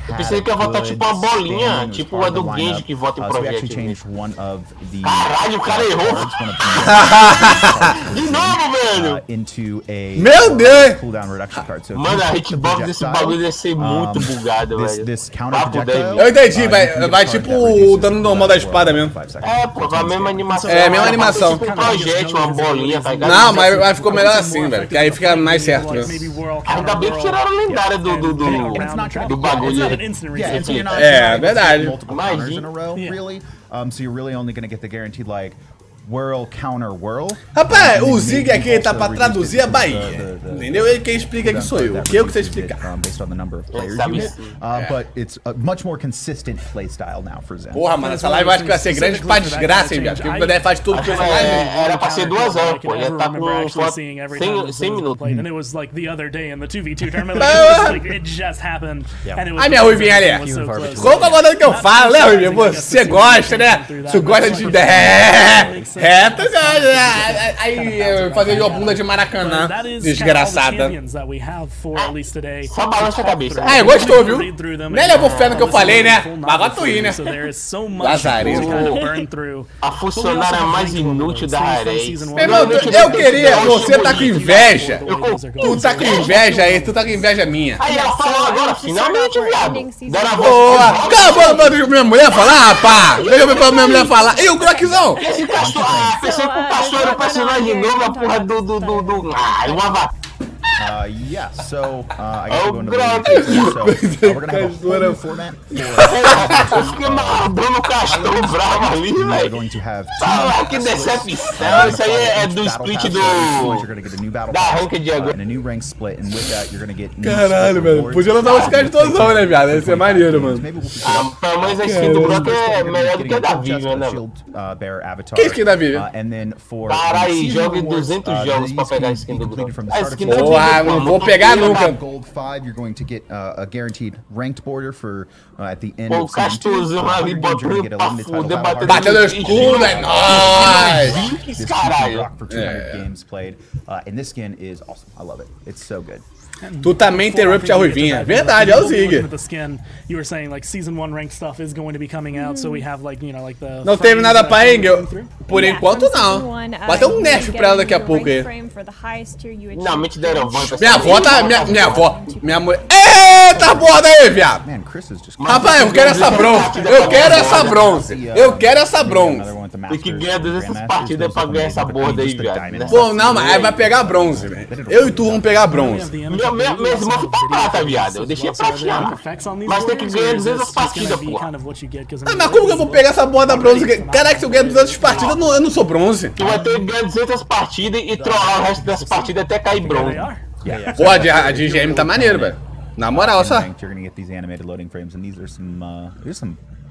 Eu pensei que ia votar tipo uma bolinha, tipo a do Genji que vota em projétil. Caralho, o cara errou. De novo, velho. Meu Deus! Mano, a hitbox desse bagulho deve ser muito bugada, velho. Eu entendi, vai tipo o dano normal da espada mesmo. É, pô, vai a mesma animação. É, a mesma animação. Tipo um projétil, uma bolinha, tá ligado? Não, mas ficou melhor assim, velho. Que aí fica mais certo mesmo. Ainda bem que tiraram a lendária do bagulho. É, verdade. So you're really only gonna get the guaranteed like whirl counter whirl. Rapaz, o Zig aqui ele tá pra traduzir a Bahia. Entendeu? Ele quem explica aqui sou eu. Que eu que sei explicar. Based on the number of players you hit, but it's a much more consistent playstyle now for Zen. Porra, mano, essa live eu acho que vai ser grande pra desgraça, hein, viado? Porque o Poder faz tudo pro personagem. Era pra ser 2 horas, pô. Já tá com 100 minutos. And it was like the other day in the 2v2 tournament. Like it just happened. Ai, minha ruivinha ali. Qual que é o modelo que eu falo, né, Ruivinha? Você gosta, né? Você gosta de... Reto, aí fazer uma bunda de Maracanã, desgraçada. Só balança a cabeça. Ah, gostou, viu? Nem levou fé no que eu falei, né? Bagatuí, né? Lazarino. A funcionária mais inútil da Arei. Eu queria, você tá com inveja. Tu tá com inveja aí, tu tá com inveja minha. Aí ela falou agora, finalmente, viado. Boa. Calma, deixa minha mulher falar, rapá. Deixa eu ver pra minha mulher falar. E o Croczão? Esse cachorro, pensei que o cachorro era o personagem novo, a porra do... Ah, uma vaca. Yeah, so I gotta go into the league. So we're gonna have a whole new format. Eu fiquei mandando o cachorro bravo ali, velho. Que decepção. Isso aí é do split da rank de agora. Caralho, velho. Podia lançar os caras todos não, né, viado? Ia ser maneiro, mano. Pelo menos a skin do Brock é melhor do que a da Vivian, né, velho? Que skin da Vivian? Caralho, jogue 200 jogos pra pegar a skin do Brock. A skin da Vivian. Não vou pegar nunca. Gold 5, you're going to get a guaranteed ranked border for at the end of season 2. Ali botando batendo o escudo, é nóis! Caralho. For 200 games played, and this skin is awesome. I love it. It's so good. Tu também interrupt a Ruivinha. Verdade, é o Zig. You were saying like season 1 ranked stuff is going to be coming out, so we have like, you know, like the Não teve nada pra Engel. Por enquanto não. Vai ter um nerf pra ela daqui a pouco aí. Não, mente deram volta. Minha avó tá. Minha avó. Minha mulher. Eita borda aí, viado. Rapaz, eu quero essa bronze. Eu quero essa bronze. Eu quero essa bronze. Tem que ganhar 200 partidas pra ganhar essa borda aí, viado. Pô, não, mas aí vai pegar bronze, velho. Eu e tu vamos pegar bronze. Meu irmão foi pra prata, viado. Eu deixei pratear. Mas tem que ganhar 200 partidas, pô. Ah, mas como que eu vou pegar essa borda bronze? Caraca, se eu ganhar 200 partidas, eu não sou bronze. Tu vai ter que ganhar 200 partidas e trollar o resto das partidas até cair bronze. Pô, a de GM tá maneiro, velho. Na moral, só.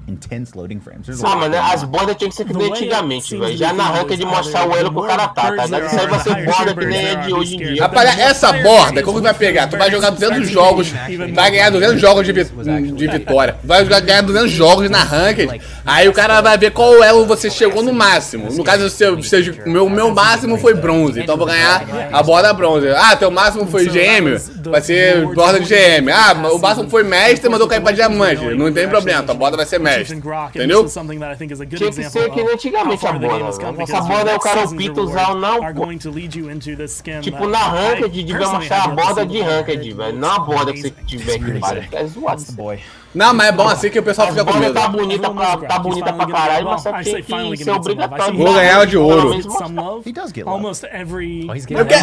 Intense loading frames. Ah, mano, as bordas tinham que ser que nem antigamente, velho. Já na ranca de mostrar o elo que o cara tá ligado? Isso aí vai ser borda que nem é de hoje em dia. Rapaz, essa borda, como que vai pegar? Tu vai jogar 200 jogos, vai ganhar 200 jogos de vitória. Vai ganhar 200 jogos na ranked. Aí o cara vai ver qual elo você chegou no máximo. No caso, o meu máximo foi bronze, então eu vou ganhar a borda bronze. Ah, teu máximo foi GM, vai ser borda de GM. Ah, o máximo foi mestre, mas eu caí pra diamante. Não tem problema, tua borda vai ser mestre. festa. Entendeu? Tinha que ser que nem antigamente a bola. Essa bola é o cara o pitozão, não, pô. Tipo, na ranked, devia mostrar a borda de ranked, velho. Não a borda que você tiver aqui embaixo. É zoado. Não, mas é bom assim que o pessoal fica com medo. Tá bonita pra caralho, mas só tem que ser obrigatório. Vou ganhar o de ouro.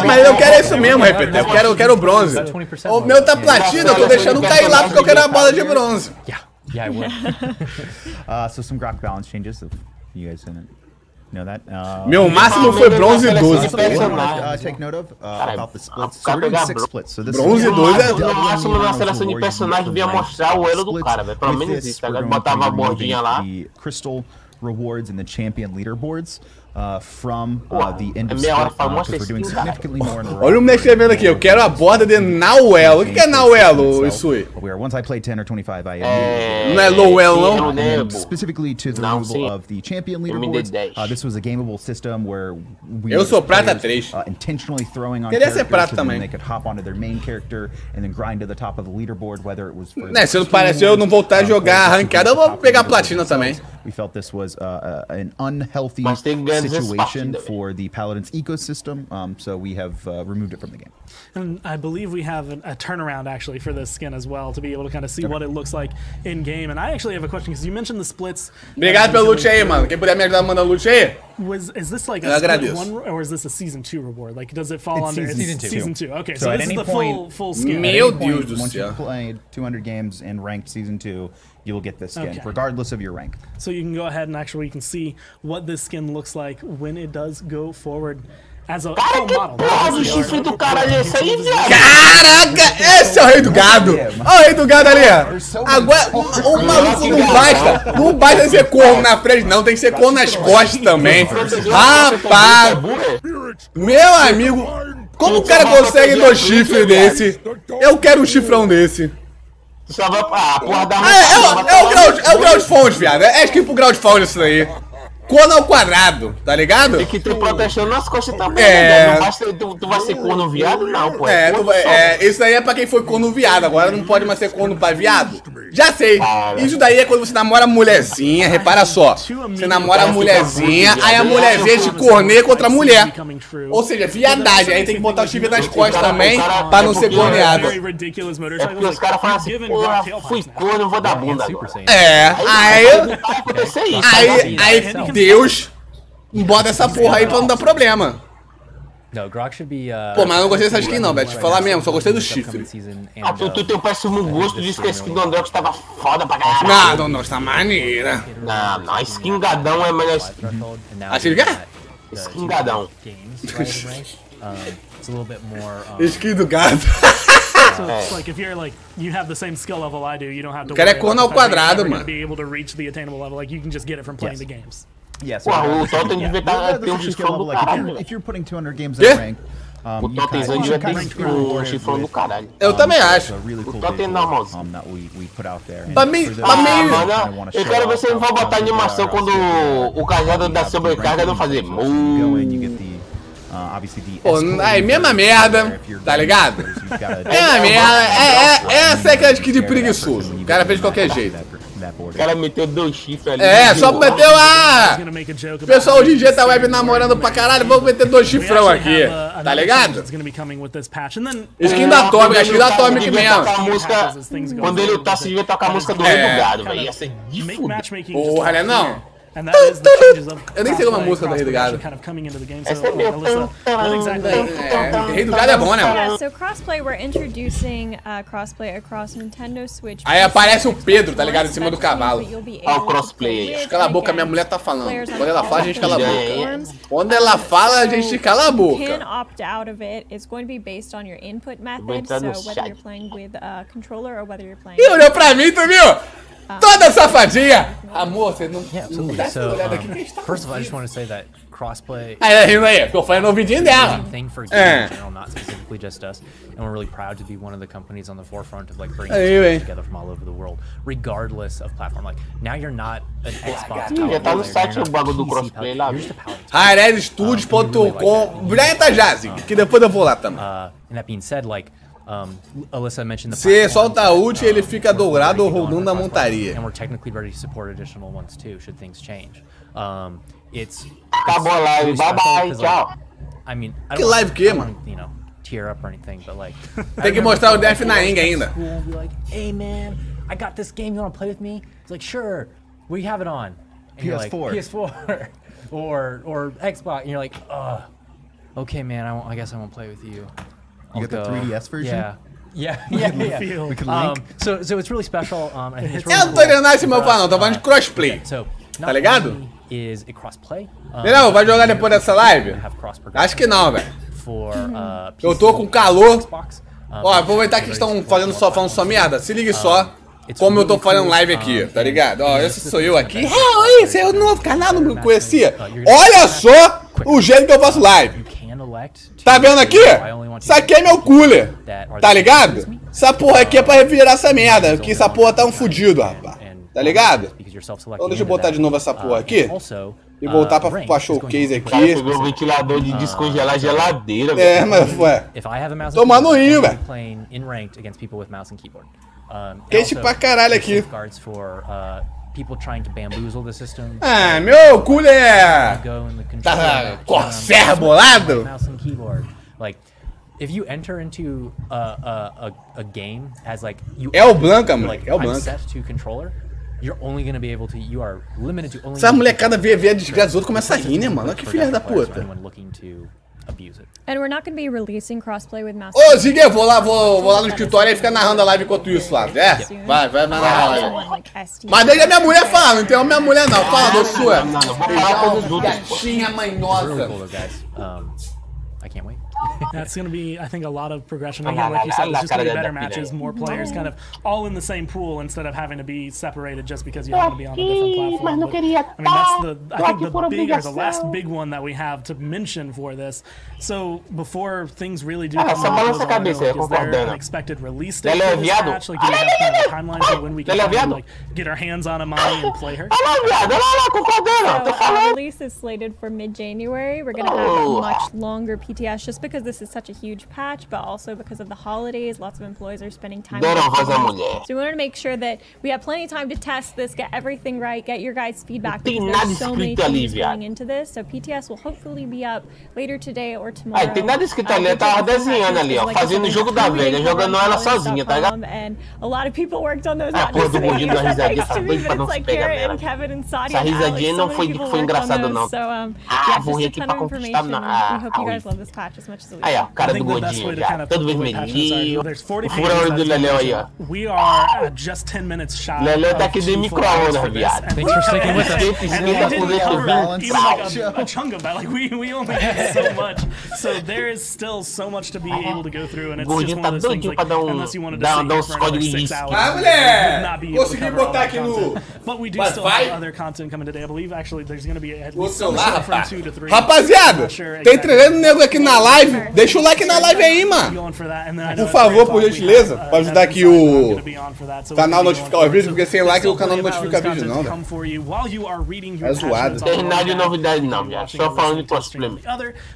Mas eu quero isso mesmo, repete. Eu quero o bronze. O meu tá platina, eu tô deixando cair lá porque eu quero a bola de bronze. Yeah, I will. So some grok balance changes. If you guys didn't know that. Meu máximo foi bronze 12. Take note of about the splits. So we're doing 6 splits. So this bronze 12 é no máximo na seleção de personagem devia mostrar o elo do cara, velho. Pelo menos isso, tá? Botava a bordinha lá. Crystal rewards and the champion leaderboards. From the end of split, because we're doing significantly more in the Olha o moleque escrevendo aqui, eu quero a borda de Nauelo. O que é Nauelo, isso aí? Once I played 10 or 25, I não é low elo, não? Specifically to the removal of the champion leaderboards. This was a gameable system where we eu sou prata 3. Intentionally throwing on queria ser prata so também. They could hop onto their main character and then grind to the top of the leaderboard, whether it was for se não parecer eu não voltar a jogar ranqueada, eu vou pegar platina também. We felt this was an unhealthy situation for the Paladins ecosystem, so we have removed it from the game. And I believe we have a turnaround actually for this skin as well to be able to kind of see what it looks like in game. And I actually have a question because you mentioned the splits. Obrigado pelo loot aí, mano. Quem puder me ajudar mandando loot aí? Is this like a split 1 or is this a season 2 reward? Like, does it fall under season 2? Okay, so this is the full skin. Meu Deus do once céu. you've played 200 games and ranked season 2, you will get this skin, regardless of your rank. So you can go ahead and actually you can see what this skin looks like when it does go forward as a model. Caraca, esse é o rei do gado. Olha o rei do gado ali. Agora, o maluco não basta ser corno na frente, não. Tem que ser corno nas costas também. Rapaz, meu amigo, como o cara consegue 2 chifres desse? Eu quero um chifrão desse. É o grau de fonte, viado. É skin pro grau de fonte isso daí. Corno ao quadrado, tá ligado? Tem que ter proteção nas costas também. Não basta tu vai ser corno viado, não, pô. Isso daí é pra quem foi corno viado. Agora não pode mais ser corno pra viado. Já sei. Isso daí é quando você namora a mulherzinha. Repara só. Você namora a mulherzinha, aí a mulherzinha te corneia contra a mulher. Ou seja, viadagem. Aí tem que botar o chifre nas costas também pra não ser corneado. É porque os caras falam assim, pô, fui corno, vou dar bunda agora. Aí Deus bota essa porra aí pra não dar problema. Pô, mas eu não gostei dessa skin não, velho. Te falar mesmo, só gostei do chifre. Tu tem um péssimo gosto, disse que a skin do Androx tava foda pra caralho. Não, tá maneira. Não, a skin gadão é melhor. A skin quê? Skin gadão. Skin do gado. So it's like if you're like you have the same skill level I do, you don't have to. O cara é corno ao quadrado, mano. Be able to reach the attainable level, like you can just get it from playing the games. Yes. O Totem devia ter um chifrão do caralho. If you're putting 200 games in rank, o Totemzão devia ter um chifrão do caralho. Eu também acho. O Totem normalzinho. Pra mim, eu quero ver se eles vão botar animação quando o cajado da sobrecarga não fazer Pô, aí, mesma merda, tá ligado? Mesma merda, essa é aquela skin de preguiçoso. O cara fez de qualquer jeito. O cara meteu 2 chifres ali. Só meteu a... O pessoal hoje em dia tá web namorando pra caralho, vamos meter 2 chifrão aqui, tá ligado? Skin da Atomic, a skin da Atomic mesmo. Quando ele lutasse, devia tocar a música do Rei do Gado, velho. Ia ser de fuder. Porra, né não? Eu nem sei como a música do Rei do Gado. Essa é meu. Rei do Gado é bom, né? Yeah, so crossplay, we're introducing crossplay across Nintendo Switch. Aí aparece o Pedro, tá ligado? Em cima do cavalo. Olha o crossplay aí. Cala a boca, minha mulher tá falando. Quando ela fala, a gente cala a boca. Quando ela fala, a gente cala a boca. Can opt out of it. It's going to be based on your input method, so whether you're playing with a controller or whether you're playing. E olhou pra mim, tu viu? Toda safadinha! Amor, você não... Yeah, absolutely. So, first of all, I just want to say that crossplay... rindo aí, ficou falando no ouvidinho dela. ...thing for games in general, not specifically just us. And we're really proud to be one of the companies on the forefront of like bringing people together from all over the world, regardless of platform. Like, now you're not an Xbox player, tá no site o bagulho do crossplay lá. HairEdStudios.com. Tá já, Zig, que depois eu vou lá também. And that being said, like, Alyssa mentioned the Se solta a ult, ele fica dourado ou rodando a montaria. And we're technically ready to support additional ones too, should things change. Acabou a live, bye bye, tchau. I mean, Que live que, mano? You know, tear up or anything, but like. Tem que mostrar o Def na Ing ainda. And be like, hey man, I got this game. You want to play with me? It's like, sure. What do you have it on? And PS4. Like, PS4 or Xbox. And you're like, okay, man. I guess I won't play with you. You got the 3DS version? Yeah. We can link. So it's really special. I think it's Eu really não tô entendendo nada desse meu fã, não. Tô falando de crossplay. So, Tá ligado? Is it crossplay? Não, vai jogar depois dessa live? Acho que não, velho. Eu tô com calor. Ó, aproveitar que estão falando só merda. Se ligue só. Como eu tô fazendo live aqui, tá ligado? Ó, esse sou eu aqui. Esse é o novo canal, não me conhecia. Olha só o jeito que eu faço live. Tá vendo aqui? Isso aqui é meu cooler. Tá ligado? Essa porra aqui é pra revirar essa merda. Porque essa porra tá um fudido, rapaz. Tá ligado? Então deixa eu botar de novo essa porra aqui. E voltar pra showcase aqui. Cara, pegou o ventilador de descongelar a geladeira, velho. É, mas ué. Tomando um rio, velho. Quente pra caralho aqui. Ah, meu cooler! Tá corsair bolado? If you enter into a game as like you é o Blanca, moleque. É o Blanca. Set to controller, you're only going to be able to. You are limited to only. Essa molecada vê a desgraça dos outros começa a rir, né, mano? Olha que filha da puta. And we're not going to be releasing crossplay with Master. Ô, Zig, vou lá no escritório e ficar narrando a live enquanto isso lá. É? Vai narrar a live. Mas deixa minha mulher falar, não tem minha mulher não. Fala, doçura. Gatinha manhosa. I can't wait. That's going to be, I think, a lot of progression. Again, like you said, it's just going to be better matches, more players kind of all in the same pool instead of having to be separated just because you happen to be on a different platform. But, I mean, that's I think the last big one that we have to mention for this. So before things really do come out, is there an expected release date for this match? Like, do we have kind of a timeline for when we can like get our hands on Imani and play her? Our release is slated for mid-January. We're going to have a much longer PTS just because this is such a huge patch, but also because of the holidays, lots of employees are spending time with us. So we wanted to make sure that we have plenty of time to test this, get everything right, get your guys' feedback, because there's so many things going into this. So PTS will hopefully be up later today or tomorrow. Tem nada escrito ali, eu tava desenhando ali, ó, fazendo o jogo da velha, jogando ela sozinha, tá ligado? And a lot of people worked on those, not just me, but it's like Garrett and Kevin and Sadia. Essa risadinha não foi engraçado não. So yeah, vou rir aqui pra conquistar. We hope you guys love this patch as much as we do. Aí, ó, cara do gordinho já, todo vermelhinho. O furão do Leleu aí, ó. We are just 10 minutes shy. Leleu tá aqui de micro-ondas, viado. Thanks for sticking with us. A chunk of that, like we only did so much. So there is still so much to be able to go through, and it's just one of those things, like, unless you wanted to sit for another 6 hours, would not be able to cover all that content. But we do still have other content coming today. I believe actually there's going to be at least from 2 to 3. Rapaziada, tem treinando nego aqui na live. Deixa o like na live aí, mano. Por favor, por gentileza, pra ajudar aqui o canal a notificar o vídeo, porque sem like o canal não notifica vídeo não, velho. É zoado. Não tem nada de novidade não, viado. Só falando de cosplay.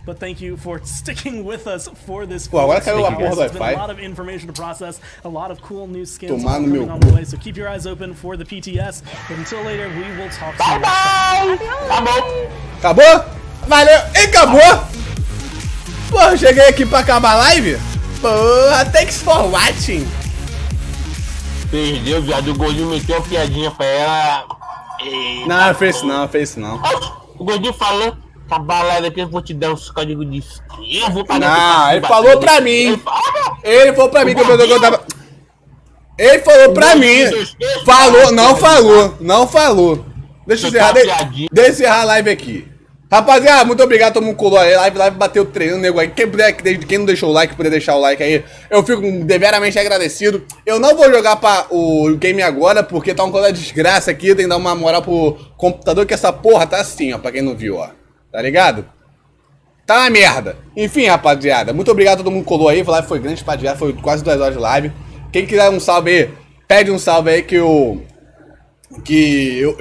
But thank you for sticking with us for this. Pô, agora caiu a porra do Wi-Fi. A lot of information to process, a lot of cool new skins coming on the way. So keep your eyes open for the PTS. But until later, we will talk to you. Bye bye. Acabou? Valeu. E acabou. Porra, cheguei aqui pra acabar a live. Porra, thanks for watching. Perdeu, viado. O Gordinho meteu uma piadinha pra ela. Não, fez isso não, fez isso não. O Gordinho falou. Acabar a live aqui, eu vou te dar uns códigos de skin. Eu vou pagar. Não, ele falou pra mim. Ele falou pra mim que eu tava. Ele falou pra mim. Falou, não falou. Deixa eu encerrar a live aqui. Rapaziada, muito obrigado, todo mundo colou aí. Live bateu treinando, nego aí. Quem não deixou o like, puder deixar o like aí, eu fico deveramente agradecido. Eu não vou jogar o game agora, porque tá uma coisa desgraça aqui. Tem que dar uma moral pro computador, que essa porra tá assim, ó, pra quem não viu, ó. Tá ligado? Tá uma merda. Enfim, rapaziada, muito obrigado a todo mundo que colou aí. A live foi grande, rapaziada, foi quase 2 horas de live. Quem quiser um salve aí, pede um salve aí que eu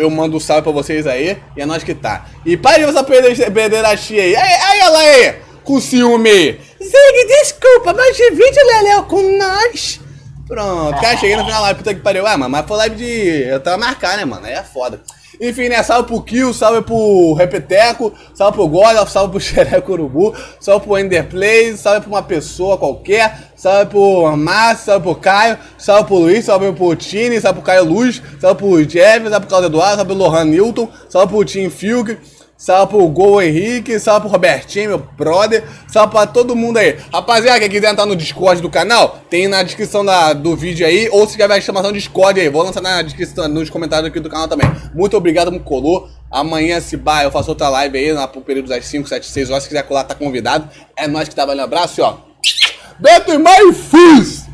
mando um salve pra vocês aí. E é nóis que tá. E para de você perder a chia aí. Aí ela aí, com ciúme. Zig, desculpa, mas divide o Leléu com nós. Pronto, cara, cheguei no final da live, puta que pariu. Mano, mas foi live de... Eu tava marcar, né, mano? Aí é foda. Enfim, né, salve pro Kill, salve pro Repeteco, salve pro Golem, salve pro Xereco Urubu, salve pro Enderplay, salve pra uma pessoa qualquer, salve pro Márcio, salve pro Caio, salve pro Luiz, salve pro Tini, salve pro Caio Luz, salve pro Jeff, salve pro Claudio Eduardo, salve pro Lohan Newton, salve pro Tim Filk, salve pro Gol Henrique, salve pro Robertinho, meu brother, salve pra todo mundo aí. Rapaziada, quem quiser entrar no Discord do canal, tem na descrição do vídeo aí, ou se tiver a exclamação Discord aí, vou lançar na descrição, nos comentários aqui do canal também. Muito obrigado, me colou. Amanhã, se eu faço outra live aí, pro período das 5, 7, 6 horas, se quiser colar, tá convidado. É nóis que tá valendo, abraço e ó. Beto e mais fuz!